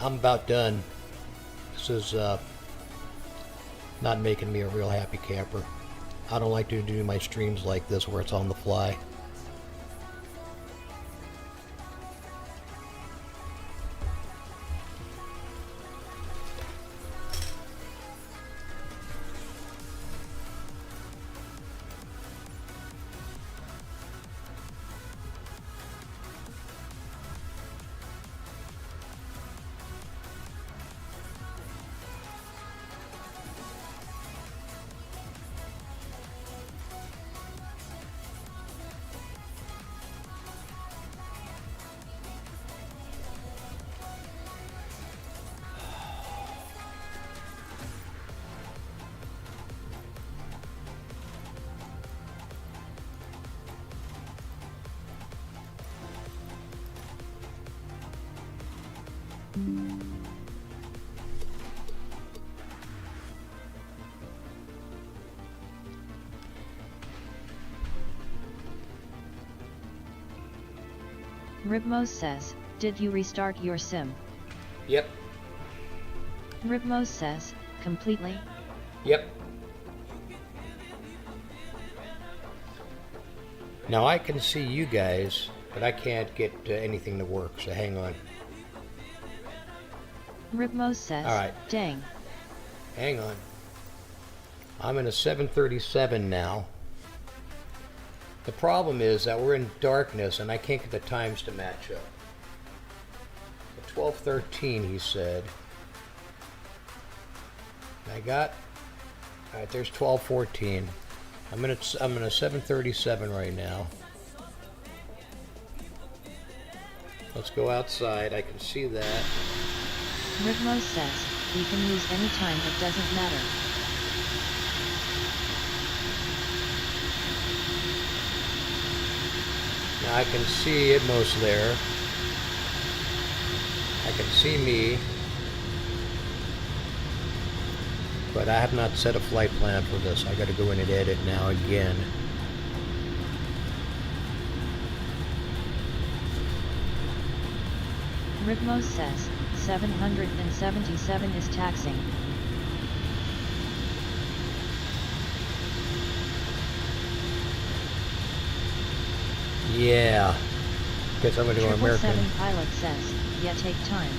I'm about done. This is not making me a real happy camper. I don't like to do my streams like this where it's on the fly. Ribmos says, did you restart your sim? Yep. Ribmos says, completely? Yep. Now I can see you guys, but I can't get anything to work, so hang on. Ribmos says, all right. Dang. Hang on. I'm in a 737 now. The problem is that we're in darkness and I can't get the times to match up. So 12:13 he said. I got, all right, there's 12:14. I'm in a 737 right now. Let's go outside. I can see that. Ribmos says, we can use any time, it doesn't matter. I can see it most there. I can see me. But I have not set a flight plan for this. I gotta go in and edit now again. Ribmos says, 777 is taxing. Yeah. Guess I'm gonna go American. 777 pilot says, yeah, take time.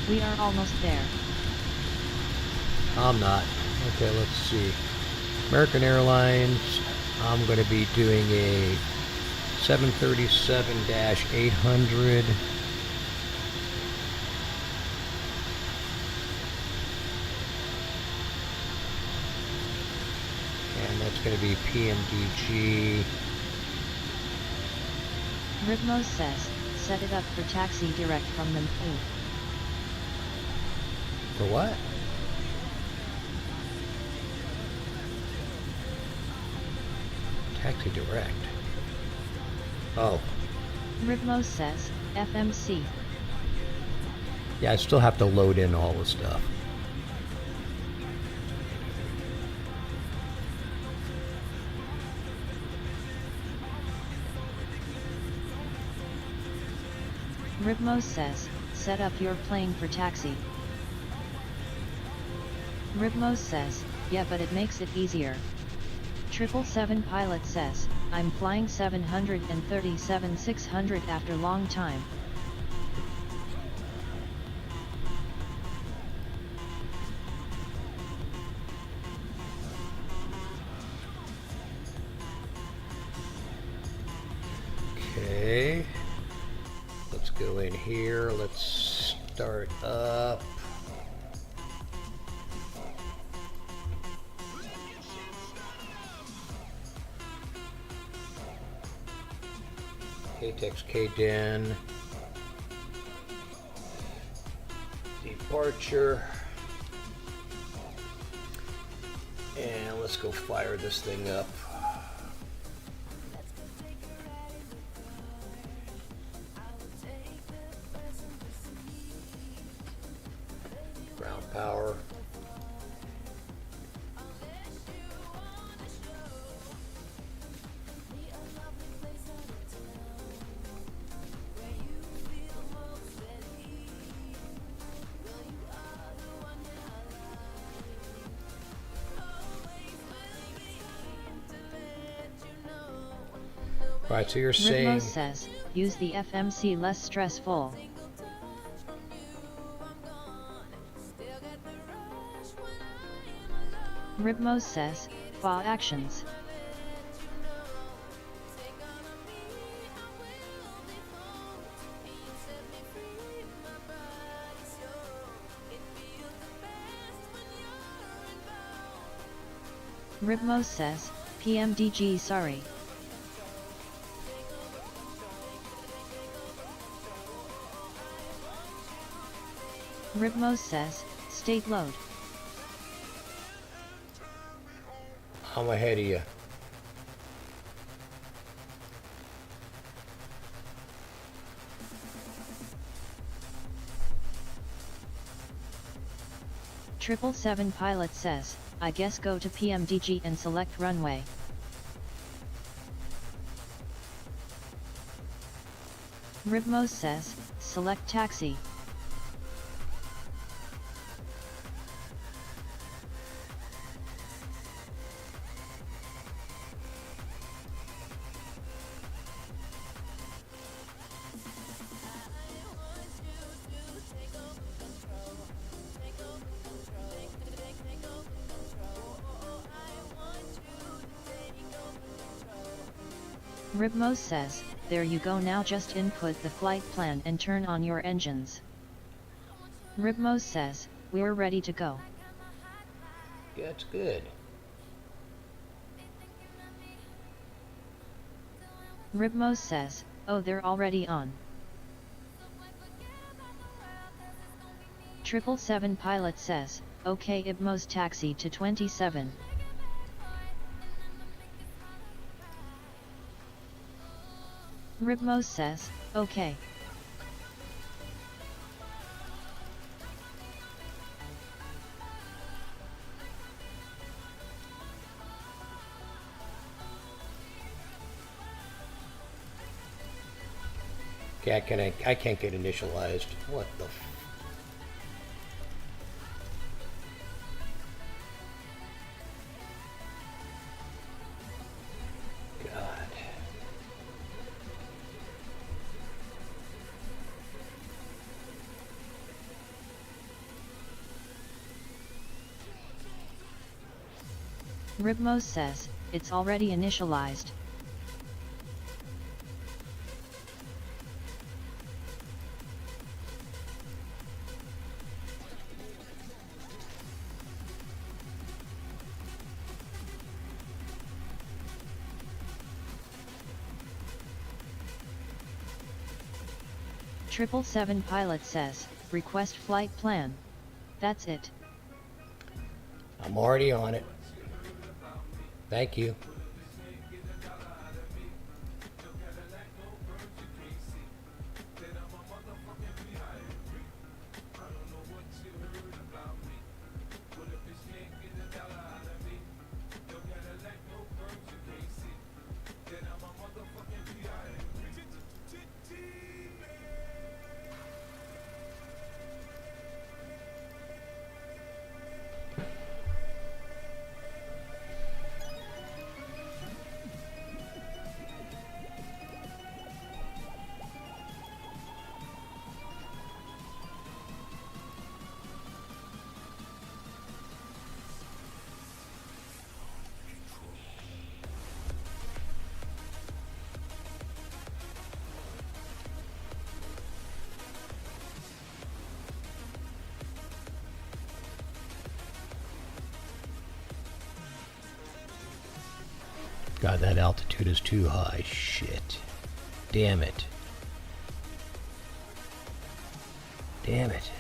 We are almost there. I'm not. Okay, let's see. American Airlines, I'm going to be doing a 737-800. And that's going to be PMDG. Ribmos says, set it up for taxi direct from them. For what? Taxi direct. Oh. Ribmos says, FMC. Yeah, I still have to load in all the stuff. Ribmos says, set up your plane for taxi. Ribmos says, yeah, but it makes it easier. 777 pilot says, I'm flying 737-600 after long time. Okay. Let's go in here. Let's start up. KTEX KDEN. Departure. And let's go fire this thing up. Ground power. Right, so you're saying... Ribmos says, use the FMC less stressful. Ribmos says, FA actions. Ribmos says, PMDG sorry. Ribmos says, state load. I'm ahead of you. Triple 7 pilot says, I guess go to PMDG and select runway. Ribmos says, select taxi. Ribmos says, there you go, now just input the flight plan and turn on your engines. Ribmos says, we're ready to go. Yeah, it's good. Ribmos says, oh, they're already on. 777 pilot says, okay, Ibmos taxi to 27. Ribmos says, okay. Okay, I can't get initialized. What the f... God. Ribmos says, it's already initialized. Triple Seven Pilot says, request flight plan. That's it. I'm already on it. Thank you. God, that altitude is too high. Shit. Damn it. Damn it.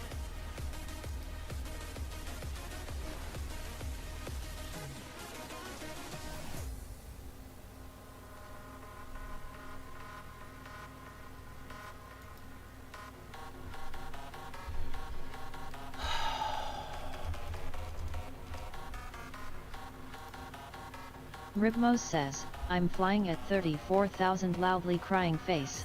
Ribmos says, I'm flying at 34,000 loudly crying face.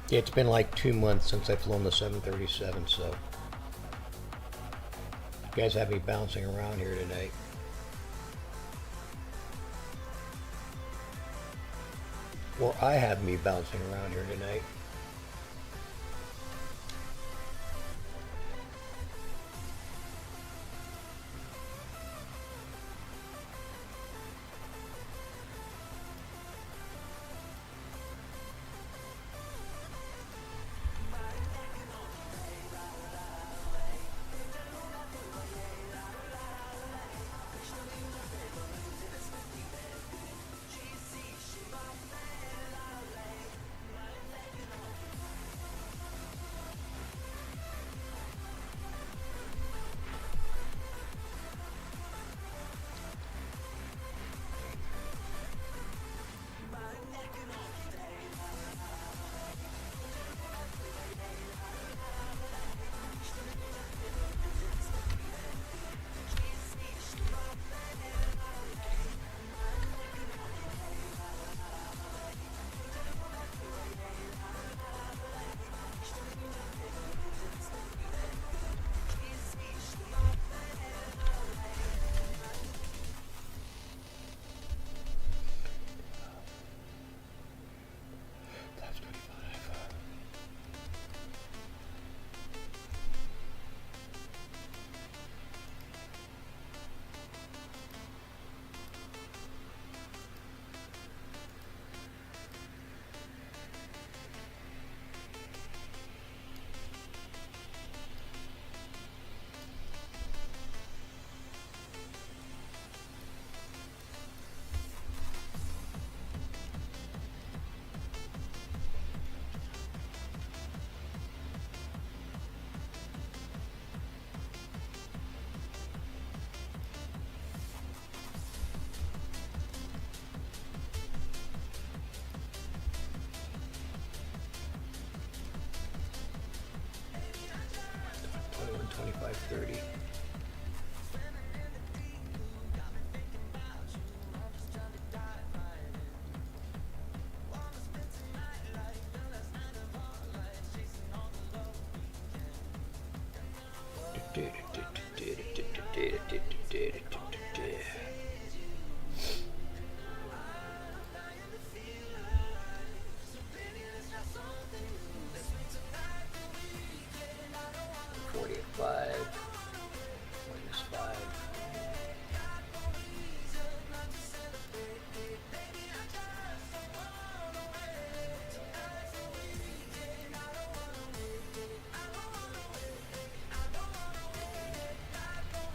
Yeah, it's been like 2 months since I've flown the 737, so... You guys have me bouncing around here tonight. Or I have me bouncing around here tonight. 5:30.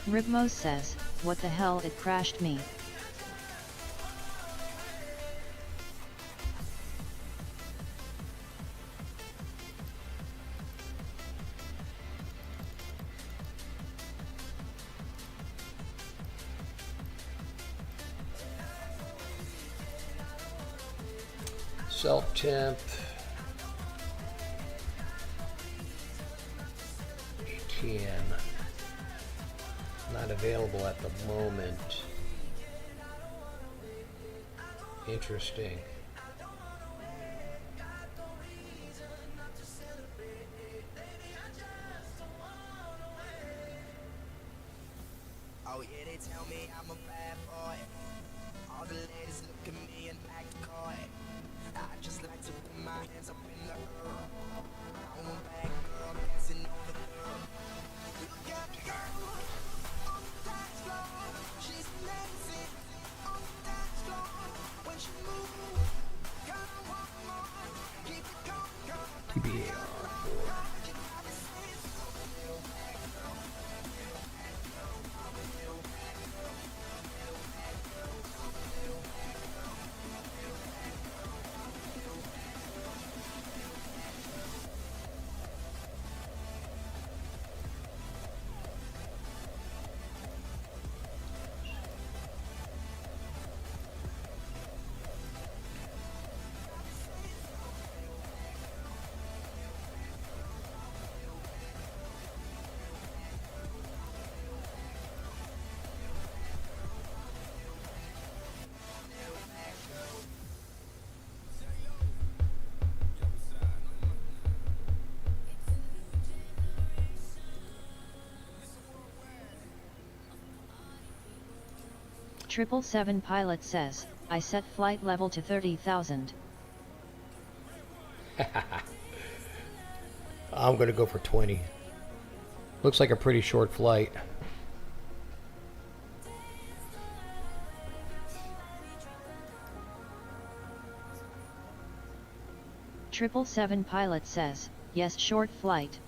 Ribmos says, what the hell, it crashed me. Self-temp. 10. Not available at the moment. Interesting. Oh yeah, they tell me I'm a bad boy. All the ladies look at me and act coy. I just like to put my hands up in the air. I'm a bad girl, dancing on the girl. Look at the girl on the dance floor. She's dancing on the dance floor. When she moves, kinda want more. Keep it going, girl. TBA on 4. Triple Seven Pilot says, I set flight level to 30,000. I'm going to go for 20. Looks like a pretty short flight. Triple Seven Pilot says, yes, short flight.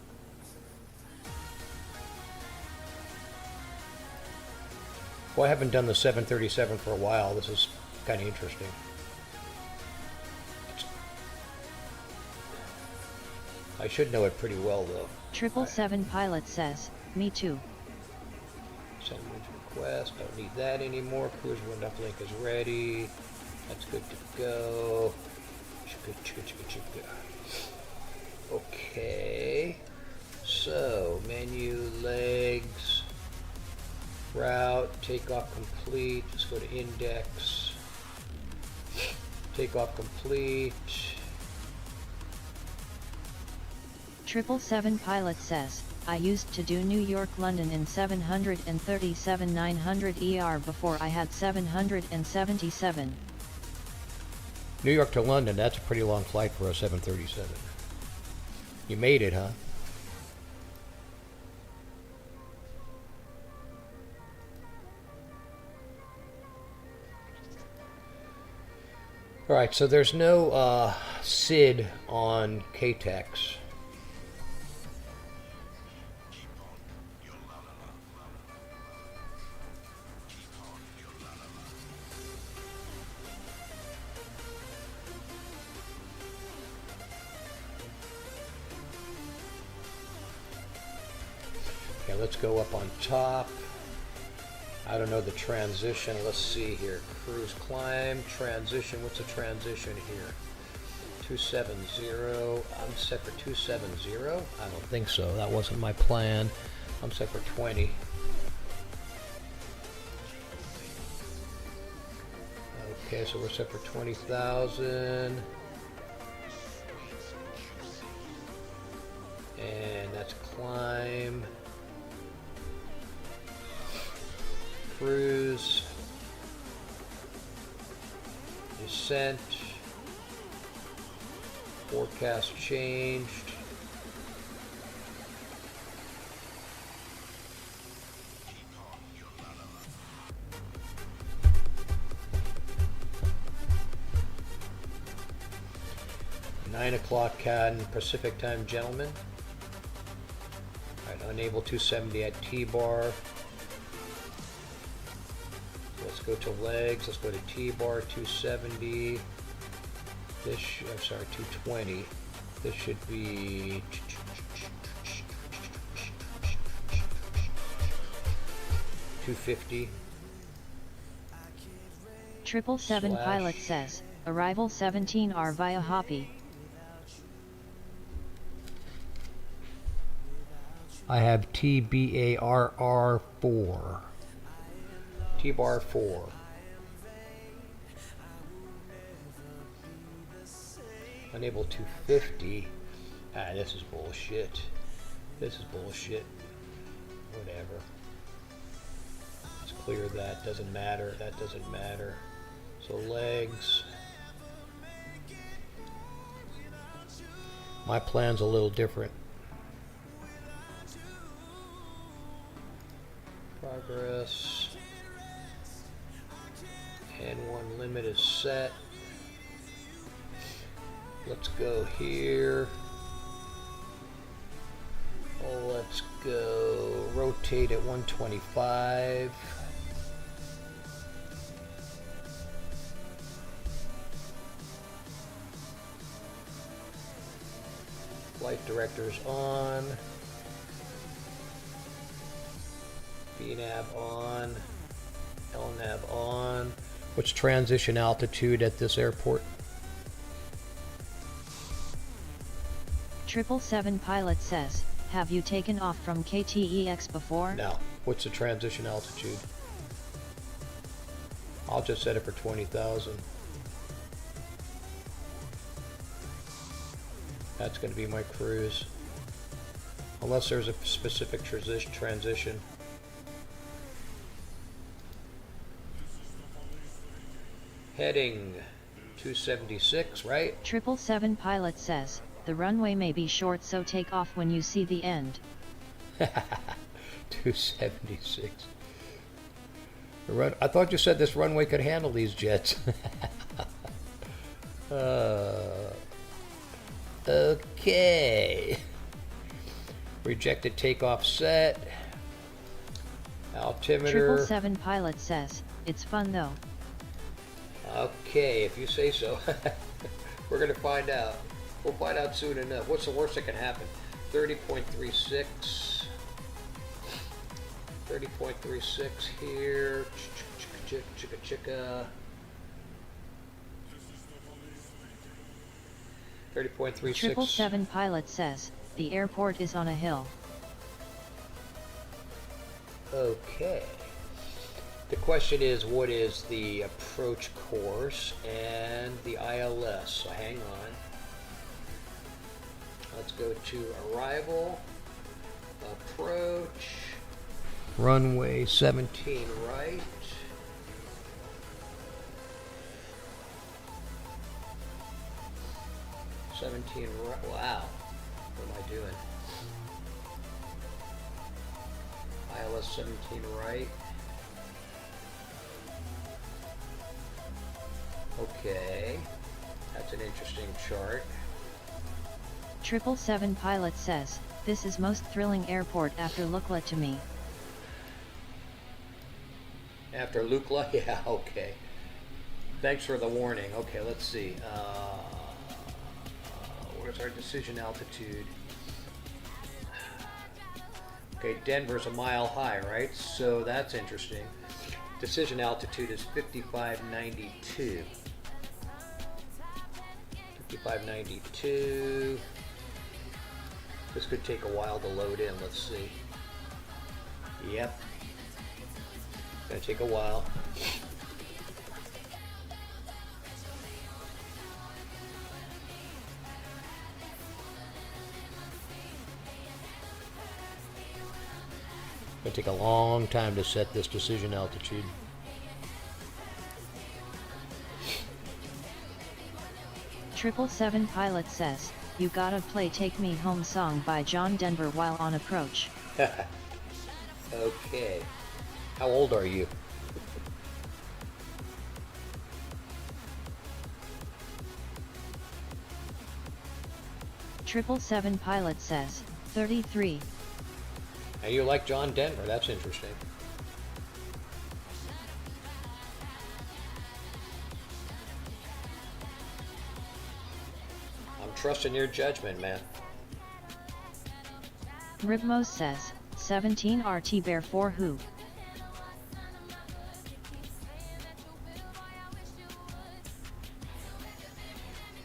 Well, I haven't done the 737 for a while. This is kind of interesting. I should know it pretty well, though. Triple Seven Pilot says, me too. Send move request. Don't need that anymore. Cruise window link is ready. That's good to go. Okay. So, menu, legs, route, takeoff complete. Let's go to index. Takeoff complete. Triple Seven Pilot says, I used to do New York London in 737-900 ER before I had 777. New York to London, that's a pretty long flight for a 737. You made it, huh? Alright, so there's no SID on KTEX. Okay, let's go up on top. I don't know the transition. Let's see here. Cruise climb, transition. What's a transition here? 270. I'm set for 270. I don't think so. That wasn't my plan. I'm set for 20. Okay, so we're set for 20,000. And that's climb. Cruise. Descent. Forecast changed. Nine o'clock Pacific time, gentlemen. Alright, unable 270 at T-bar. Let's go to legs. Let's go to T-bar 270. This, I'm sorry, 220. This should be 250. 777 pilot says, arrival 17R via Hoppy. I have TBARR 4. T-bar 4. Unable 250. Ah, this is bullshit. This is bullshit. Whatever. Let's clear that. Doesn't matter. That doesn't matter. So legs. My plan's a little different. Progress. And one limit is set. Let's go here. Let's go rotate at 125. Flight directors on. VNAV on. LNAV on. What's transition altitude at this airport? 777 pilot says, have you taken off from KTEX before? No. What's the transition altitude? I'll just set it for 20,000. That's going to be my cruise. Unless there's a specific transition. Heading 276, right? 777 pilot says, the runway may be short, so take off when you see the end. 276. I thought you said this runway could handle these jets. Okay. Rejected takeoff set. Altimeter. 777 pilot says, it's fun though. Okay, if you say so. We're gonna find out. We'll find out soon enough. What's the worst that can happen? 30.36. 30.36 here. Chicka chicka. 30.36. 777 pilot says, the airport is on a hill. Okay. The question is, what is the approach course and the ILS? So hang on. Let's go to arrival, approach, runway 17 right. Wow. What am I doing? ILS 17 right. Okay. That's an interesting chart. 777 pilot says, this is most thrilling airport after Lukla to me. After Lukla? Yeah, okay. Thanks for the warning. Okay, let's see. Where's our decision altitude? Okay, Denver's a mile high, right? So that's interesting. Decision altitude is 5592. 5592. This could take a while to load in. Let's see. Yep. Gonna take a while. Gonna take a long time to set this decision altitude. Triple Seven Pilot says, you gotta play Take Me Home song by John Denver while on approach. Okay. How old are you? Triple Seven Pilot says, 33. And you like John Denver, that's interesting. I'm trusting your judgment, man. Ribmos says, 17 RT Bear 4 who?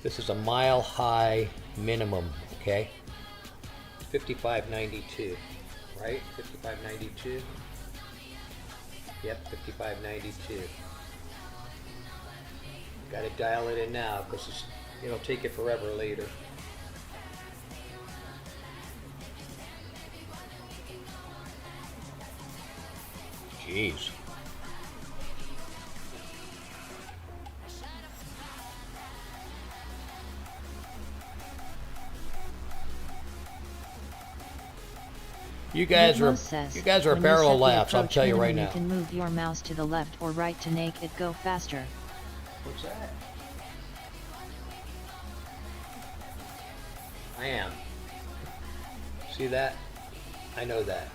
This is a mile high minimum, okay? 5592, right? 5592. Yep, 5592. Gotta dial it in now because it'll take it forever later. Jeez. You guys are When you parallel set the laps, I'll approach tell you right minimum, now. You can move your mouse to the left or right to make it go faster. What's that? I am. See that? I know that.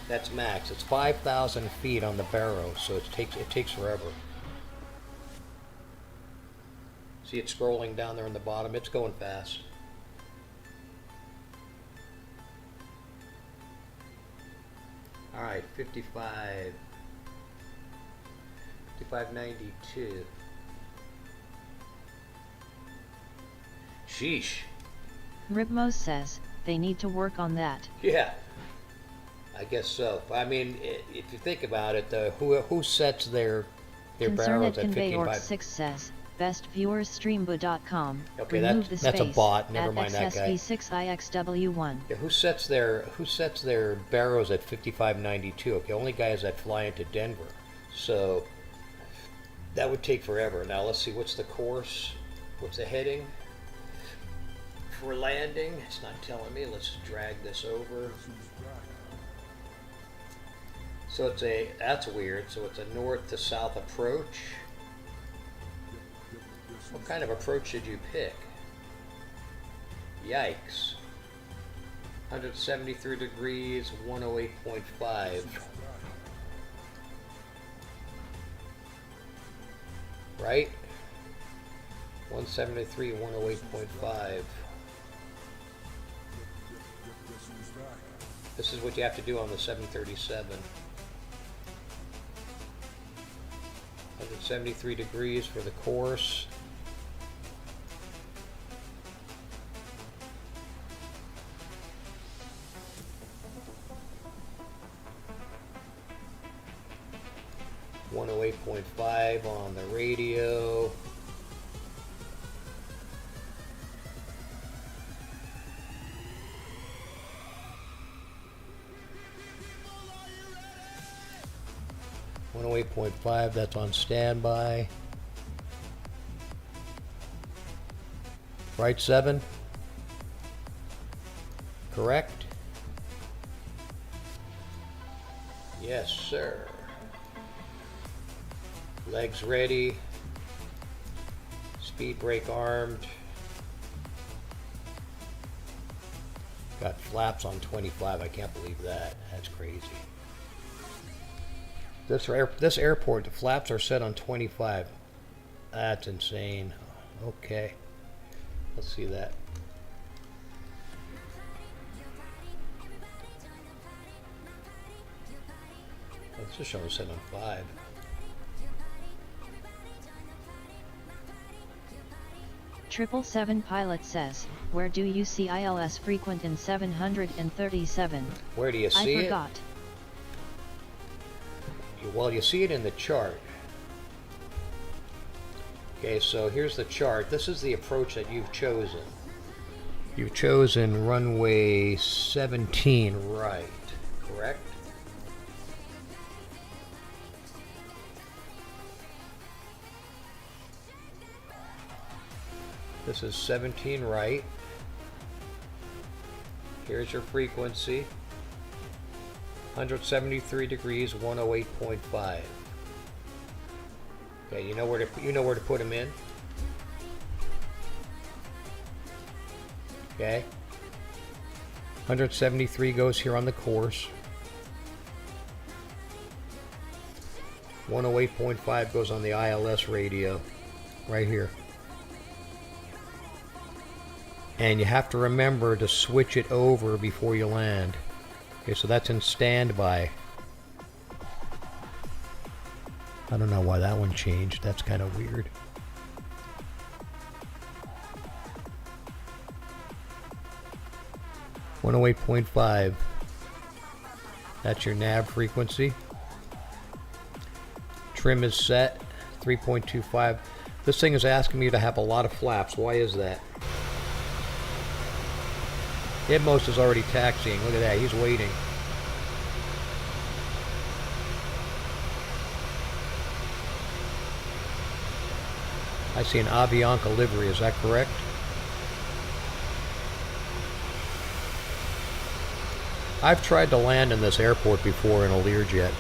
That's max. It's 5,000 feet on the barrow, so it takes forever. See it scrolling down there on the bottom? It's going fast. All right, 5592. Sheesh. Ribmos says, they need to work on that. Yeah, I guess so. I mean, if you think about it, who sets their Concern barrels at at Convey 15 by... 6 says, bestviewers.streambo.com. Okay, remove the that's a space bot. Never at mind that guy. XSV6IXW1. Yeah, who sets their barrows at 5592? Okay, only guys that fly into Denver. So that would take forever. Now let's see, what's the course? What's the heading? For landing, it's not telling me. Let's drag this over. So that's weird. So it's a north to south approach. What kind of approach did you pick? Yikes. 173 degrees, 108.5. Right? 173, 108.5. This is what you have to do on the 737. 173 degrees for the course. .5 on the radio. .5, that's on standby. Right 7? Correct? Yes, sir. Legs ready. Speed brake armed. Got flaps on 25. I can't believe that. That's crazy. This airport, the flaps are set on 25. That's insane. Okay. Let's see that. Let's just show them set on 5. 777 pilot says, where do you see ILS frequent in 737? Where do you see it? I forgot. Well, you see it in the chart. Okay, so here's the chart. This is the approach that you've chosen. You've chosen runway 17 right, correct? This is 17 right. Here's your frequency. 173 degrees, 108.5. Okay, you know where to put them in. Okay. 173 goes here on the course. 108.5 goes on the ILS radio, right here. And you have to remember to switch it over before you land. Okay, so that's in standby. I don't know why that one changed. That's kind of weird. .5. That's your nav frequency. Trim is set. 3.25. This thing is asking me to have a lot of flaps. Why is that? Idmos is already taxiing. Look at that. He's waiting. I see an Avianca livery. Is that correct? I've tried to land in this airport before in a Learjet.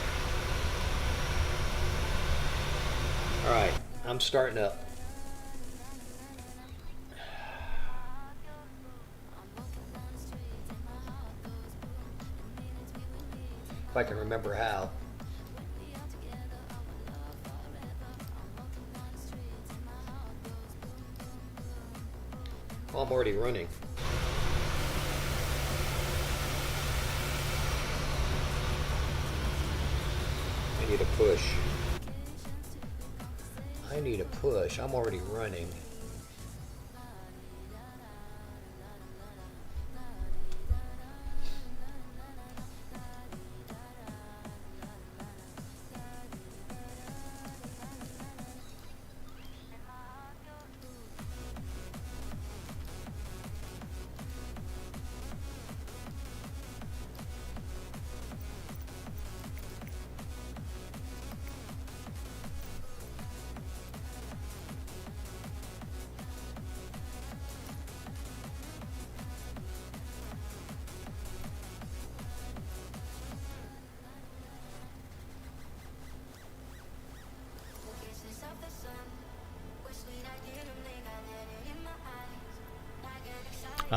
Alright, I'm starting up. If I can remember how. Oh, I'm already running. I need a push. I need a push. I'm already running.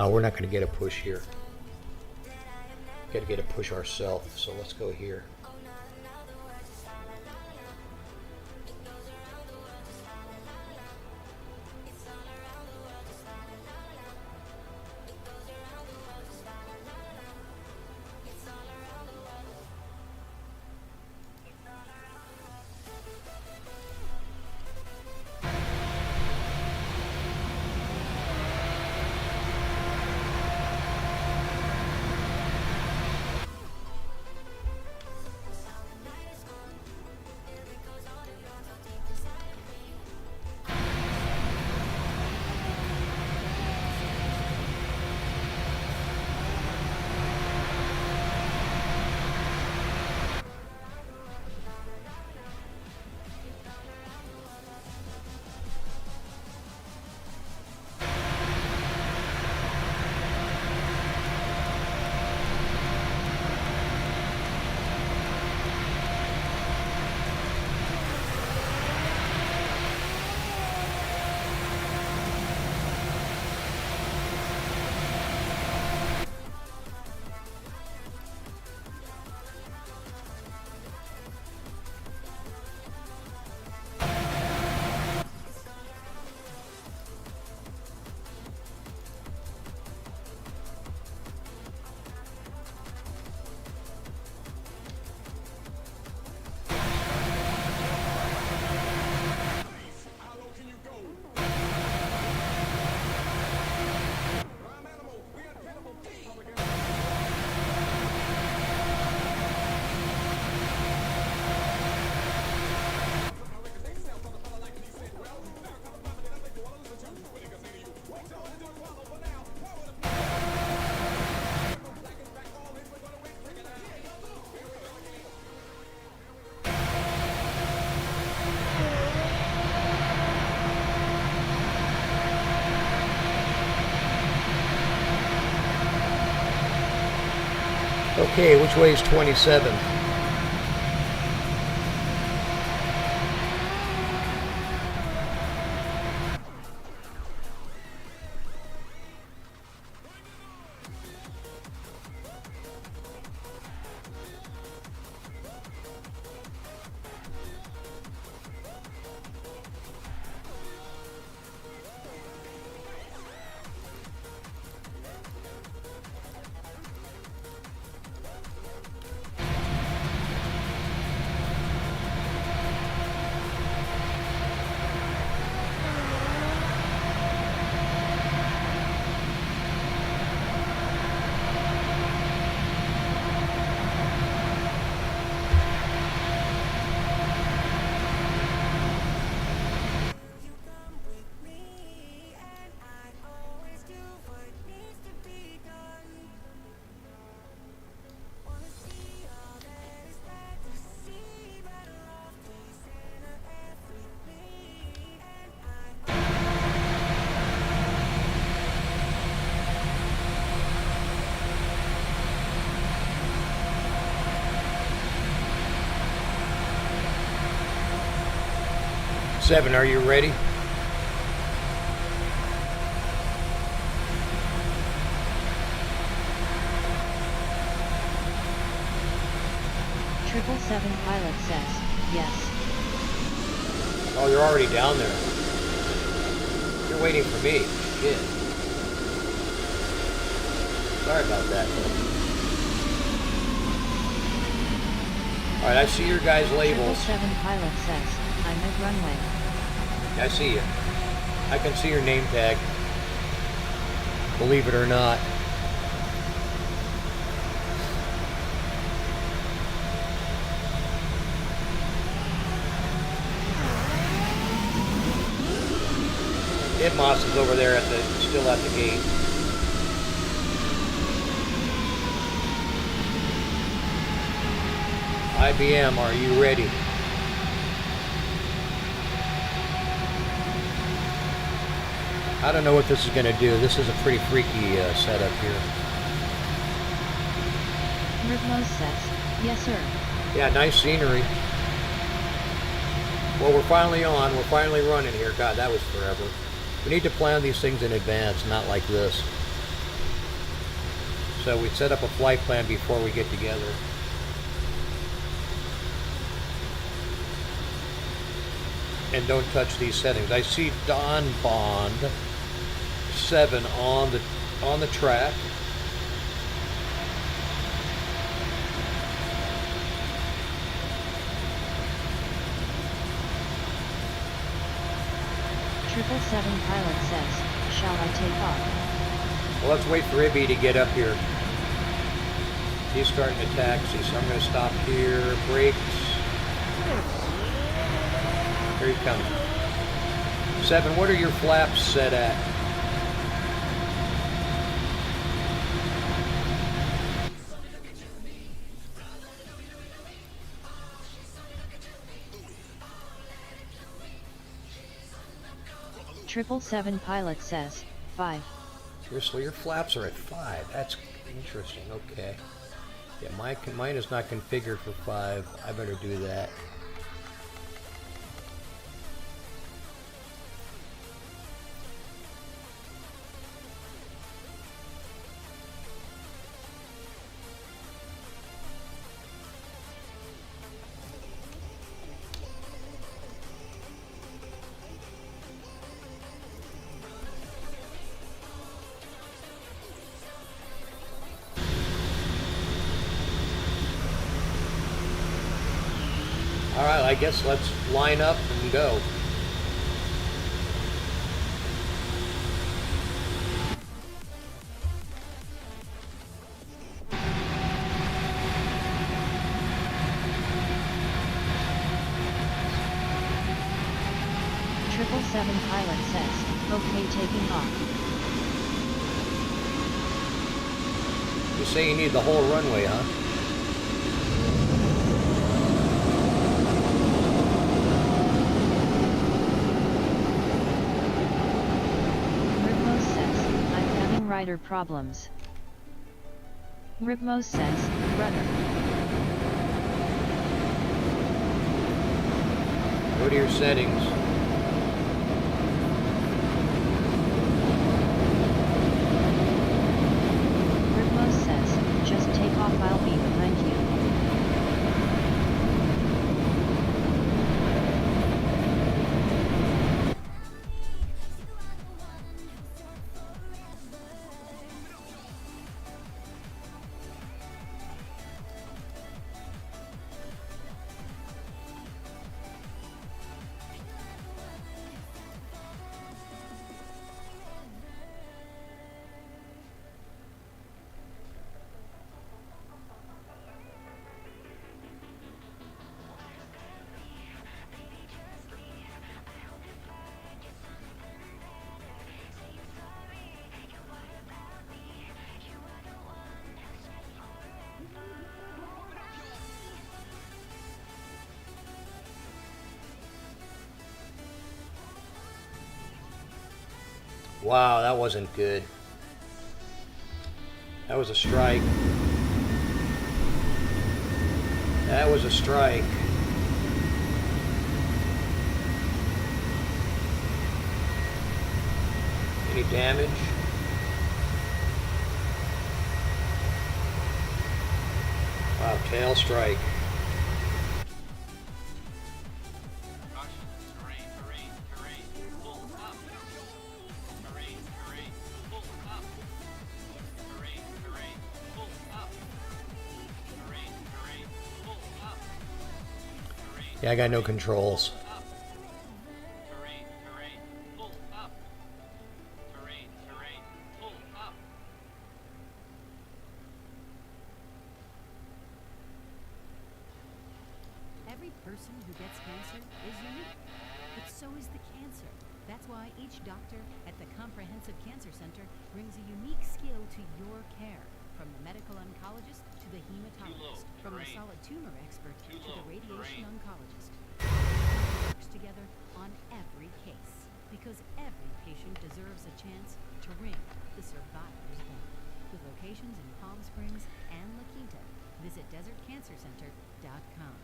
We're not going to get a push here. Got to get a push ourselves, so let's go here. Okay, which way is 27? Seven, are you ready? Triple Seven pilot says, yes. Oh, you're already down there. You're waiting for me. Shit. Sorry about that. Alright, I see your guys' labels. Triple Seven pilot says, I'm at runway. I see you. I can see your name tag. Believe it or not. Moss is over there still at the gate. IBM, are you ready? I don't know what this is going to do. This is a pretty freaky setup here. Rhythmos says, yes sir. Yeah, nice scenery. Well, we're finally on. We're finally running here. God, that was forever. We need to plan these things in advance, not like this. So we set up a flight plan before we get together. And don't touch these settings. I see Don Bond 7 on the track. Triple Seven pilot says, shall I take off? Well, let's wait for Ibby to get up here. He's starting to taxi, so I'm going to stop here. Brakes. Here he comes. 7, what are your flaps set at? Triple Seven pilot says, 5. Seriously, your flaps are at 5. That's interesting. Okay. Yeah, mine is not configured for 5. I better do that. Alright, I guess let's line up and go. Triple Seven pilot says, okay, taking off. You say you need the whole runway, huh? Rider problems. Ripmos says, rudder. Go to your settings. Rhythmos says, just take off, I'll be behind you. Wow, that wasn't good. That was a strike. That was a strike. Any damage? Wow, tail strike. Yeah, I got no controls. Every person who gets cancer is unique, but so is the cancer. That's why each doctor at the Comprehensive Cancer Center brings a unique skill to your care. From the medical oncologist to the hematologist, from the solid tumor expert to the radiation oncologist. Works together on every case, because every patient deserves a chance to ring the survivor's bell. With locations in Palm Springs and La Quinta, visit desertcancercenter.com.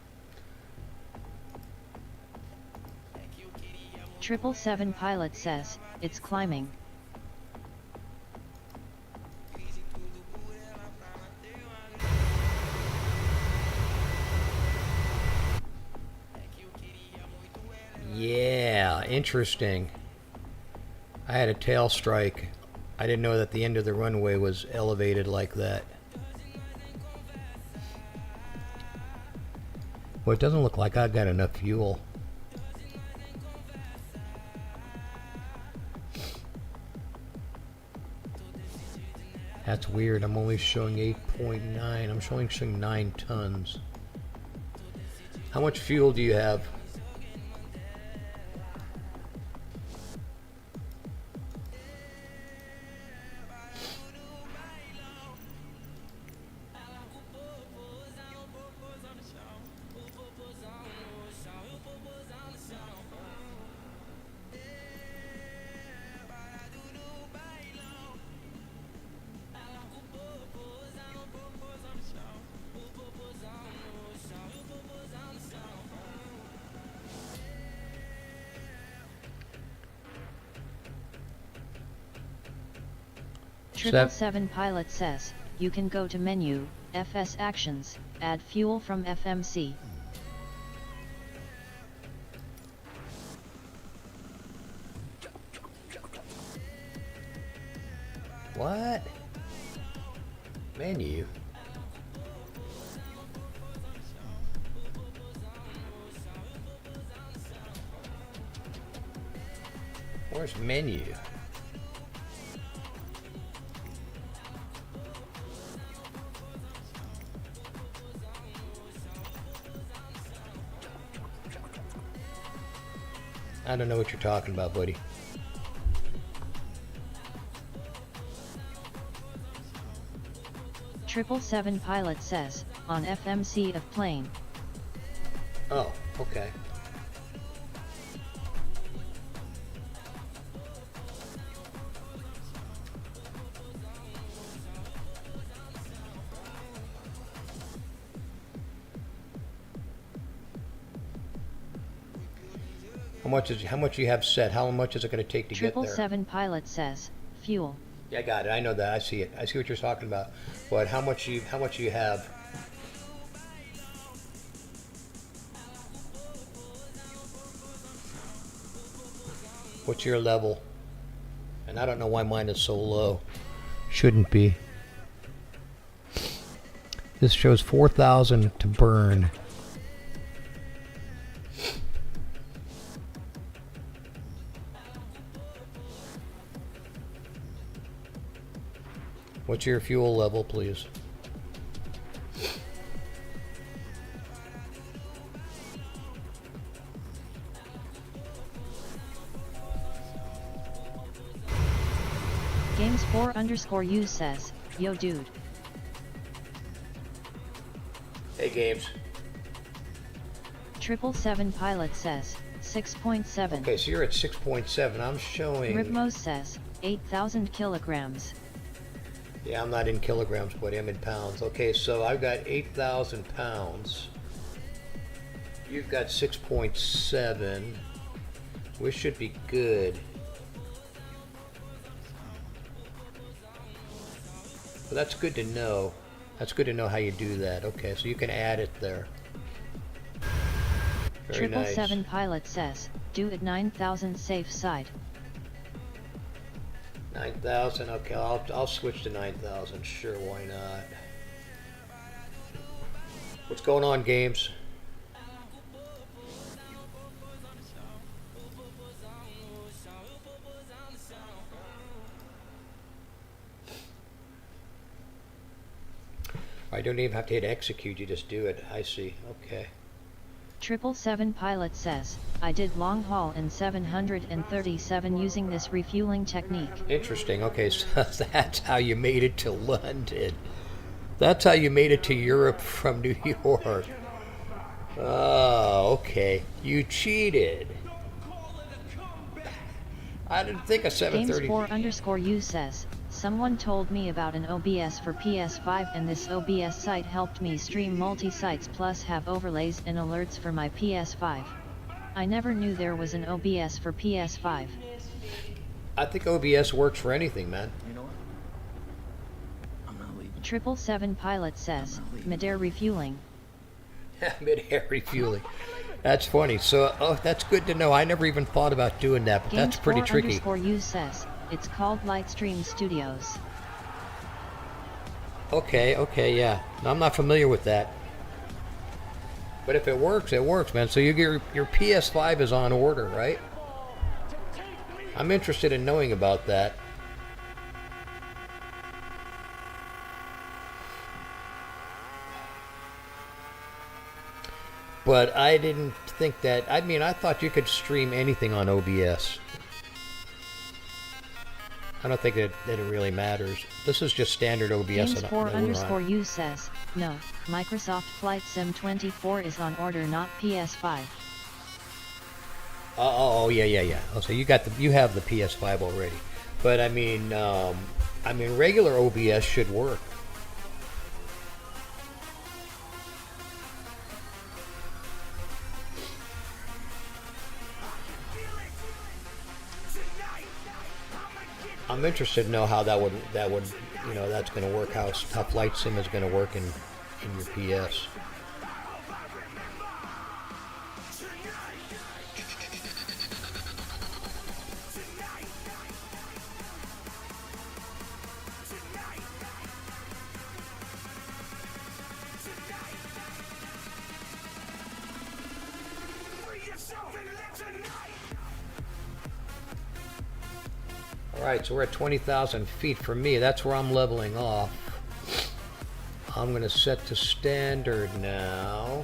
777 pilot says, it's climbing. Yeah, interesting. I had a tail strike. I didn't know that the end of the runway was elevated like that. Well, it doesn't look like I've got enough fuel. That's weird. I'm only showing 8.9. I'm showing 9 tons. How much fuel do you have? Triple Seven pilot says, you can go to menu, FS actions, add fuel from FMC. What? Menu? Where's menu? I don't know what you're talking about, buddy. Triple Seven pilot says, on FMC of plane. Oh, okay. how much you have set? How much is it going to take to get there? 777 pilot says, fuel. Yeah, I got it. I know that. I see it. I see what you're talking about. But how much you have? What's your level? And I don't know why mine is so low. Shouldn't be. This shows 4,000 to burn. What's your fuel level, please? Games4_U says, yo dude. Hey, Games. 777 pilot says, 6.7. Okay, so you're at 6.7. I'm showing... Ribmos says, 8,000 kilograms. Yeah, I'm not in kilograms, but I'm in pounds. Okay, so I've got 8,000 pounds. You've got 6.7. We should be good. Well, that's good to know. That's good to know how you do that. Okay, so you can add it there. Very nice. 777 pilot says, do it 9,000 safe side. 9,000. Okay, I'll switch to 9,000. Sure, why not? What's going on, Games? I don't even have to hit execute, you just do it. I see. Okay. 777 pilot says, I did long haul in 737 using this refueling technique. Interesting. Okay, so that's how you made it to London. That's how you made it to Europe from New York. Oh, okay. You cheated. I didn't think a 730... Games4_U says, someone told me about an OBS for PS5 and this OBS site helped me stream multi-sites plus have overlays and alerts for my PS5. I never knew there was an OBS for PS5. I think OBS works for anything, man. You know what? I'm not leaving. 777 pilot says, mid-air refueling. Mid-air refueling. That's funny. So, oh, that's good to know. I never even thought about doing that, but that's pretty tricky. Games4_U says, it's called Lightstream Studios. Okay, yeah. I'm not familiar with that. But if it works, man. So you get your PS5 is on order, right? I'm interested in knowing about that. But I didn't think that... I mean, I thought you could stream anything on OBS. I don't think that it really matters. This is just standard OBS. Games4_U says, no, Microsoft Flight Sim 24 is on order, not PS5. Oh, yeah. Oh, so you have the PS5 already. But I mean, regular OBS should work. I'm interested to know how that would that's going to work. How Flight Sim is going to work in your PS. Alright, so we're at 20,000 feet. For me, that's where I'm leveling off. I'm going to set to standard now.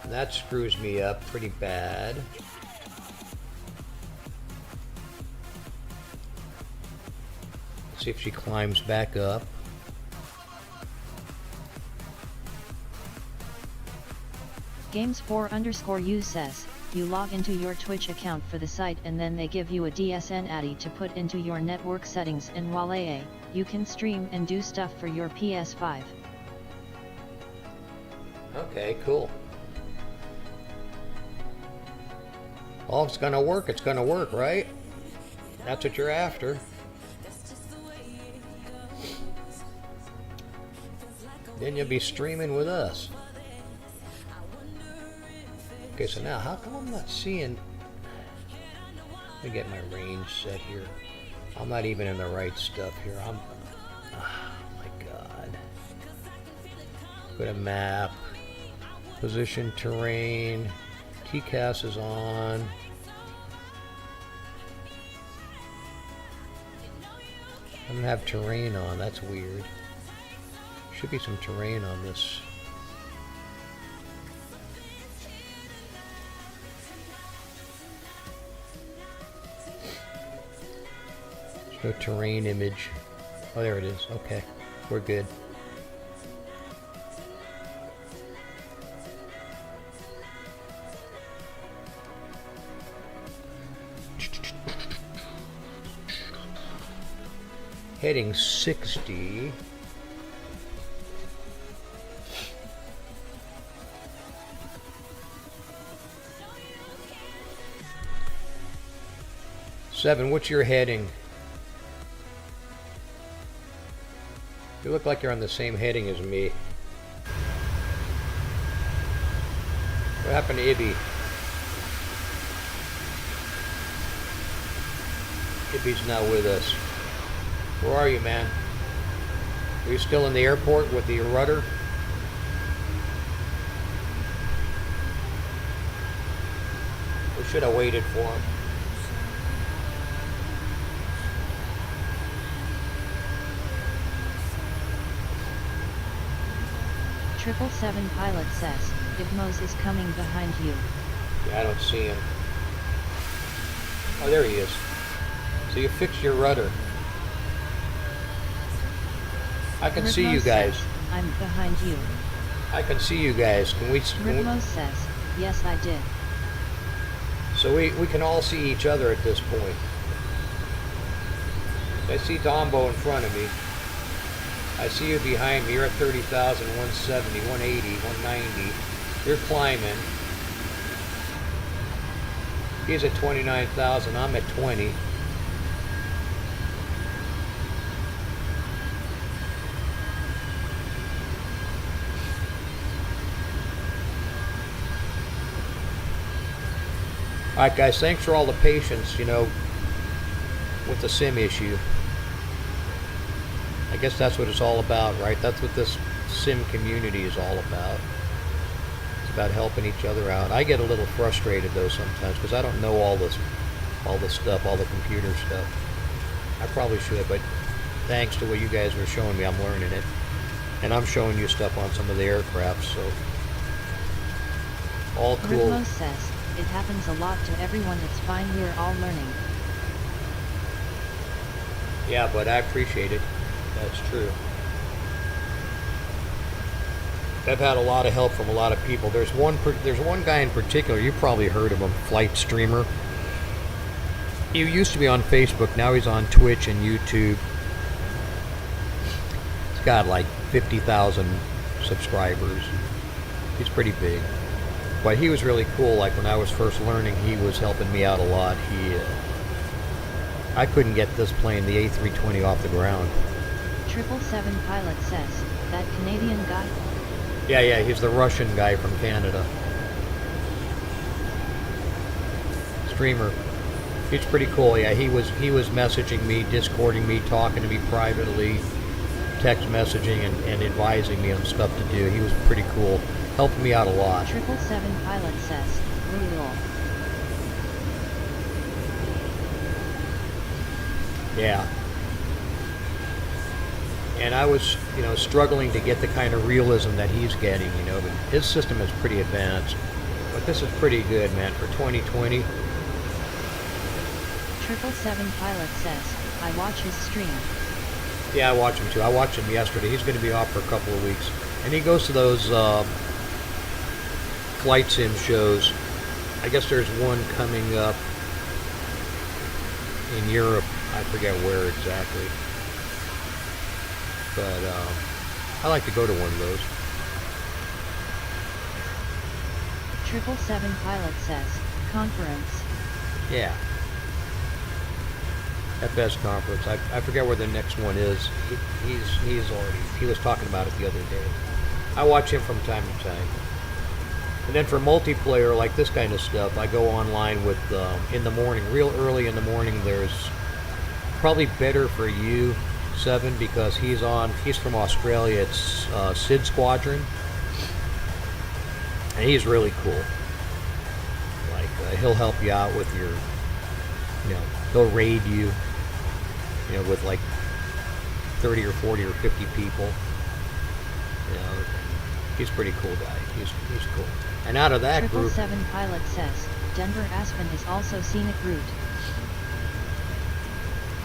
That screws me up pretty bad. Let's see if she climbs back up. Games4_U says, you log into your Twitch account for the site and then they give you a DSN ADI to put into your network settings, and voila, you can stream and do stuff for your PS5. Okay, cool. Well, if it's gonna work, it's gonna work, right? That's what you're after. Then you'll be streaming with us. Okay, so now how come I'm not seeing? Let me get my range set here. I'm not even in the right stuff here. Oh my God. Go to map, position, terrain, TCAS is on. I don't have terrain on, that's weird. Should be some terrain on this. There's no terrain image. Oh, there it is. Okay, we're good. Heading 60. Seven, what's your heading? You look like you're on the same heading as me. What happened to Ibby? Ibby's not with us. Where are you, man? Are you still in the airport with the rudder? We should have waited for him. Triple Seven pilot says, Ibmos is coming behind you. Yeah, I don't see him. Oh, there he is. So you fixed your rudder. I can see you guys. Says, I'm behind you. I can see you guys. Can we? Rhythmos says, yes I did. So we can all see each other at this point. I see Dombo in front of me. I see you behind me. You're at 30,000, 170, 180, 190. You're climbing. He's at 29,000. I'm at 20. Alright guys, thanks for all the patience, you know, with the sim issue. I guess that's what it's all about, right? That's what this sim community is all about. It's about helping each other out. I get a little frustrated though sometimes because I don't know all this stuff, all the computer stuff. I probably should, but thanks to what you guys are showing me, I'm learning it. And I'm showing you stuff on some of the aircraft, so all cool. Rhythmos says, it happens a lot to everyone, it's fine, we're all learning. Yeah, but I appreciate it. That's true. I've had a lot of help from a lot of people. There's one guy in particular, you've probably heard of him, Flight Streamer. He used to be on Facebook, now he's on Twitch and YouTube. He's got like 50,000 subscribers. He's pretty big. But he was really cool. Like when I was first learning, he was helping me out a lot. I couldn't get this plane, the A320, off the ground. 777 pilot says, that Canadian guy? Yeah, he's the Russian guy from Canada. Streamer. He's pretty cool. Yeah, he was messaging me, Discording me, talking to me privately, text messaging and advising me on stuff to do. He was pretty cool. Helped me out a lot. 777 pilot says, brutal. Yeah. And I was, struggling to get the kind of realism that he's getting, but his system is pretty advanced. But this is pretty good, man, for 2020. 777 pilot says, I watch his stream. Yeah, I watch him too. I watched him yesterday. He's going to be off for a couple of weeks. And he goes to those flight sim shows. I guess there's one coming up in Europe. I forget where exactly. But I like to go to one of those. 777 pilot says, conference. Yeah. FS conference. I forget where the next one is. He was talking about it the other day. I watch him from time to time. And then for multiplayer, like this kind of stuff, I go online with, in the morning, real early in the morning, there's probably better for you, Seven, because he's from Australia. It's Sid Squadron. And he's really cool. Like, he'll help you out with your, he'll raid you, with like 30 or 40 or 50 people. He's a pretty cool guy. He's cool. And out of that group... 777 pilot says, Denver Aspen is also scenic route.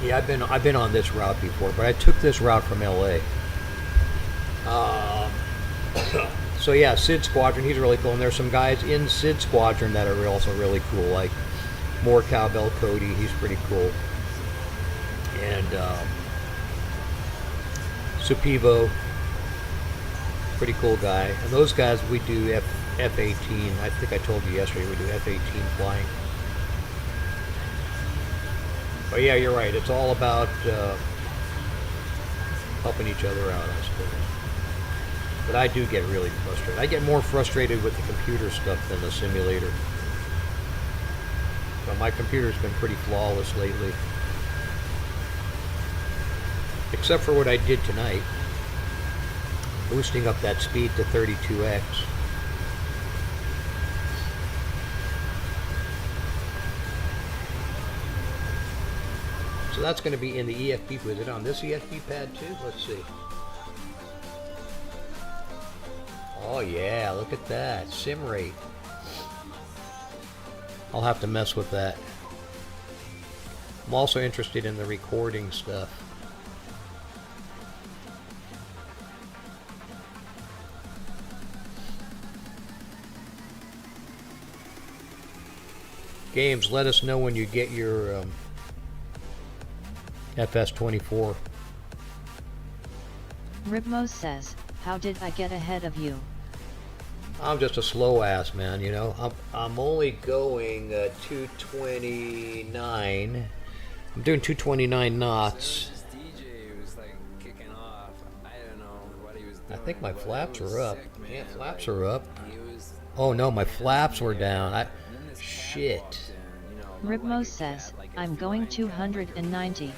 Yeah, I've been on this route before, but I took this route from LA. So yeah, Sid Squadron, he's really cool. And there's some guys in Sid Squadron that are also really cool, like More Cowbell Cody, he's pretty cool. And Supivo, pretty cool guy. And those guys, we do F-18. I think I told you yesterday we do F-18 flying. But yeah, you're right. It's all about helping each other out, I suppose. But I do get really frustrated. I get more frustrated with the computer stuff than the simulator. But my computer's been pretty flawless lately. Except for what I did tonight. Boosting up that speed to 32x. So that's going to be in the EFP. Was it on this EFP pad too? Let's see. Oh yeah, look at that. Sim rate. I'll have to mess with that. I'm also interested in the recording stuff. Games, let us know when you get your FS24. Ribmos says, how did I get ahead of you? I'm just a slow ass, man, I'm only going 229. I'm doing 229 knots. I think my flaps are up. Yeah, flaps are up. Oh no, my flaps were down. Shit. Ribmos says, I'm going 290.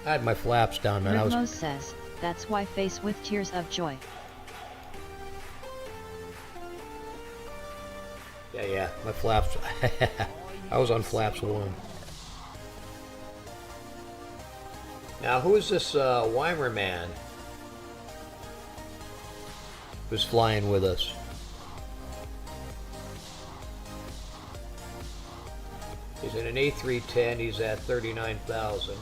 I had my flaps down, man. Ribmos says, that's why face with tears of joy. Yeah, my flaps. I was on flaps 1. Now, who is this Weimer man who's flying with us? He's in an A310. He's at 39,000.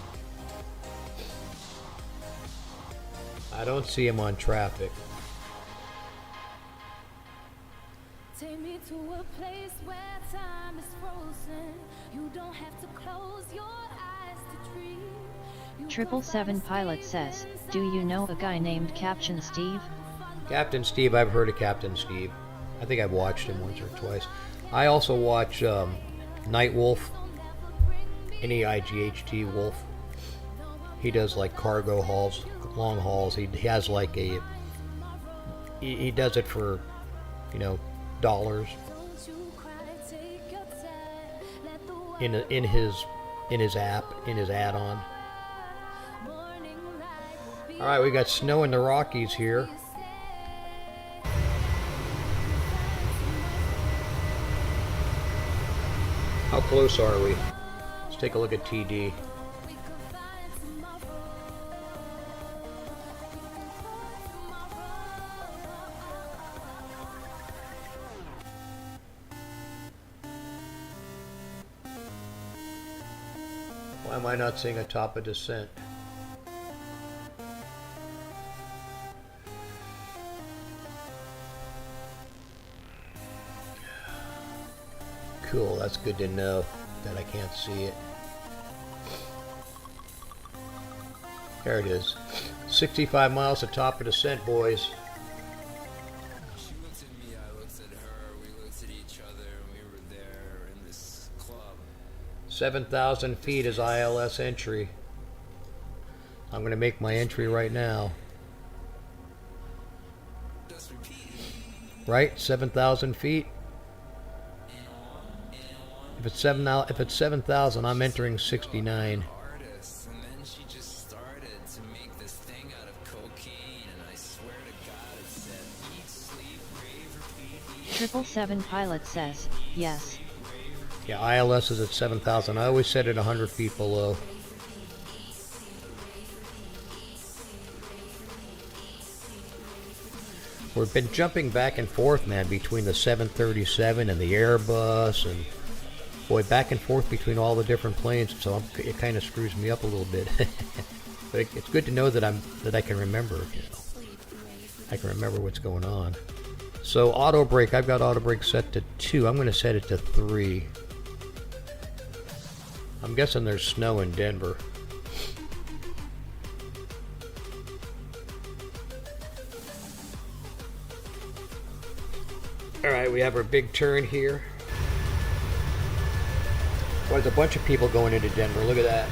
I don't see him on traffic. Take me to a place where time is frozen. You don't have to close your eyes to dream. 777 pilot says, do you know a guy named Captain Steve? Captain Steve, I've heard of Captain Steve. I think I've watched him once or twice. I also watch Night Wolf, NEIGHT Wolf. He does like cargo hauls, long hauls. He has like a, he does it for, dollars in his app, in his add-on. All right, we got snow in the Rockies here. How close are we? Let's take a look at TD. Why am I not seeing a top of descent? Cool, that's good to know that I can't see it. There it is. 65 miles to top of descent, boys. She looked at me, I looked at her, we looked at each other, and we were there in this 7,000 feet is ILS entry. I'm going to make my entry right now. Right? 7,000 feet. If it's 7,000, I'm entering 69. Triple Seven pilot says, yes. Yeah, ILS is at 7,000. I always set it 100 feet below. We've been jumping back and forth, man, between the 737 and the Airbus, and boy, back and forth between all the different planes. So it kind of screws me up a little bit. But it's good to know that I can remember. You know, I can remember what's going on. So auto brake, I've got auto brake set to 2. I'm going to set it to 3. I'm guessing there's snow in Denver. Alright, we have our big turn here. Well, there's a bunch of people going into Denver. Look at that.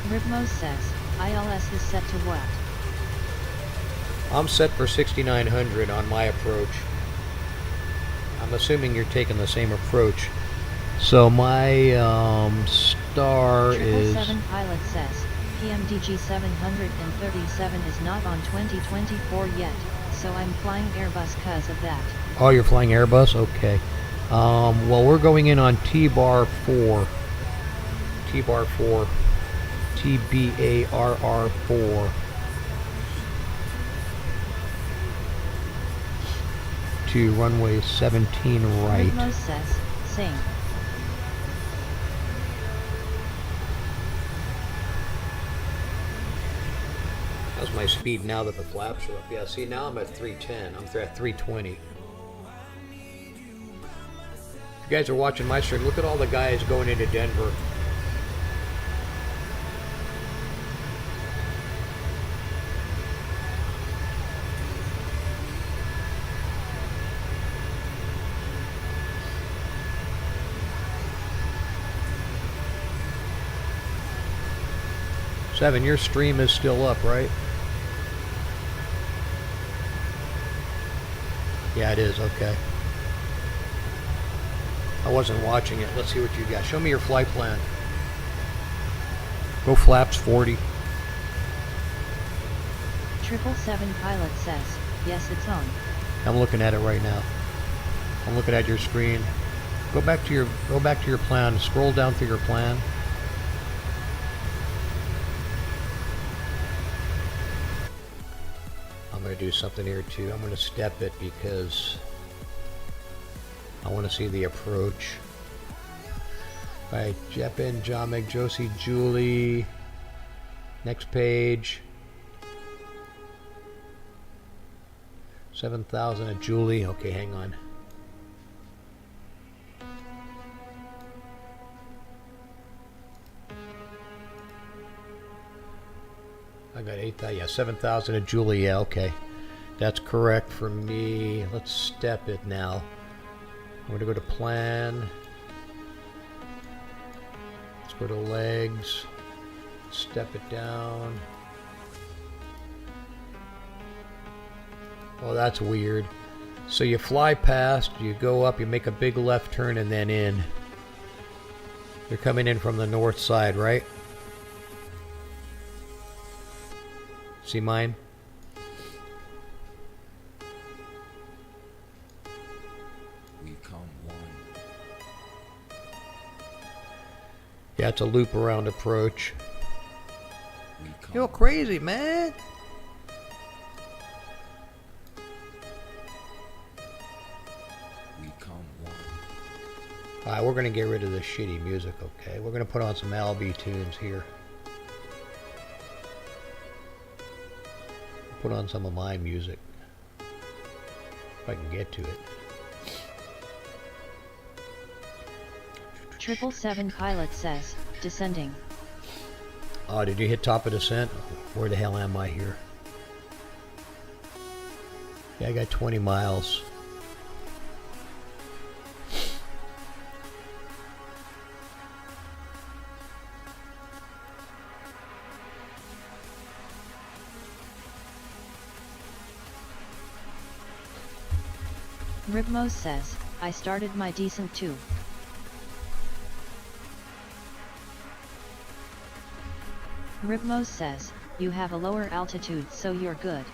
Ripmos says, ILS is set to what? I'm set for 6,900 on my approach. I'm assuming you're taking the same approach. So my star is... 777 pilot says, PMDG 737 is not on 2024 yet, so I'm flying Airbus cause of that. Oh, you're flying Airbus? Okay. Well, we're going in on T-bar 4. T-bar 4. TBARR 4. To runway 17 right. Ripmos says, same. How's my speed now that the flaps are up? Yeah, see, now I'm at 310. I'm at 320. If you guys are watching my stream, look at all the guys going into Denver. Seven, your stream is still up, right? Yeah, it is. Okay. I wasn't watching it. Let's see what you got. Show me your flight plan. Go flaps 40. 777 pilot says, yes, it's on. I'm looking at it right now. I'm looking at your screen. Go back to your plan. Scroll down through your plan. I'm going to do something here too. I'm going to step it because I want to see the approach. Alright, Jepin, Jamek, Josie, Julie. Next page. 7,000 at Julie. Okay, hang on. I got 8,000. Yeah, 7,000 at Julie. Yeah, okay. That's correct for me. Let's step it now. I'm going to go to plan. Let's go to legs. Step it down. Oh, that's weird. So you fly past, you go up, you make a big left turn, and then in. You're coming in from the north side, right? See mine? We come one. Yeah, it's a loop around approach. We come You're crazy, man. We come one. Alright, we're going to get rid of this shitty music, okay? We're going to put on some LB tunes here. Put on some of my music. If I can get to it. 777 pilot says, descending. Oh, did you hit top of descent? Where the hell am I here? Yeah, I got 20 miles. Ripmos says, I started my descent too. Ripmos says, you have a lower altitude so you're good.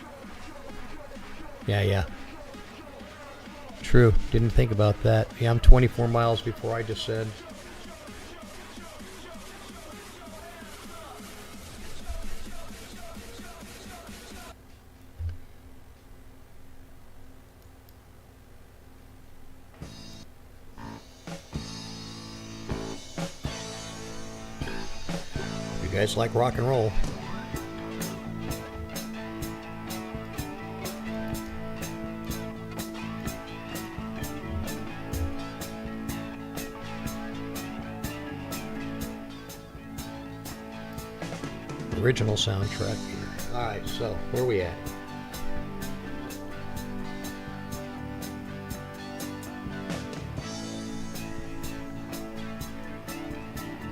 Yeah. True, didn't think about that. Yeah, I'm 24 miles before I just said. You guys like rock and roll. Original soundtrack here. Alright, so where are we at?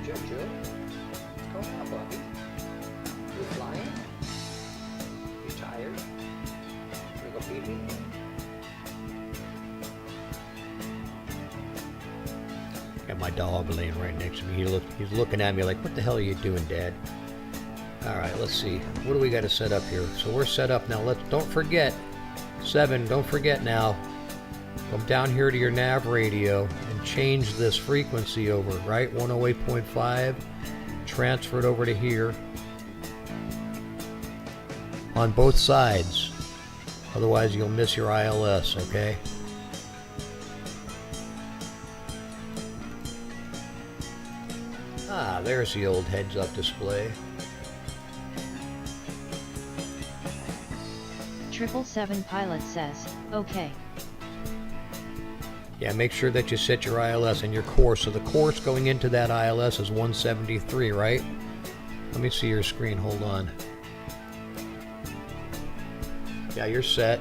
Jojo? What's going on, Bobby? You flying? You tired? You go pee pee? Got my dog laying right next to me. He's looking at me like, what the hell are you doing, Dad? Alright, let's see. What do we got to set up here? So we're set up now. Don't forget. 7, don't forget now. Come down here to your nav radio and change this frequency over, right? 108.5. Transfer it over to here. On both sides. Otherwise you'll miss your ILS, okay? Ah, there's the old heads-up display. 777 pilot says, okay. Yeah, make sure that you set your ILS and your course. So the course going into that ILS is 173, right? Let me see your screen, hold on. Yeah, you're set.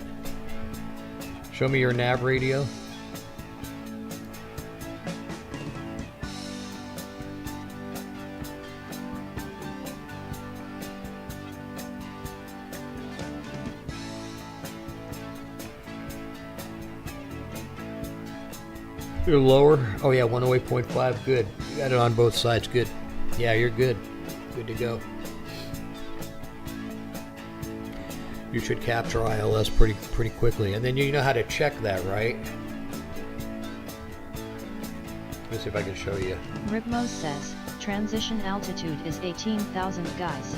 Show me your nav radio. You're lower. Oh yeah, 108.5. Good. You got it on both sides. Good. Yeah, you're good. Good to go. You should capture ILS pretty quickly, and then you know how to check that, right? Let's see if I can show you. Ripmos says, transition altitude is 18,000 guys.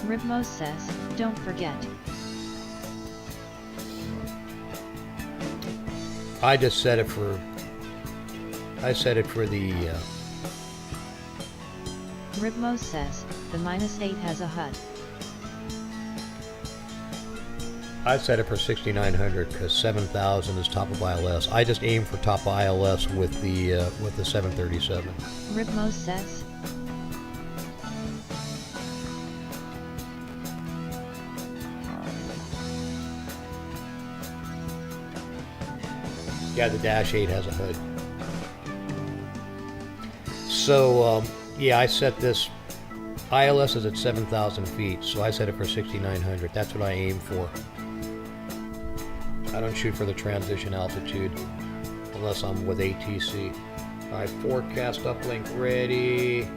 Ripmos says, don't forget. I just set it for. I set it for the. Ripmos says, the -8 has a HUD. I set it for 6,900 because 7,000 is top of ILS. I just aim for top ILS with the 737. Ripmos says. Yeah, the Dash 8 has a HUD. So, yeah, I set this. ILS is at 7,000 feet, so I set it for 6,900. That's what I aim for. I don't shoot for the transition altitude unless I'm with ATC. Alright, forecast uplink ready.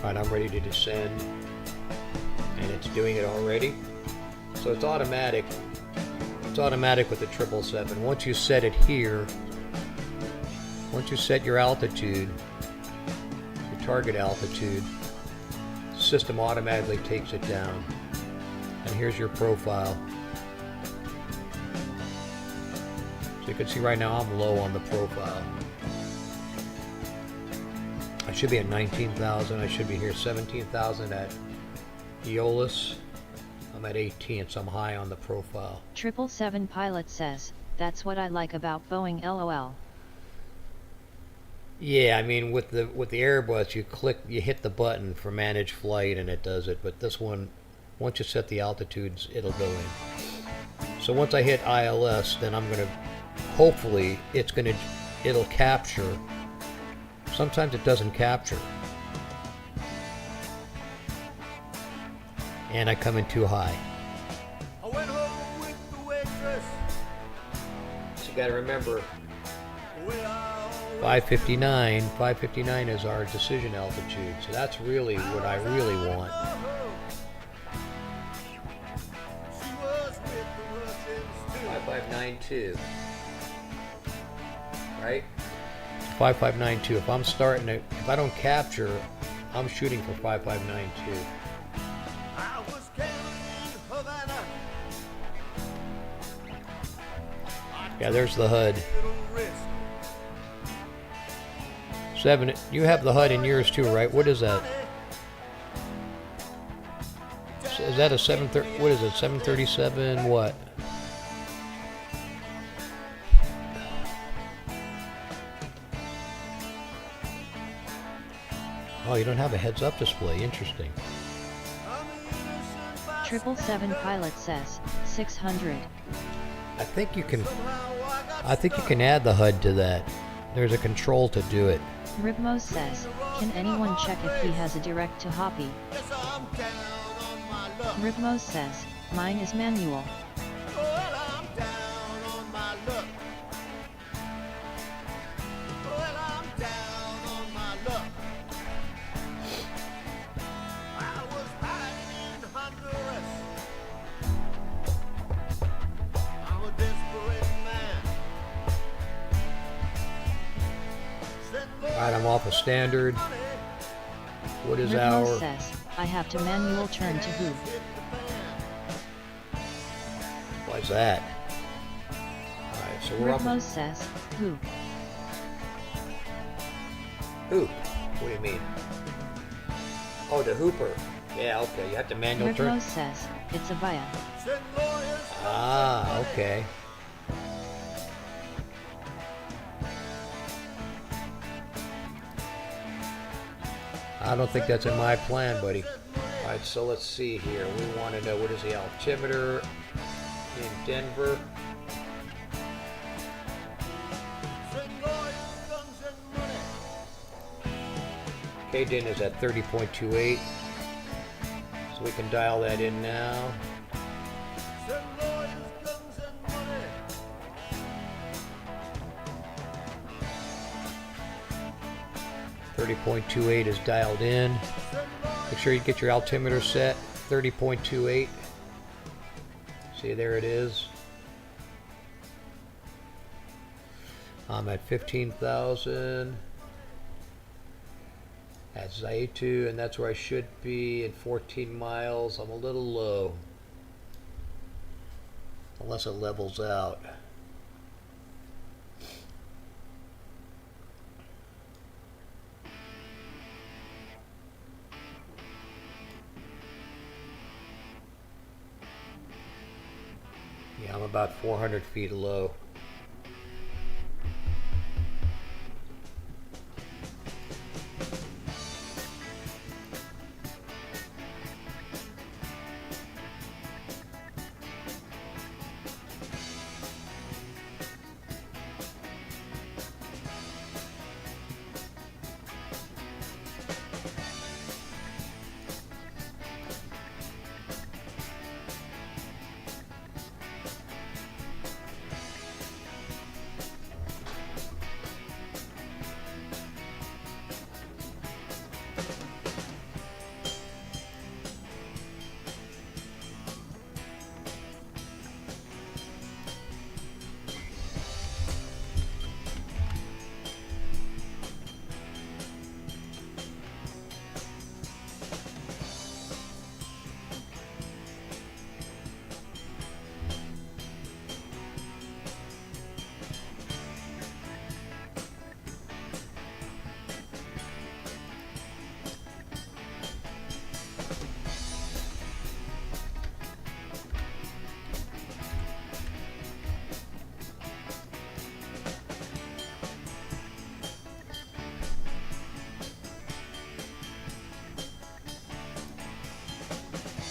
Alright, I'm ready to descend, and it's doing it already. So it's automatic. It's automatic with the 777. Once you set it here, once you set your altitude, your target altitude, the system automatically takes it down. And here's your profile. So you can see right now I'm low on the profile. I should be at 19,000. I should be here 17,000 at Eolus. I'm at 18, so I'm high on the profile. 777 pilot says, that's what I like about Boeing LOL. Yeah, I mean with the Airbus you hit the button for manage flight and it does it, but this one Once you set the altitudes, it'll go in. So once I hit ILS, then I'm gonna, hopefully, it'll capture. Sometimes it doesn't capture. And I come in too high. I went home with the waitress. So you gotta remember, Where I 559 is our decision altitude. So that's really what I really want. She was with the Russians too. 5592. Right? 5592. If I'm starting to, if I don't capture, I'm shooting for 5592. I was carrying Havana. Yeah, there's the HUD. Little risk. 7. You have the HUD in yours too, right? What is that? Is that a 730? What is it? 737? What? Oh, you don't have a heads-up display. Interesting. 777 pilot says 600. I think you can add the HUD to that. There's a control to do it. Ribmo says, can anyone check if he has a direct to Hoppy? Yes, I'm down on my luck. Ribmo says, mine is manual. Well, I'm down on my luck. Well, I'm down on my luck. I was hiding in Honduras. I'm a desperate man. Alright, I'm off a standard. What is Ribmo our... says, I have to manual turn to who? Why's that? Alright, so we're Ribmo up... says, who? Hoop. What do you mean? Oh, the hooper. Yeah, okay. You have to manual Ribmo turn. says, it's a via. Ah, okay. I don't think that's in my plan, buddy. Alright, so let's see here. We want to know what is the altimeter in Denver. KDIN is at 30.28. So we can dial that in now. 30.28 is dialed in. Make sure you get your altimeter set. 30.28. See, there it is. I'm at 15,000. That's Zaitu, and that's where I should be in 14 miles. I'm a little low. Unless it levels out. Yeah, I'm about 400 feet low.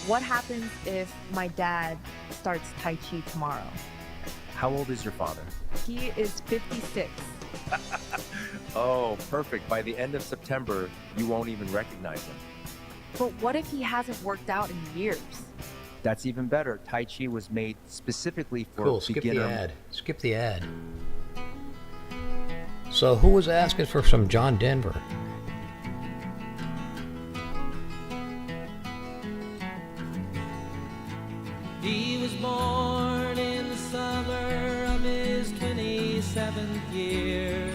What happens if my dad starts Tai Chi tomorrow? How old is your father? He is 56. Oh, perfect. By the end of September, you won't even recognize him. But what if he hasn't worked out in years? That's even better. Tai Chi was made specifically for Cool, skip beginner. the ad. Skip the ad. So who was asking for some John Denver? He was born in the summer of his 27th year,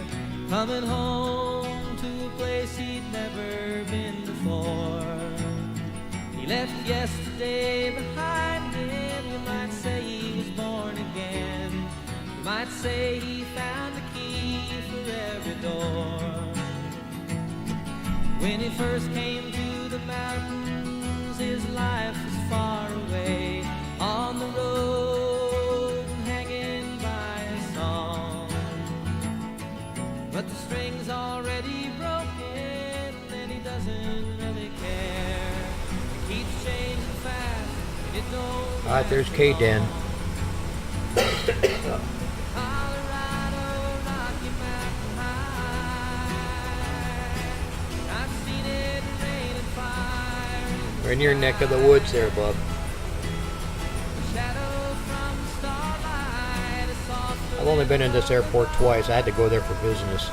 coming home to a place he'd never been before. He left yesterday behind him. You might say he was born again. You might say he found a key for every door. When he first came to the mountains, his life was far away, on the road, hanging by a song. But the string's already broken, and he doesn't really care. He keeps changing fast, and it don't. Alright, there's K-Den. Colorado, Rocky Mountain High. I've seen it rain and fire. We're in your neck of the woods there, bub. I've only been in this airport twice. I had to go there for business.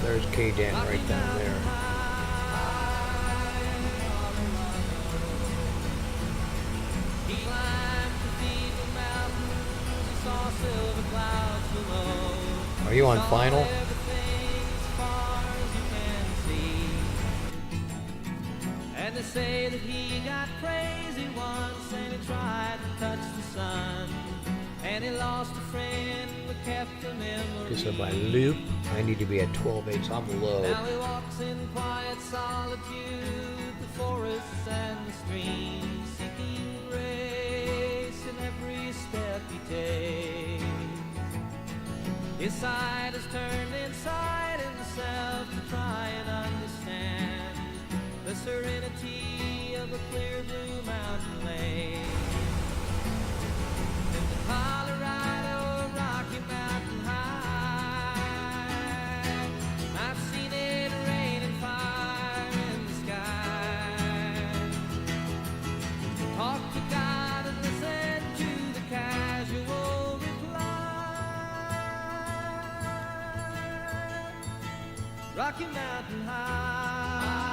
There's K-Den right down there. Are you on final? And they say that he got crazy once, and he tried to touch the sun, and he lost a friend but kept the memory. Okay, so by loop, I need to be at 12.8, so I'm low. Now he walks in quiet solitude, the forests and the streams, seeking grace in every step he takes. His side has turned inside himself to try and understand the serenity of a clear blue mountain lake. In the Colorado Rocky Mountain High, I've seen it rain and fire in the sky. Talk to God and listen to the casual reply. Rocky Mountain High,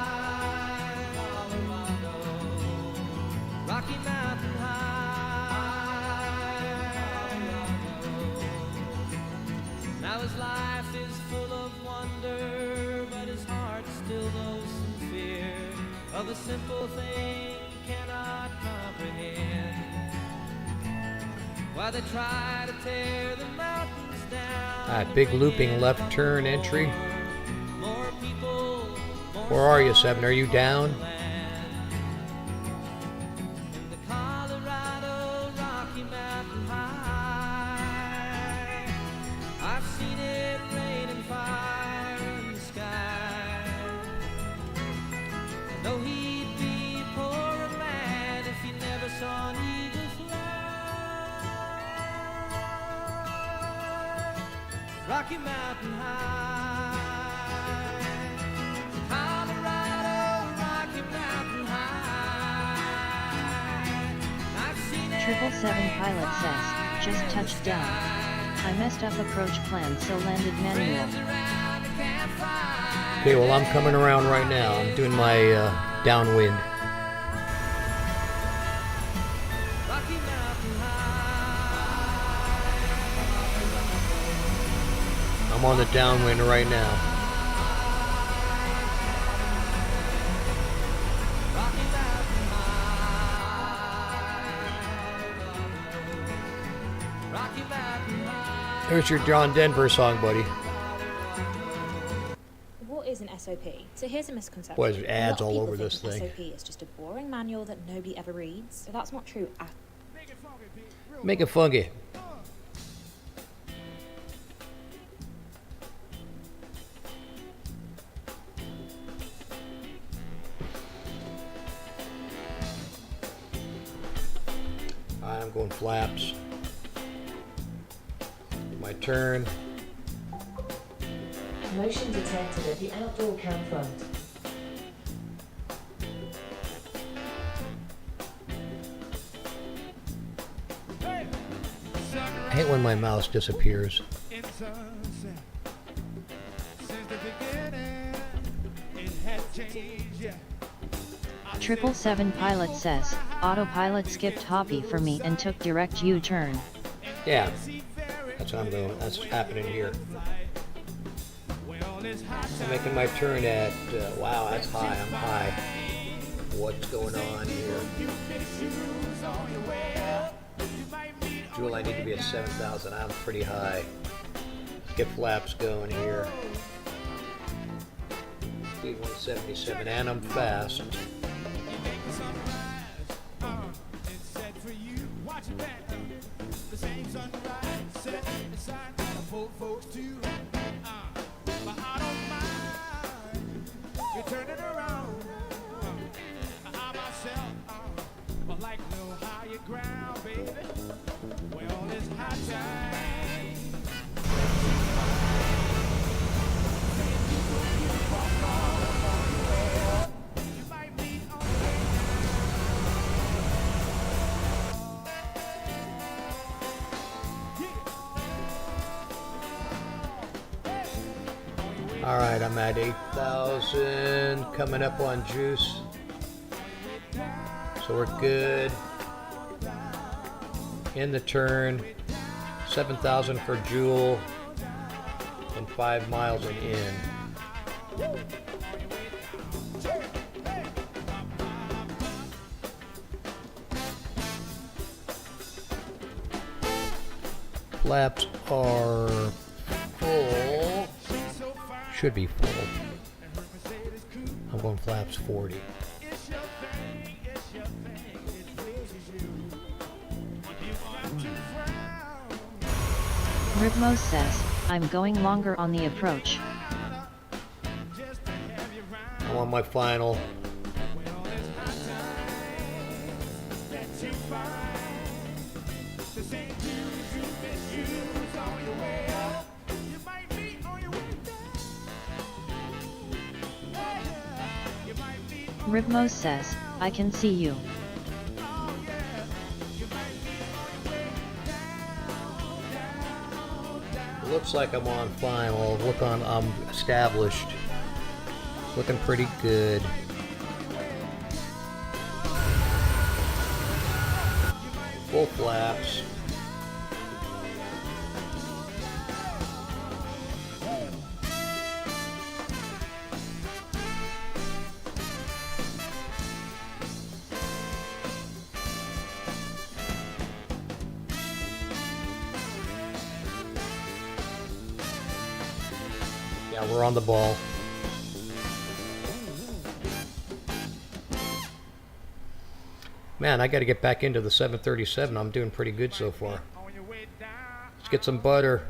Colorado, Rocky Mountain High, Colorado. Now his life is full of wonder, but his heart still knows some fear of a simple thing he cannot comprehend. Why they try to tear the mountains down. Alright, big looping left turn entry. Where are you, Seven? Are you down? In the Colorado Rocky Mountain High, I've seen it rain and fire in the sky. I know he'd be a poorer man if he never saw an eagle fly. Rocky Mountain High. 777 pilot says, just touched down. I messed up approach plan so landed manual. Okay, well I'm coming around right now. I'm doing my downwind. I'm on the downwind right now. Here's your John Denver song, buddy. What is an SOP? So here's a misconception. Boy, there's ads A lot of all people over think this an thing. SOP is just a boring manual that nobody ever reads. So that's not true at Make it funky. flaps. My turn. Motion detected at the outdoor cam front. I hate when my mouse disappears. 777 pilot says, autopilot skipped Hoppy for me and took direct U-turn. Yeah, that's what I'm doing. That's happening here. I'm making my turn at, wow, that's high, I'm high. What's going on here? Jewel, I need to be at 7,000. I'm pretty high. Let's get flaps going here. Speed 177, and I'm fast. Alright, I'm at 8,000, coming up on juice. So we're good. In the turn, 7,000 for Jewel, and 5 miles and in. Flaps are full. Should be full. I'm going flaps 40. Ribmo says, I'm going longer on the approach. I'm on my final. Ribmo says, I can see you. It looks like I'm on final. Look on, I'm established. Looking pretty good. Full flaps. Yeah, we're on the ball. Man, I got to get back into the 737. I'm doing pretty good so far. Let's get some butter.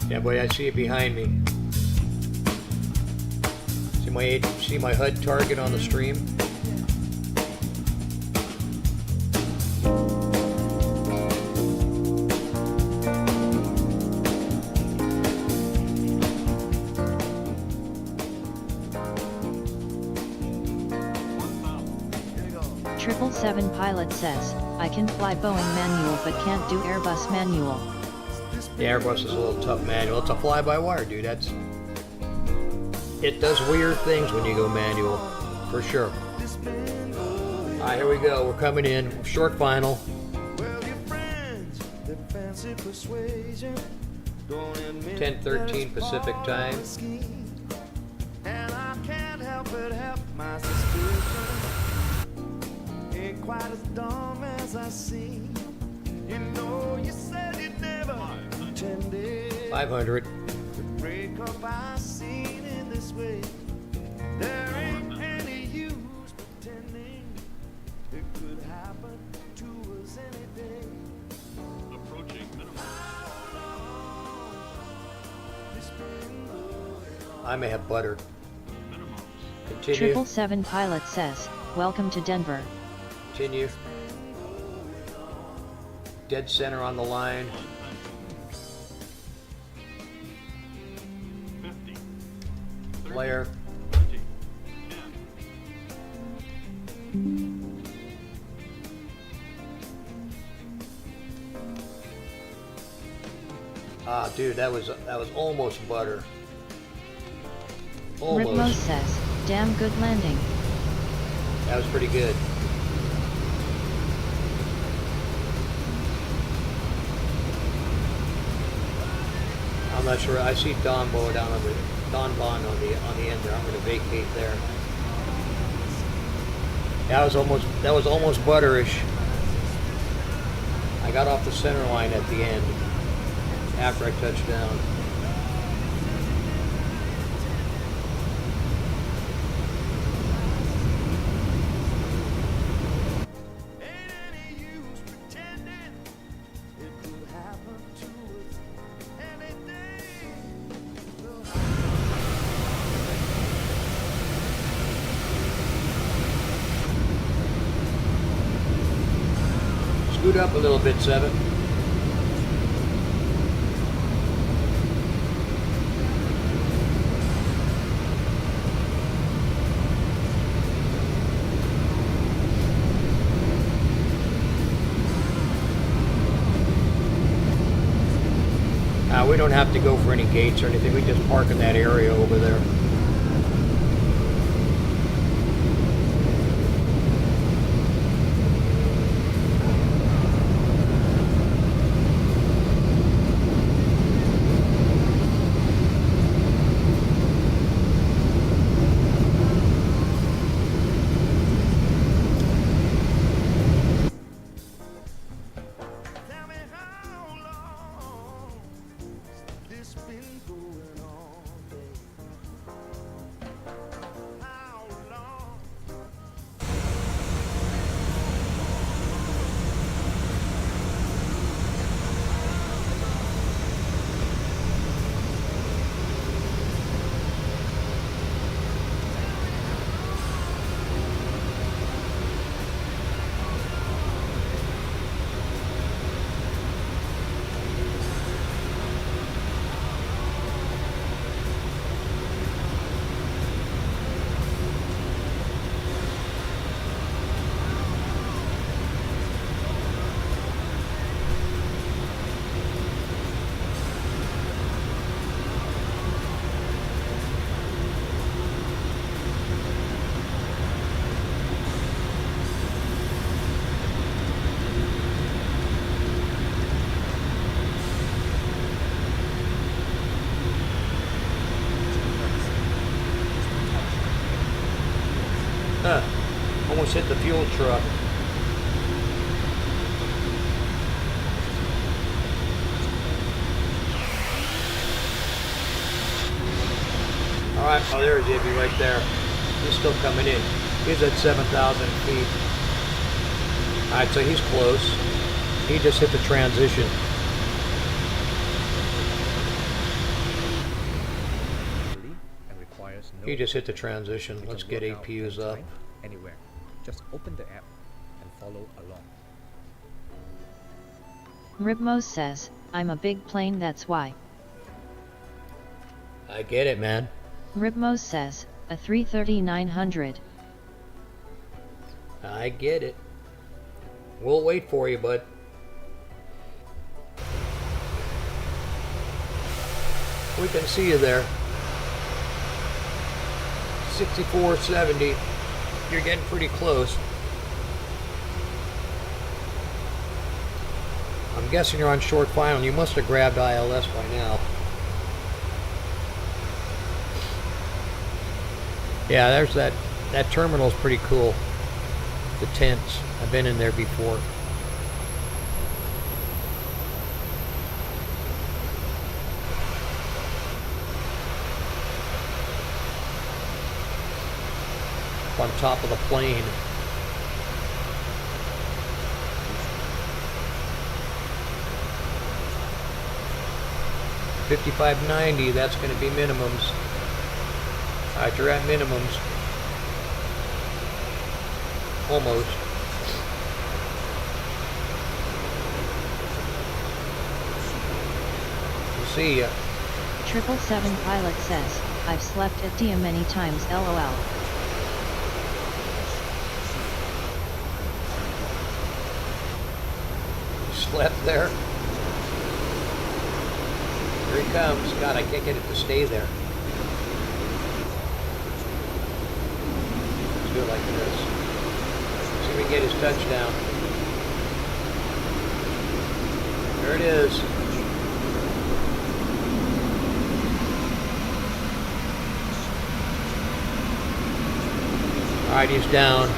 Yeah, boy, I see it behind me. See my HUD target on the stream? Seven pilot says, I can fly Boeing manual but can't do Airbus manual. The Airbus is a little tough manual. It's a fly-by-wire, dude. It does weird things when you go manual, for sure. Alright, here we go. We're coming in. Short final. 10:13 Pacific time. And I can't help but help my suspicion. Ain't quite as dumb as I seem. You know, you said you'd never pretended. 500. The breakup I seen in this way. There ain't any use pretending it could happen to us any day. Approaching minimum. I may have butter. Continue. 777 pilot says, welcome to Denver. Continue. Dead center on the line. 50. Flare. 20. 10. Ah, dude, that was almost butter. Ripmo Almost. says, damn good landing. That was pretty good. I'm not sure. I see Don Bond on the end there. I'm going to vacate there. That was almost butterish. I got off the center line at the end after I touched down. Scoot up a little bit, 7. We don't have to go for any gates or anything. We just park in that area over there. Almost hit the fuel truck. Alright, oh there's Ibby right there. He's still coming in. He's at 7,000 feet. Alright, so he's close. He just hit the transition. He just hit the transition. Let's get APUs up. Anywhere. Just open the app and follow along. Ripmo says, I'm a big plane, that's why. I get it, man. Ripmo says, a 330-900. I get it. We'll wait for you, bud. We can see you there. 6470. You're getting pretty close. I'm guessing you're on short final. You must have grabbed ILS by now. Yeah, there's that terminal's pretty cool. The tents. I've been in there before. On top of the plane. $55.90, that's going to be minimums. Alright, you're at minimums. Almost. We'll see ya. 777 pilot says, I've slept at Dia many times lol. Slept there. Here he comes. God, I can't get it to stay there. Let's do it like this. See if we can get his touchdown. There it is. Alright, he's down.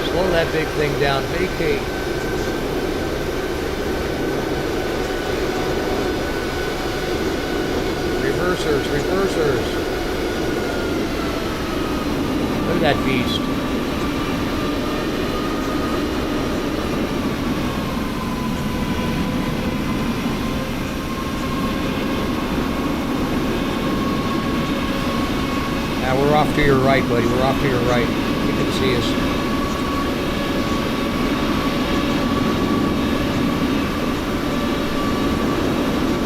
Slow that big thing down. Vacate. Reversers, reversers. Look at that beast. Now we're off to your right, buddy. We're off to your right. You can see us.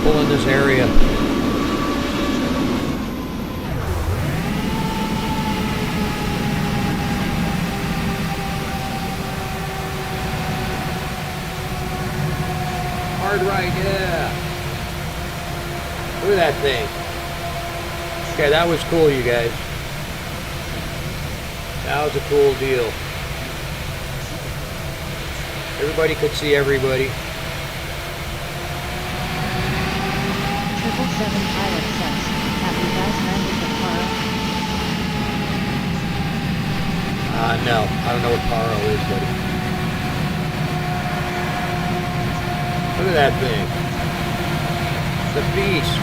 Pull in this area. Hard right, yeah. Look at that thing. Okay, that was cool, you guys. That was a cool deal. Everybody could see everybody. 777 pilot says, have you guys landed the Paro? No, I don't know what Paro is, buddy. Look at that thing. The beast.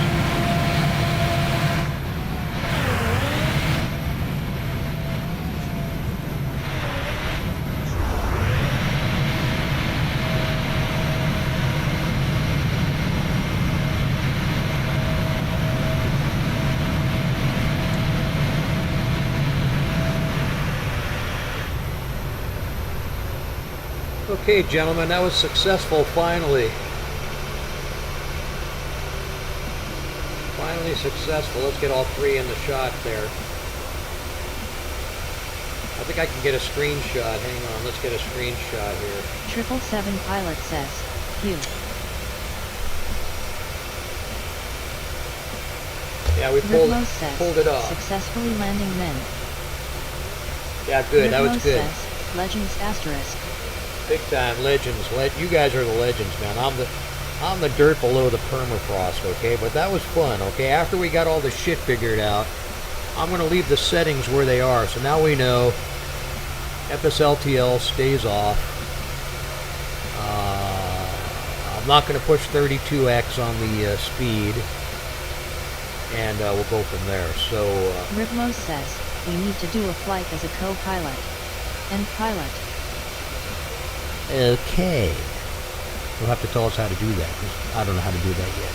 Okay, gentlemen, that was successful finally. Finally successful. Let's get all three in the shot there. I think I can get a screenshot. Hang on, let's get a screenshot here. 777 pilot says, Phew. Yeah, we pulled it off. Successfully landing men. Yeah, good. That was good. Says, Legends asterisk. Big time legends. You guys are the legends, man. I'm the dirt below the permafrost, okay? But that was fun, okay? After we got all the shit figured out, I'm going to leave the settings where they are. So now we know FSLTL stays off. I'm not going to push 32x on the speed. And we'll go from there. So Ripmo says, we need to do a flight as a co-pilot. And pilot. Okay. You'll have to tell us how to do that, because I don't know how to do that yet.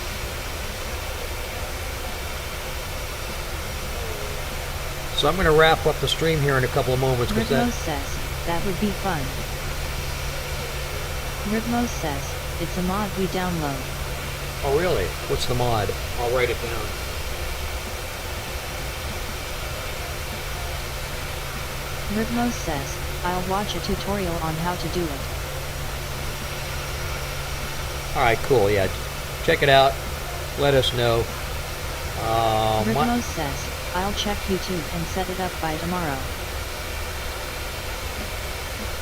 So I'm going to wrap up the stream here in a couple of moments. Ripmo says, that would be fun. Ripmo says, it's a mod we download. Oh really? What's the mod? I'll write it down. Ripmo says, I'll watch a tutorial on how to do it. Alright, cool, yeah. Check it out. Let us know. Ripmo says, I'll check YouTube and set it up by tomorrow.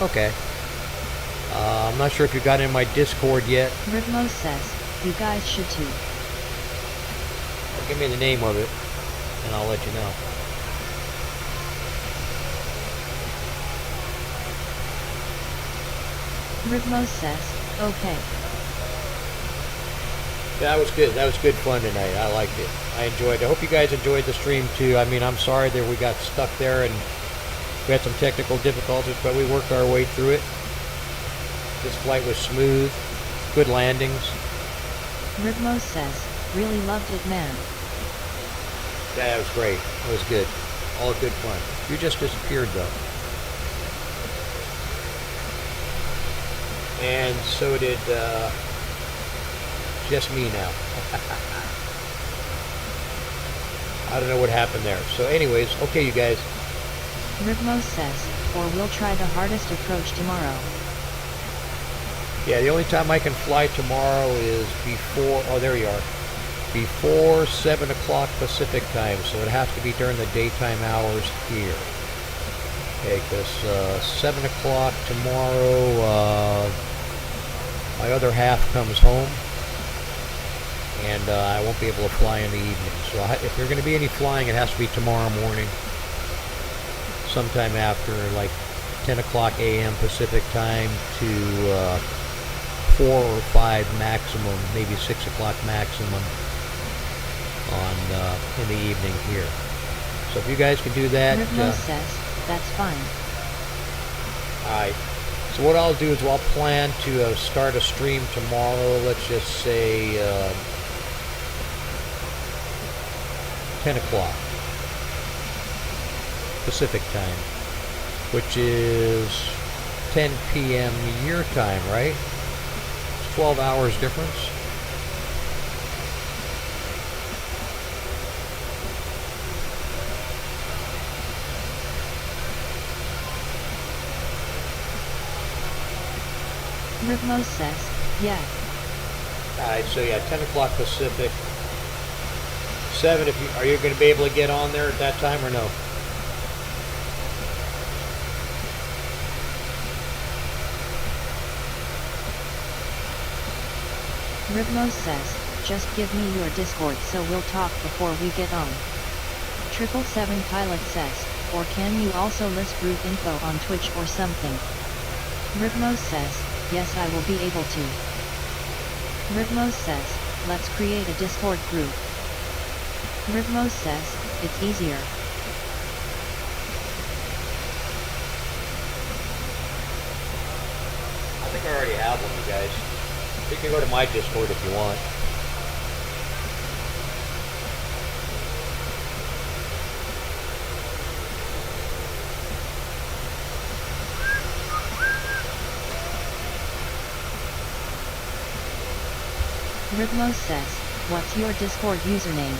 Okay. I'm not sure if you got in my Discord yet. Ripmo says, you guys should too. Well, give me the name of it, and I'll let you know. Ripmo says, okay. That was good. That was good fun tonight. I liked it. I enjoyed it. I hope you guys enjoyed the stream too. I mean, I'm sorry that we got stuck there and we had some technical difficulties, but we worked our way through it. This flight was smooth. Good landings. Ripmo says, really loved it, man. Yeah, it was great. It was good. All good fun. You just disappeared though. And so did just me now. I don't know what happened there. So anyways, okay you guys. Ripmos says, or we'll try the hardest approach tomorrow. Yeah, the only time I can fly tomorrow is before, oh there you are, before 7 o'clock Pacific time, so it has to be during the daytime hours here. Okay, because 7 o'clock tomorrow, my other half comes home, and I won't be able to fly in the evening. So if there's going to be any flying, it has to be tomorrow morning, sometime after like 10 o'clock a.m. Pacific time to 4 or 5 maximum, maybe 6 o'clock maximum on in the evening here. So if you guys can do that, Ripmos says that's fine. All right. So what I'll do is I'll plan to start a stream tomorrow. Let's just say 10 o'clock Pacific time, which is 10 p.m. your time, right? 12 hours difference. Ripmos says, yes. Alright, so yeah, 10 o'clock Pacific. 7, if you, are you going to be able to get on there at that time or no? Ripmos says, just give me your Discord so we'll talk before we get on. 777 Pilot says, or can you also list group info on Twitch or something? Ripmos says, yes I will be able to. Ripmos says, let's create a Discord group. Ripmos says, it's easier. I think I already have one, you guys. You can go to my Discord if you want. Ripmos says, what's your Discord username?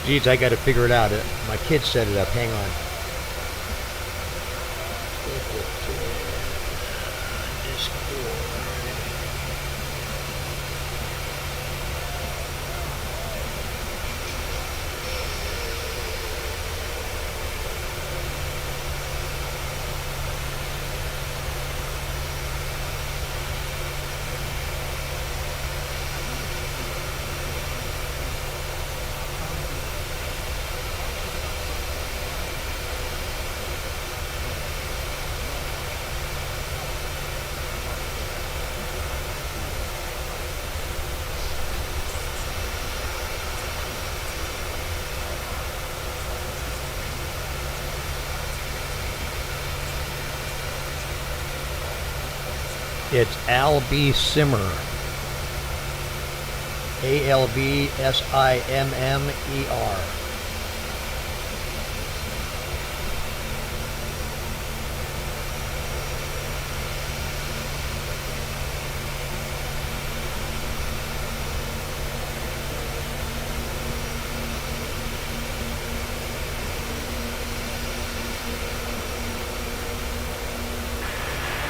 Geez, I gotta figure it out. My kid set it up. Hang on. It's Albie Simmer. ALBSIMMER.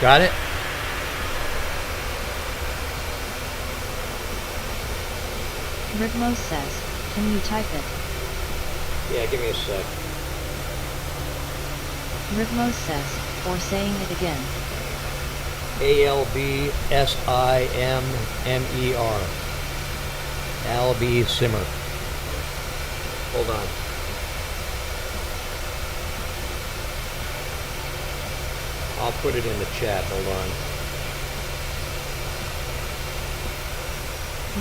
Got it? Ripmos says, can you type it? Yeah, give me a sec. Ripmos says, or saying it again. ALBSIMMER. Albie Simmer. Hold on. I'll put it in the chat. Hold on.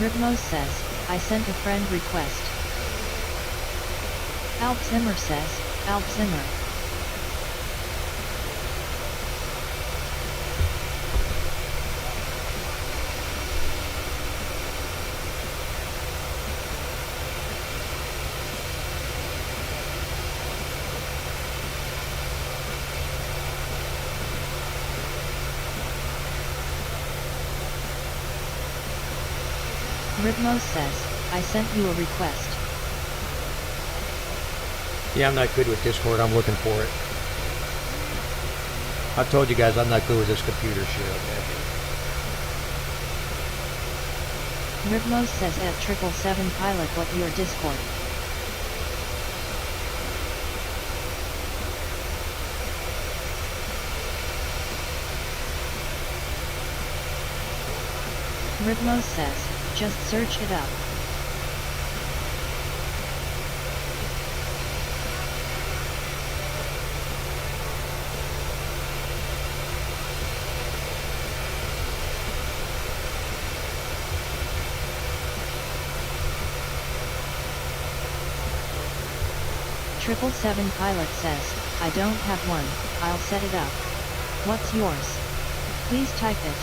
Ripmos says, I sent a friend request. Alp Zimmer says, Alp Zimmer. Rhythmos says, I sent you a request. Yeah, I'm not good with Discord. I'm looking for it. I've told you guys I'm not good with this computer shit, okay? Rhythmos says at 777 pilot what your Discord. Rhythmos says, just search it up. Triple Seven pilot says, I don't have one, I'll set it up. What's yours? Please type it.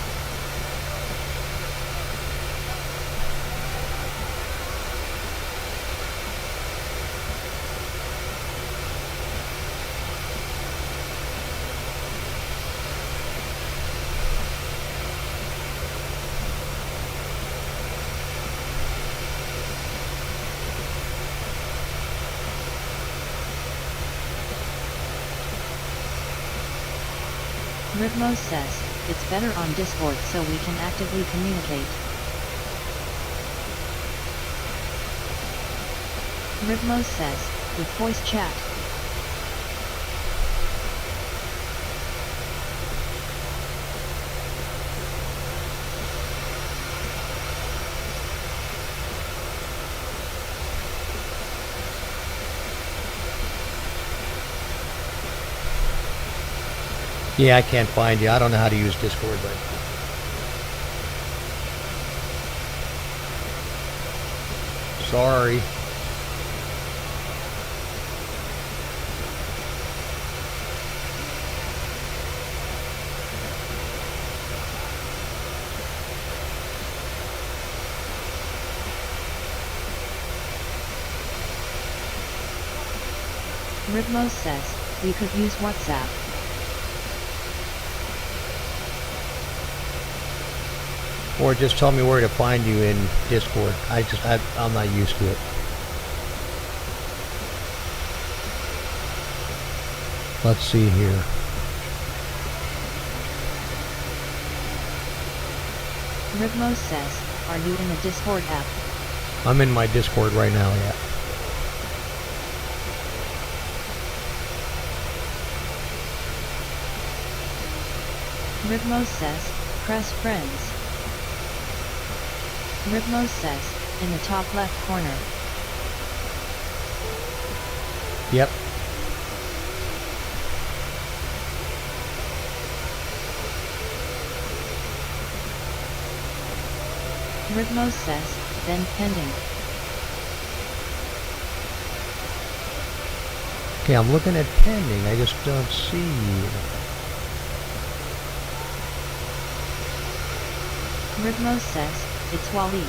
Rhythmos says, it's better on Discord so we can actively communicate. Rhythmos says, with voice chat. Yeah, I can't find you. I don't know how to use Discord, but... Sorry. Rhythmos says, we could use WhatsApp. Or just tell me where to find you in Discord. I'm not used to it. Let's see here. Rhythmos says, are you in the Discord app? I'm in my Discord right now, yeah. Rhythmos says, press friends. Rhythmos says, in the top left corner. Yep. Rhythmos says, then pending. Okay, I'm looking at pending. I just don't see you. Rhythmos says, it's Wally.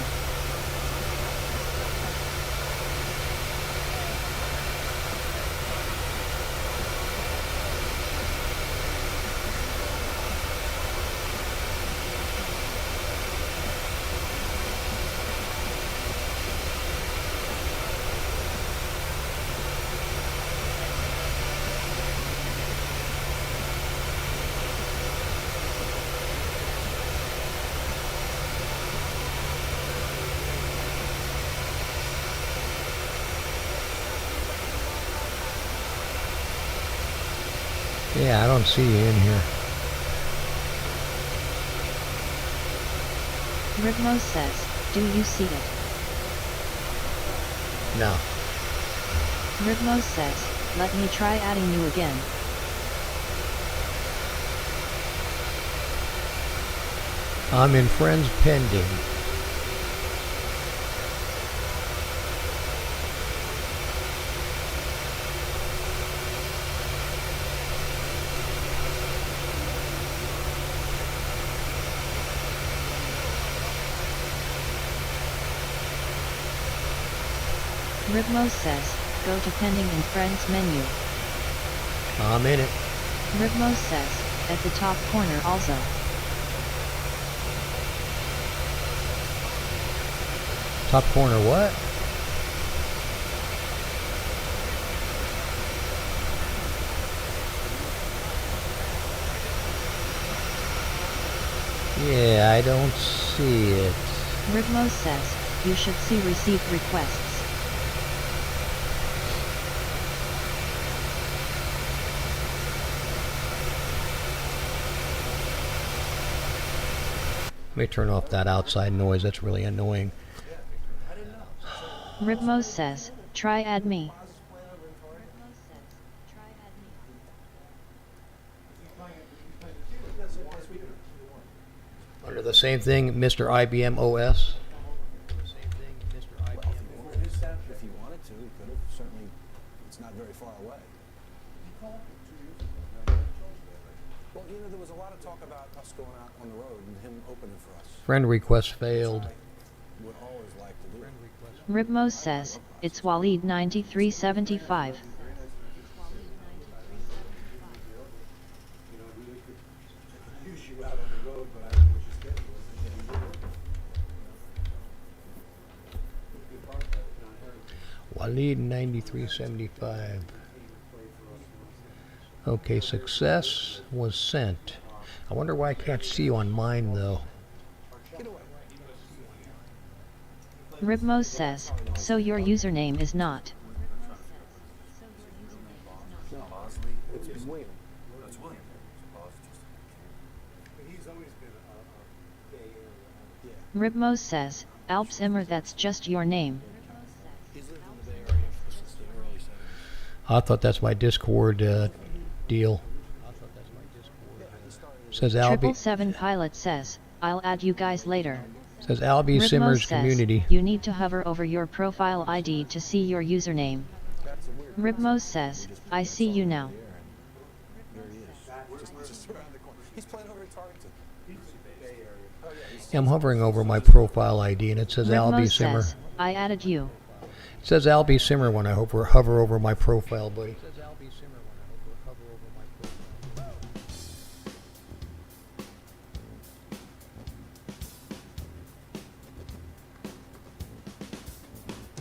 Yeah, I don't see you in here. Rhythmos says, do you see it? No. Rhythmos says, let me try adding you again. I'm in friends pending. Rhythmos says, go to pending in friends menu. I'm in it. Rhythmos says, at the top corner also. Top corner what? Yeah, I don't see it. Ribmo says, you should see received requests. Let me turn off that outside noise, that's really annoying. Ribmo says, try add me. Under the same thing, Mr. IBM OS. If he wanted to, he could have. Certainly, it's not very far away. Well, you know, there was a lot of talk about us going out on the road and him opening for us. Friend request failed. Would always like to do. Ribmo says, it's Waleed 9375. Waleed 9375. Okay, success was sent. I wonder why I can't see you on mine though. Ribmo says, so your username is not. No, it's William. That's William. He's always been a Bay Area. Ribmo says, Alps Immer, that's just your name. He's lived in the Bay Area since the early 70s. I thought that's my Discord deal. Says Albie. 777 Pilot says, I'll add you guys later. Says Albie Ribmo Simmers says, Community. you need to hover over your profile ID to see your username. Ribmo says, I see you now. There he is. Just around the corner. He's playing over in Tarleton. Bay Area. Oh, yeah, he's I'm hovering over my profile ID and it says Ribmo Albie Simmer. says, I added you. It says Albie Simmer when I hover over my profile, buddy.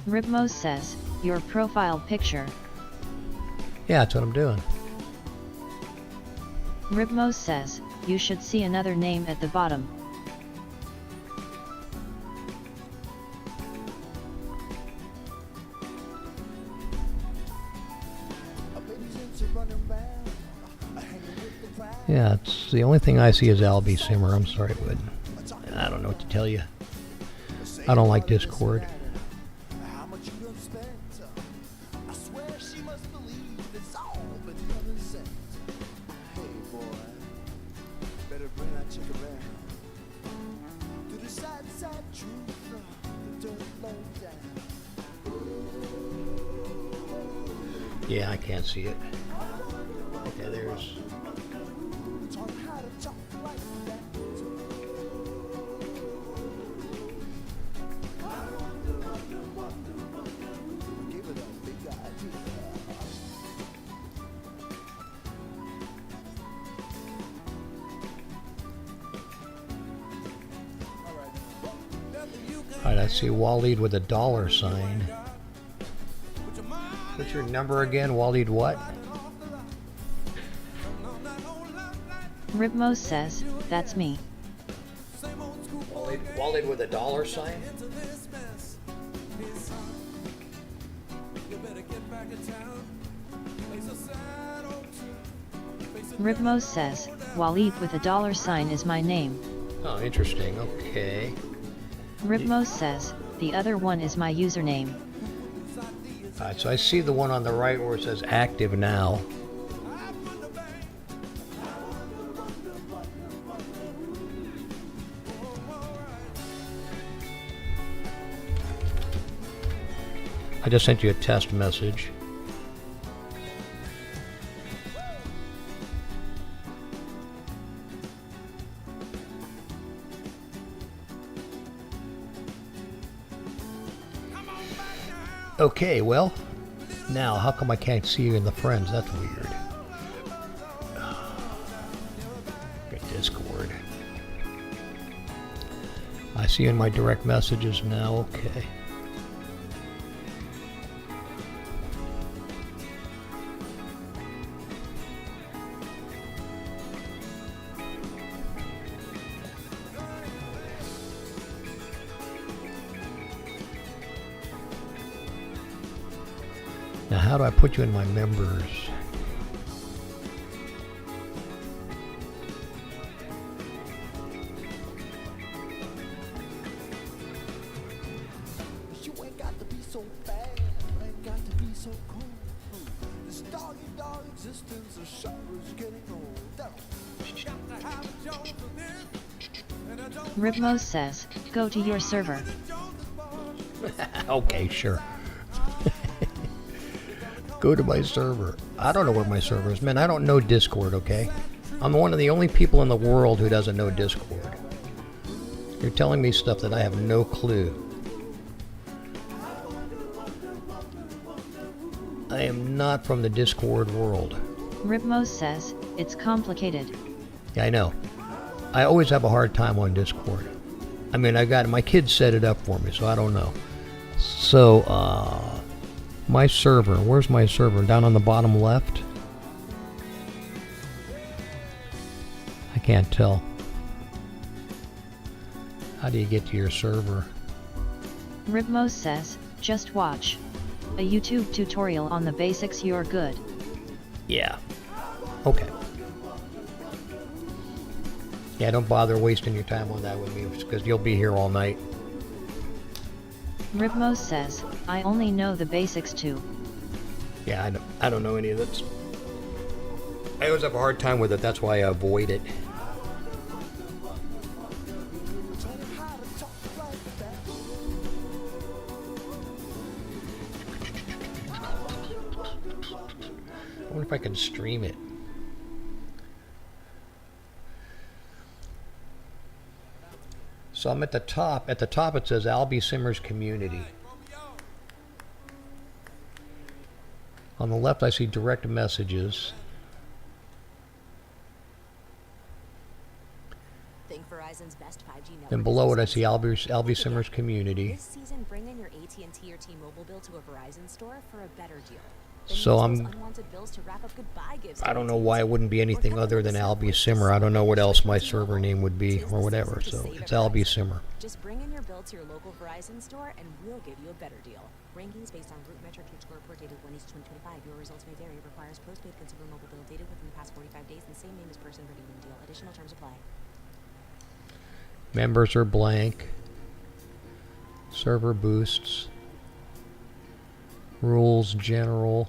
Ribmo says, your profile picture. Yeah, that's what I'm doing. Ribmo says, you should see another name at the bottom. Yeah, it's the only thing I see is Albie Simmer. I'm sorry, but I don't know what to tell you. I don't like Discord. Yeah, I can't see it. Okay, there's... Alright, I see Waleed with a $sign. What's your number again? Waleed what? Ribmo says, that's me. Waleed with a $sign? Ribmo says, Waleed with a $sign is my name. Oh, interesting. Okay. Ribmo says, the other one is my username. Alright, so I see the one on the right where it says active now. I just sent you a test message. Okay, well, now how come I can't see you in the friends? That's weird. Get Discord. I see you in my direct messages now. Okay. Now, how do I put you in my members? You ain't got to be so bad, ain't got to be so cool. This dog existence of sure is getting old. Got to have a Jones of this, and a Jones Ribmo says, go to your server. Okay, sure. Go to my server. I don't know where my server is. Man, I don't know Discord, okay? I'm one of the only people in the world who doesn't know Discord. You're telling me stuff that I have no clue. I am not from the Discord world. Ribmo says, it's complicated. Yeah, I know. I always have a hard time on Discord. I mean, my kids set it up for me, so I don't know. So, my server. Where's my server? Down on the bottom left? I can't tell. How do you get to your server? Ribmo says, just watch a YouTube tutorial on the basics, you're good. Yeah. Okay. Yeah, don't bother wasting your time on that with me, because you'll be here all night. Ribmo says, I only know the basics too. Yeah, I don't know any of this. I always have a hard time with it, that's why I avoid it. I wonder if I can stream it. So I'm at the top. At the top it says Albie Simmers Community. On the left I see direct messages. Think Verizon's best 5G network. Then below it I see Albie Simmers Community. This season, bring in your AT&T or T-Mobile bill to a Verizon store for a better deal. So I don't know why it wouldn't be anything other than Albie Simmer. I don't know what else my server name would be or whatever. So it's Albie Simmer. Just bring in your bill to your local Verizon store and we'll give you a better deal. Rankings based on root metric score report dated 1/2025. Your results may vary. Requires postpaid consumer mobile bill dated within the past 45 days and same name as person redeeming deal. Additional terms apply. Members are blank. Server boosts. Rules general.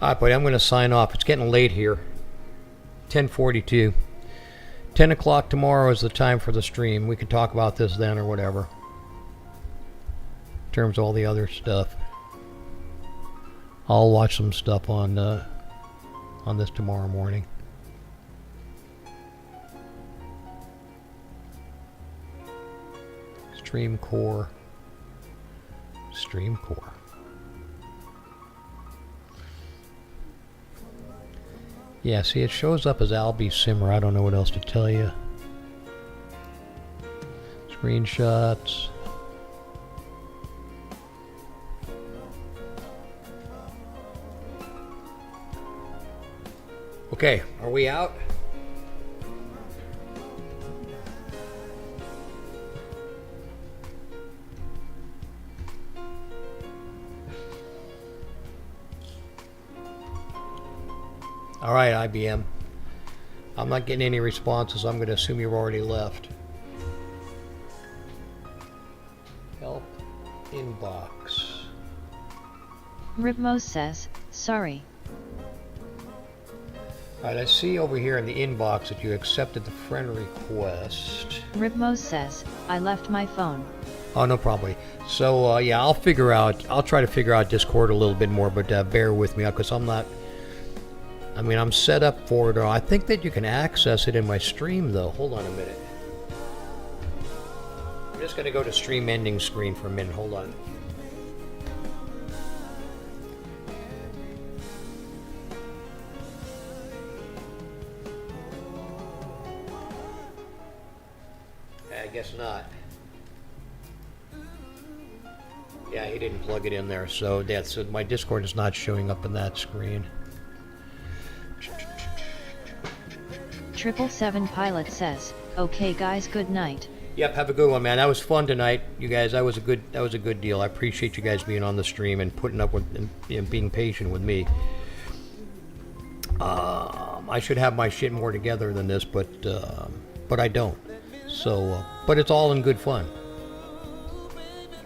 Alright, buddy, I'm going to sign off. It's getting late here. 10:42. 10 o'clock tomorrow is the time for the stream. We can talk about this then or whatever. In terms of all the other stuff. I'll watch some stuff on this tomorrow morning. Stream core. Stream core. Yeah, see, it shows up as Albie Simmer. I don't know what else to tell you. Screenshots. Okay, are we out? All right, IBM. I'm not getting any responses. I'm going to assume you've already left. Help inbox. Ribmo says, sorry. Alright, I see over here in the inbox that you accepted the friend request. Ribmo says, I left my phone. Oh, no problem. So, yeah, I'll try to figure out Discord a little bit more, but bear with me, because I'm set up for it. I think that you can access it in my stream, though. Hold on a minute. I'm just going to go to stream ending screen for a minute. Hold on. I guess not. Yeah, he didn't plug it in there, so that's my Discord is not showing up in that screen. 777 Pilot says, "Okay guys, good night." Yep, have a good one, man. That was fun tonight, you guys. That was a good deal. I appreciate you guys being on the stream and putting up with and being patient with me. I should have my shit more together than this, but I don't. So, but it's all in good fun.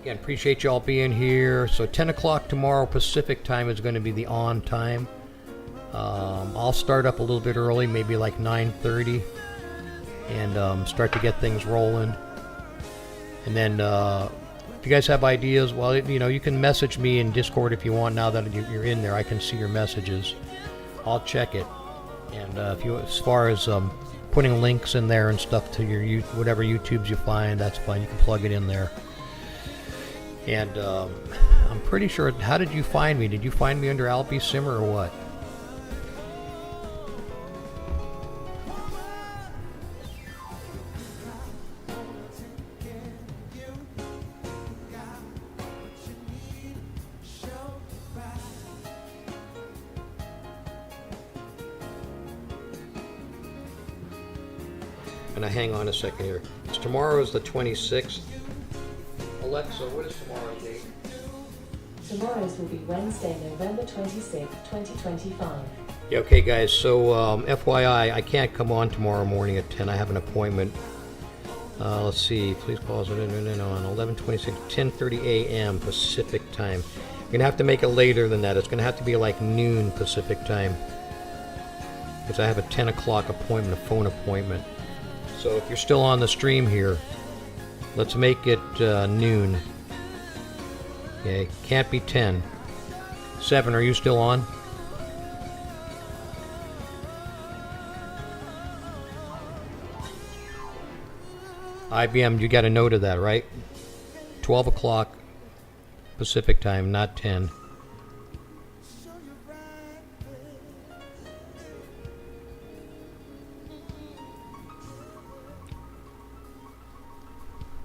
Again, appreciate y'all being here. So 10 o'clock tomorrow Pacific time is going to be the on time. I'll start up a little bit early, maybe like 9:30, and start to get things rolling. And then if you guys have ideas, well, you can message me in Discord if you want. Now that you're in there, I can see your messages. I'll check it. And as far as putting links in there and stuff to your whatever YouTubes you find, that's fine. You can plug it in there. And I'm pretty sure. How did you find me? Did you find me under Albie Simmer or what? And hang on a second here. Tomorrow is the 26th. Alexa, what is tomorrow's date? Tomorrow's will be Wednesday, November 26th, 2025. Yeah, okay, guys. So, FYI, I can't come on tomorrow morning at 10. I have an appointment. Let's see. Please call us on 11/26, 10:30 a.m. Pacific time. You're gonna have to make it later than that. It's gonna have to be like noon Pacific time, because I have a 10 o'clock appointment, a phone appointment. So if you're still on the stream here, let's make it noon. Okay, can't be 10. 7, are you still on? IBM, you got a note of that, right? 12 o'clock Pacific time, not 10.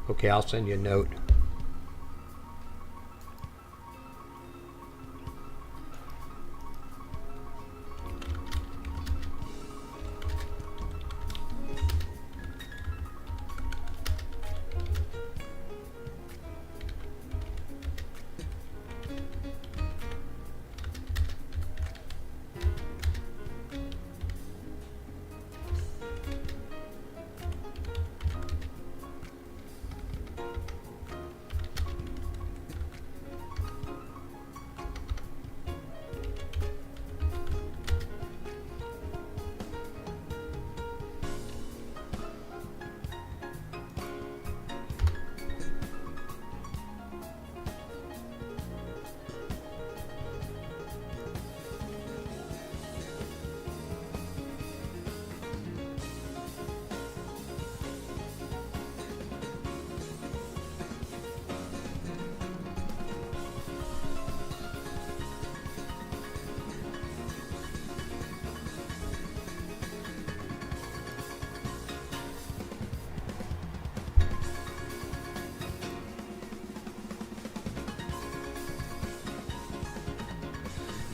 Okay, I'll send you a note.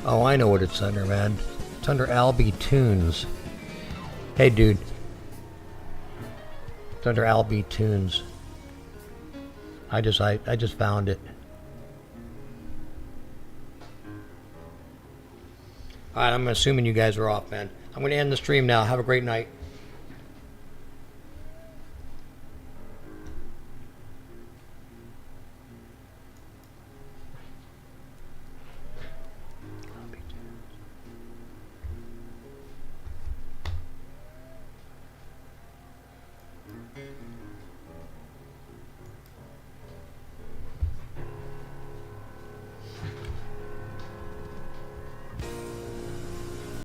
Oh, I know what it's under, man. It's under Albie Tunes. Hey, dude. It's under Albie Tunes. I just found it. Alright, I'm assuming you guys are off, man. I'm going to end the stream now. Have a great night.